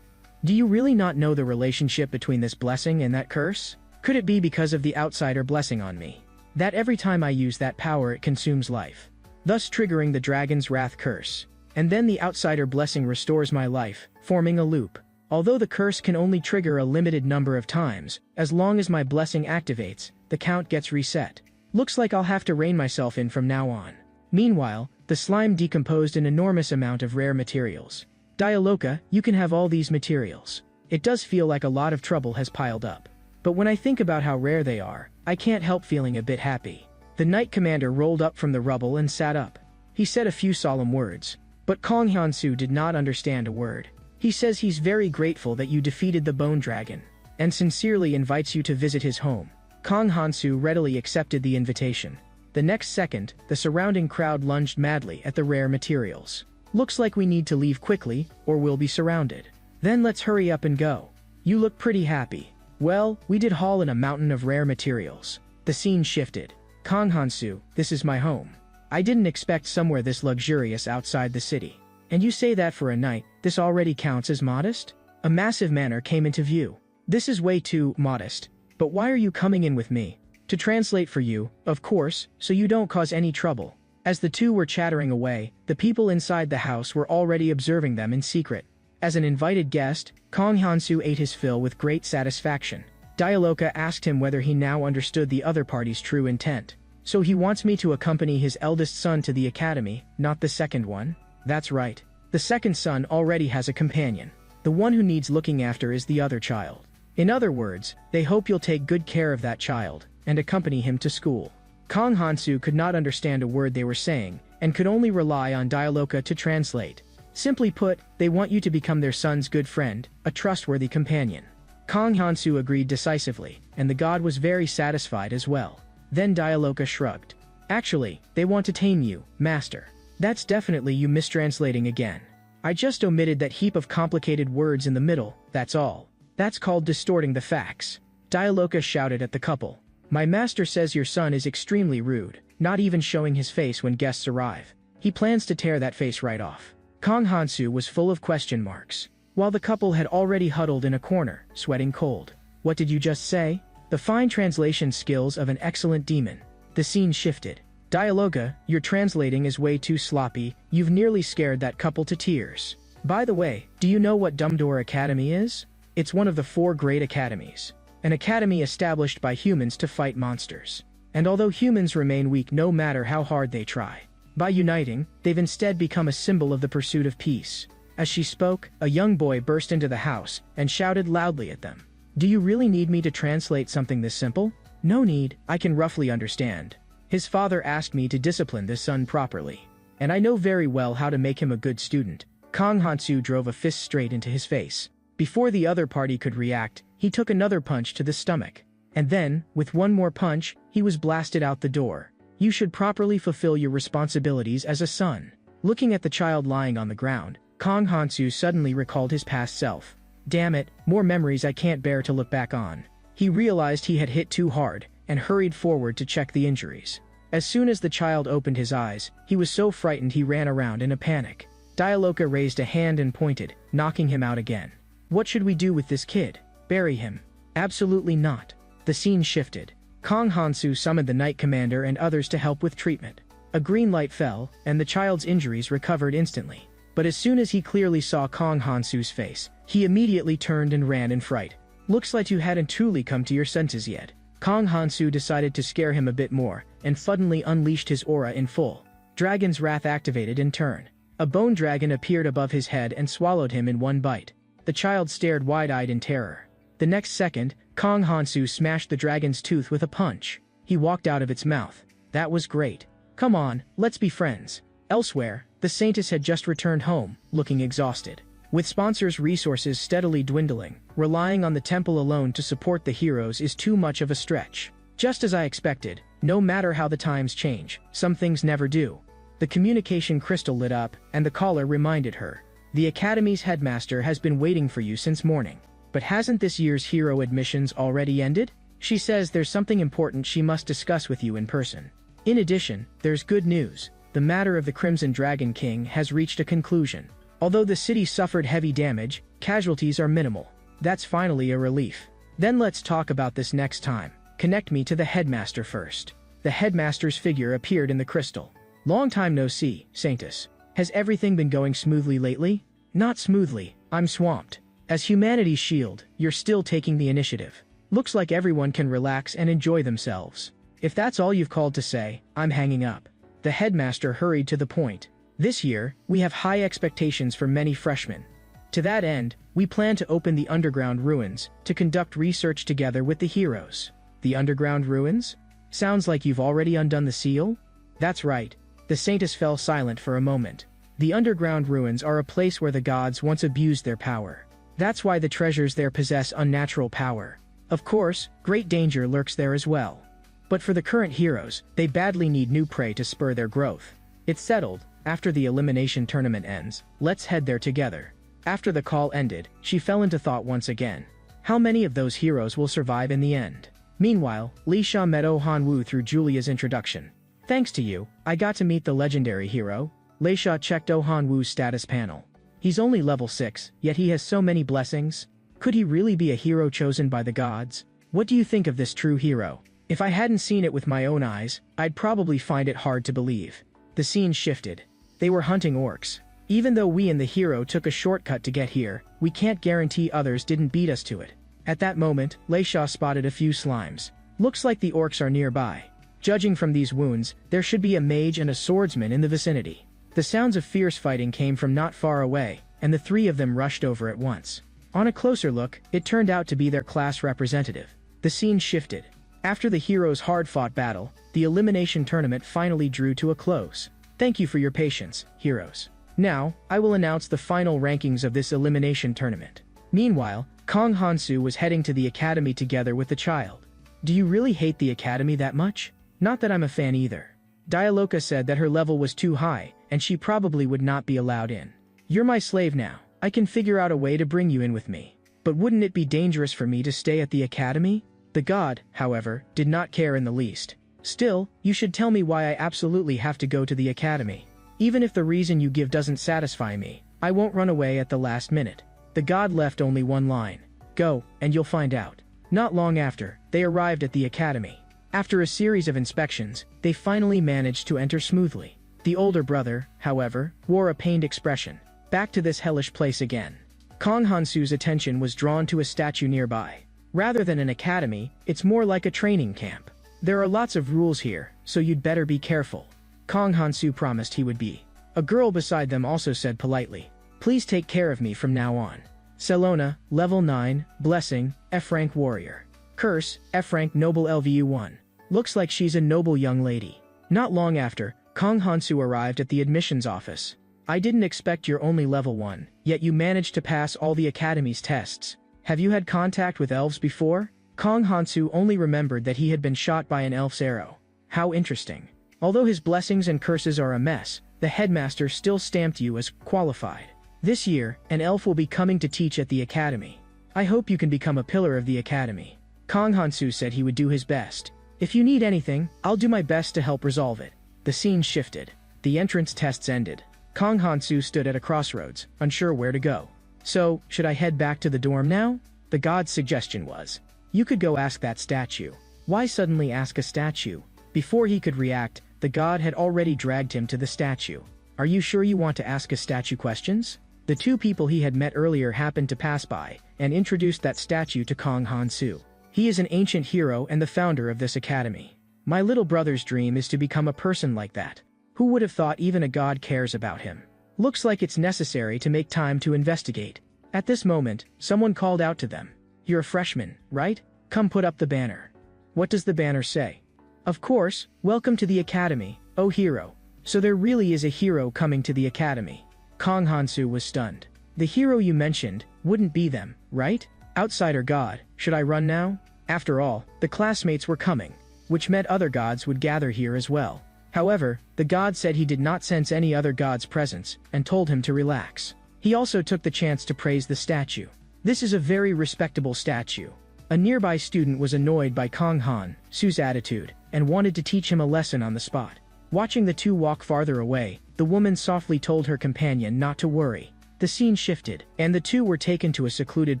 Do you really not know the relationship between this blessing and that curse? Could it be because of the outsider blessing on me? That every time I use that power it consumes life, thus triggering the dragon's wrath curse. And then the outsider blessing restores my life, forming a loop. Although the curse can only trigger a limited number of times, as long as my blessing activates, the count gets reset. Looks like I'll have to rein myself in from now on. Meanwhile, the slime decomposed an enormous amount of rare materials. Dialoka, you can have all these materials. It does feel like a lot of trouble has piled up. But when I think about how rare they are, I can't help feeling a bit happy. The Knight Commander rolled up from the rubble and sat up. He said a few solemn words. But Kong Han-su did not understand a word. He says he's very grateful that you defeated the Bone Dragon, and sincerely invites you to visit his home. Kong Han-su readily accepted the invitation. The next second, the surrounding crowd lunged madly at the rare materials. Looks like we need to leave quickly, or we'll be surrounded. Then let's hurry up and go. You look pretty happy. Well, we did haul in a mountain of rare materials. The scene shifted. Kong Han-su, this is my home. I didn't expect somewhere this luxurious outside the city. And you say that for a night, this already counts as modest? A massive manor came into view. This is way too modest. But why are you coming in with me? To translate for you, of course, so you don't cause any trouble. As the two were chattering away, the people inside the house were already observing them in secret. As an invited guest, Kong Han-su ate his fill with great satisfaction. Dialoka asked him whether he now understood the other party's true intent. So he wants me to accompany his eldest son to the academy, not the second one? That's right. The second son already has a companion. The one who needs looking after is the other child. In other words, they hope you'll take good care of that child, and accompany him to school. Kong Han-su could not understand a word they were saying, and could only rely on Dialoka to translate. Simply put, they want you to become their son's good friend, a trustworthy companion. Kong Han-su agreed decisively, and the god was very satisfied as well. Then Dialoka shrugged. Actually, they want to tame you, master. That's definitely you mistranslating again. I just omitted that heap of complicated words in the middle, that's all. That's called distorting the facts. Dialoka shouted at the couple. My master says your son is extremely rude, not even showing his face when guests arrive. He plans to tear that face right off. Kong Hansu was full of question marks, while the couple had already huddled in a corner, sweating cold. What did you just say? The fine translation skills of an excellent demon. The scene shifted. Dialoga, your translating is way too sloppy, you've nearly scared that couple to tears. By the way, do you know what Dumdor Academy is? It's one of the 4 great academies. An academy established by humans to fight monsters. And although humans remain weak no matter how hard they try, by uniting, they've instead become a symbol of the pursuit of peace. As she spoke, a young boy burst into the house and shouted loudly at them. Do you really need me to translate something this simple? No need, I can roughly understand. His father asked me to discipline this son properly. And I know very well how to make him a good student. Kong Hansu drove a fist straight into his face. Before the other party could react, he took another punch to the stomach. And then, with one more punch, he was blasted out the door. You should properly fulfill your responsibilities as a son. Looking at the child lying on the ground, Kong Hansu suddenly recalled his past self. Damn it, more memories I can't bear to look back on. He realized he had hit too hard, and hurried forward to check the injuries. As soon as the child opened his eyes, he was so frightened he ran around in a panic. Dialoka raised a hand and pointed, knocking him out again. What should we do with this kid? Bury him? Absolutely not. The scene shifted. Kong Hansu summoned the Knight Commander and others to help with treatment. A green light fell, and the child's injuries recovered instantly. But as soon as he clearly saw Kong Hansu's face, he immediately turned and ran in fright. Looks like you hadn't truly come to your senses yet. Kong Hansu decided to scare him a bit more, and suddenly unleashed his aura in full. Dragon's Wrath activated in turn. A bone dragon appeared above his head and swallowed him in one bite. The child stared wide-eyed in terror. The next second, Kong Hansu smashed the dragon's tooth with a punch. He walked out of its mouth. That was great. Come on, let's be friends. Elsewhere, the Saintess had just returned home, looking exhausted. With sponsors' resources steadily dwindling, relying on the temple alone to support the heroes is too much of a stretch. Just as I expected, no matter how the times change, some things never do. The communication crystal lit up, and the caller reminded her. The Academy's headmaster has been waiting for you since morning. But hasn't this year's hero admissions already ended? She says there's something important she must discuss with you in person. In addition, there's good news. The matter of the Crimson Dragon King has reached a conclusion. Although the city suffered heavy damage, casualties are minimal. That's finally a relief. Then let's talk about this next time. Connect me to the headmaster first. The headmaster's figure appeared in the crystal. Long time no see, Saintess. Has everything been going smoothly lately? Not smoothly, I'm swamped. As humanity's shield, you're still taking the initiative. Looks like everyone can relax and enjoy themselves. If that's all you've called to say, I'm hanging up. The headmaster hurried to the point. This year, we have high expectations for many freshmen. To that end, we plan to open the underground ruins to conduct research together with the heroes. The underground ruins? Sounds like you've already undone the seal? That's right. The Saintess fell silent for a moment. The underground ruins are a place where the gods once abused their power. That's why the treasures there possess unnatural power. Of course, great danger lurks there as well. But for the current heroes, they badly need new prey to spur their growth. It's settled. After the elimination tournament ends, let's head there together. After the call ended, she fell into thought once again. How many of those heroes will survive in the end? Meanwhile, Li Sha met Oh Han-woo through Julia's introduction. Thanks to you, I got to meet the legendary hero. Li Sha checked Oh Han-woo's status panel. He's only level 6, yet he has so many blessings. Could he really be a hero chosen by the gods? What do you think of this true hero? If I hadn't seen it with my own eyes, I'd probably find it hard to believe. The scene shifted. They were hunting orcs. Even though we and the hero took a shortcut to get here, we can't guarantee others didn't beat us to it. At that moment, Leisha spotted a few slimes. Looks like the orcs are nearby. Judging from these wounds, there should be a mage and a swordsman in the vicinity. The sounds of fierce fighting came from not far away, and the 3 of them rushed over at once. On a closer look, it turned out to be their class representative. The scene shifted. After the heroes' hard-fought battle, the elimination tournament finally drew to a close. Thank you for your patience, heroes. Now, I will announce the final rankings of this elimination tournament. Meanwhile, Kong Hansu was heading to the academy together with the child. Do you really hate the academy that much? Not that I'm a fan either. Dialoka said that her level was too high, and she probably would not be allowed in. You're my slave now. I can figure out a way to bring you in with me. But wouldn't it be dangerous for me to stay at the academy? The god, however, did not care in the least. Still, you should tell me why I absolutely have to go to the academy. Even if the reason you give doesn't satisfy me, I won't run away at the last minute. The god left only one line. Go, and you'll find out. Not long after, they arrived at the academy. After a series of inspections, they finally managed to enter smoothly. The older brother, however, wore a pained expression. Back to this hellish place again. Kong Hansu's attention was drawn to a statue nearby. Rather than an academy, it's more like a training camp. There are lots of rules here, so you'd better be careful. Kong Hansu promised he would be. A girl beside them also said politely, "Please take care of me from now on." Selona, level 9, Blessing, F-rank warrior. Curse, F-rank noble LVU1. Looks like she's a noble young lady. Not long after, Kong Hansu arrived at the admissions office. I didn't expect you're only level 1, yet you managed to pass all the academy's tests. Have you had contact with elves before? Kong Hansu only remembered that he had been shot by an elf's arrow. How interesting. Although his blessings and curses are a mess, the headmaster still stamped you as qualified. This year, an elf will be coming to teach at the academy. I hope you can become a pillar of the academy. Kong Hansu said he would do his best. If you need anything, I'll do my best to help resolve it. The scene shifted. The entrance tests ended. Kong Hansu stood at a crossroads, unsure where to go. So, should I head back to the dorm now? The god's suggestion was, you could go ask that statue. Why suddenly ask a statue? Before he could react, the god had already dragged him to the statue. Are you sure you want to ask a statue questions? The two people he had met earlier happened to pass by, and introduced that statue to Kong Hansu. He is an ancient hero and the founder of this academy. My little brother's dream is to become a person like that. Who would have thought even a god cares about him? Looks like it's necessary to make time to investigate. At this moment, someone called out to them. You're a freshman, right? Come put up the banner. What does the banner say? Of course, welcome to the academy, oh hero. So there really is a hero coming to the academy. Kong Hansu was stunned. The hero you mentioned wouldn't be them, right? Outsider god, should I run now? After all, the classmates were coming, which meant other gods would gather here as well. However, the god said he did not sense any other god's presence, and told him to relax. He also took the chance to praise the statue. This is a very respectable statue. A nearby student was annoyed by Kong Hansu's attitude, and wanted to teach him a lesson on the spot. Watching the two walk farther away, the woman softly told her companion not to worry. The scene shifted, and the two were taken to a secluded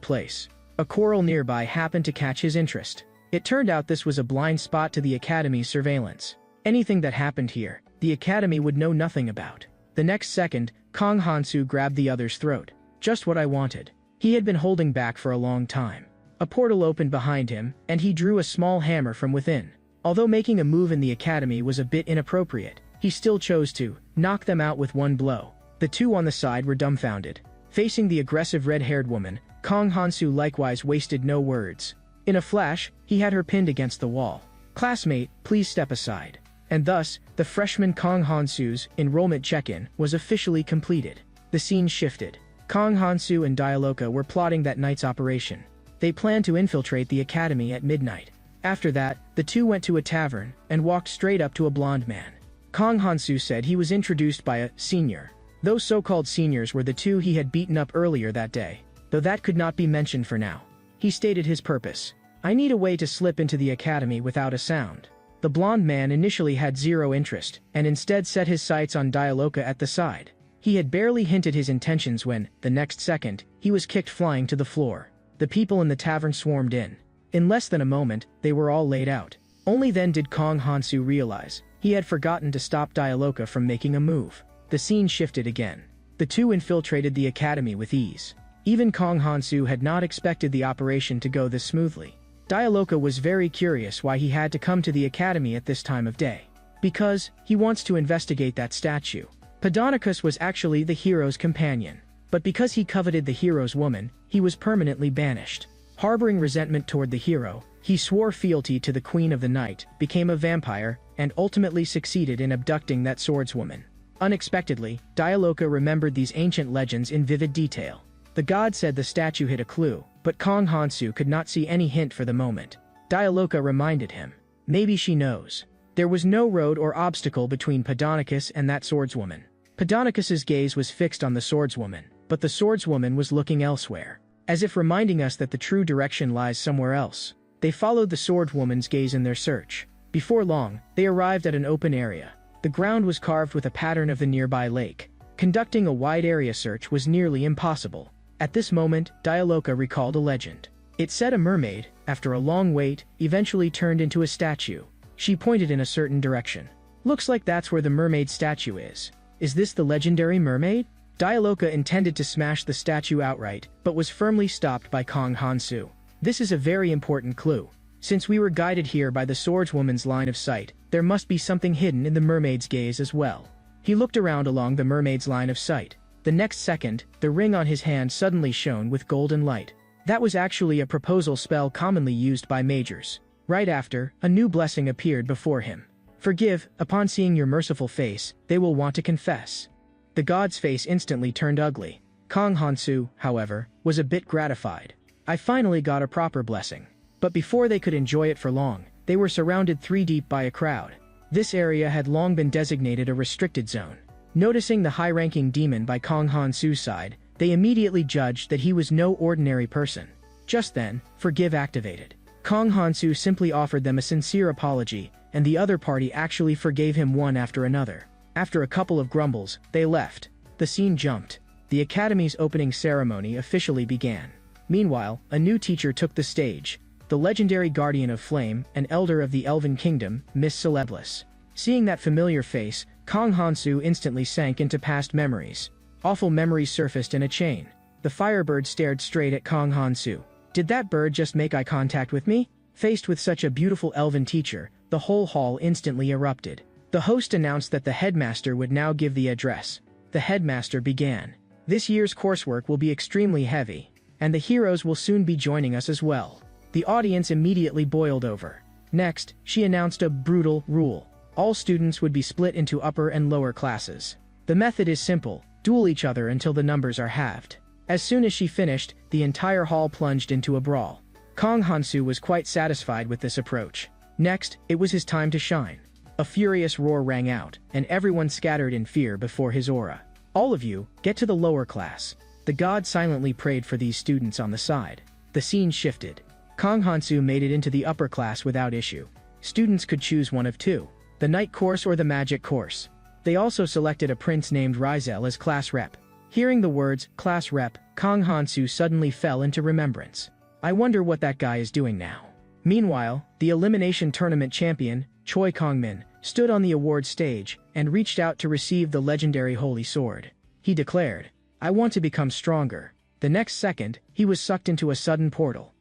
place. A coral nearby happened to catch his interest. It turned out this was a blind spot to the academy's surveillance. Anything that happened here, the academy would know nothing about. The next second, Kong Hansu grabbed the other's throat. Just what I wanted. He had been holding back for a long time. A portal opened behind him, and he drew a small hammer from within. Although making a move in the academy was a bit inappropriate, he still chose to knock them out with one blow. The two on the side were dumbfounded. Facing the aggressive red-haired woman, Kong Hansu likewise wasted no words. In a flash, he had her pinned against the wall. Classmate, please step aside. And thus, the freshman Kong Hansu's enrollment check-in was officially completed. The scene shifted. Kong Hansu and Dialoka were plotting that night's operation. They planned to infiltrate the academy at midnight. After that, the two went to a tavern, and walked straight up to a blonde man. Kong Hansu said he was introduced by a senior. Those so-called seniors were the two he had beaten up earlier that day, though that could not be mentioned for now. He stated his purpose. I need a way to slip into the academy without a sound. The blonde man initially had zero interest, and instead set his sights on Dialoka at the side. He had barely hinted his intentions when, the next second, he was kicked flying to the floor. The people in the tavern swarmed in. In less than a moment, they were all laid out. Only then did Kong Hansu realize he had forgotten to stop Dialoka from making a move. The scene shifted again. The two infiltrated the academy with ease. Even Kong Hansu had not expected the operation to go this smoothly. Dialoka was very curious why he had to come to the academy at this time of day. Because, he wants to investigate that statue. Padonicus was actually the hero's companion. But because he coveted the hero's woman, he was permanently banished. Harboring resentment toward the hero, he swore fealty to the Queen of the Night, became a vampire, and ultimately succeeded in abducting that swordswoman. Unexpectedly, Dialoka remembered these ancient legends in vivid detail. The god said the statue hid a clue, but Kong Hansu could not see any hint for the moment. Dialoka reminded him. Maybe she knows. There was no road or obstacle between Podonicus and that swordswoman. Podonicus's gaze was fixed on the swordswoman, but the swordswoman was looking elsewhere, as if reminding us that the true direction lies somewhere else. They followed the swordswoman's gaze in their search. Before long, they arrived at an open area. The ground was carved with a pattern of the nearby lake. Conducting a wide area search was nearly impossible. At this moment, Dialoka recalled a legend. It said a mermaid, after a long wait, eventually turned into a statue. She pointed in a certain direction. Looks like that's where the mermaid statue is. Is this the legendary mermaid? Dialoka intended to smash the statue outright, but was firmly stopped by Kong Hansu. This is a very important clue. Since we were guided here by the swordswoman's line of sight, there must be something hidden in the mermaid's gaze as well. He looked around along the mermaid's line of sight. The next second, the ring on his hand suddenly shone with golden light. That was actually a proposal spell commonly used by mages. Right after, a new blessing appeared before him. Forgive, upon seeing your merciful face, they will want to confess. The god's face instantly turned ugly. Kong Hansu, however, was a bit gratified. I finally got a proper blessing. But before they could enjoy it for long, they were surrounded 3 deep by a crowd. This area had long been designated a restricted zone. Noticing the high-ranking demon by Kong Hansu's side, they immediately judged that he was no ordinary person. Just then, Forgive activated. Kong Hansu simply offered them a sincere apology, and the other party actually forgave him one after another. After a couple of grumbles, they left. The scene jumped. The academy's opening ceremony officially began. Meanwhile, a new teacher took the stage. The legendary guardian of flame, an elder of the Elven Kingdom, Miss Celeblis. Seeing that familiar face, Kong Hansu instantly sank into past memories. Awful memories surfaced in a chain. The firebird stared straight at Kong Hansu. Did that bird just make eye contact with me? Faced with such a beautiful elven teacher, the whole hall instantly erupted. The host announced that the headmaster would now give the address. The headmaster began. This year's coursework will be extremely heavy, and the heroes will soon be joining us as well. The audience immediately boiled over. Next, she announced a brutal rule. All students would be split into upper and lower classes. The method is simple: duel each other until the numbers are halved. As soon as she finished, the entire hall plunged into a brawl. Kong Hansu was quite satisfied with this approach. Next, it was his time to shine. A furious roar rang out, and everyone scattered in fear before his aura. All of you, get to the lower class. The god silently prayed for these students on the side. The scene shifted. Kong Hansu made it into the upper class without issue. Students could choose one of two: the night course or the magic course. They also selected a prince named Rizel as class rep. Hearing the words, class rep, Kong Hansu suddenly fell into remembrance. I wonder what that guy is doing now. Meanwhile, the elimination tournament champion, Choi Kongmin, stood on the award stage and reached out to receive the legendary holy sword. He declared, I want to become stronger. The next second, he was sucked into a sudden portal.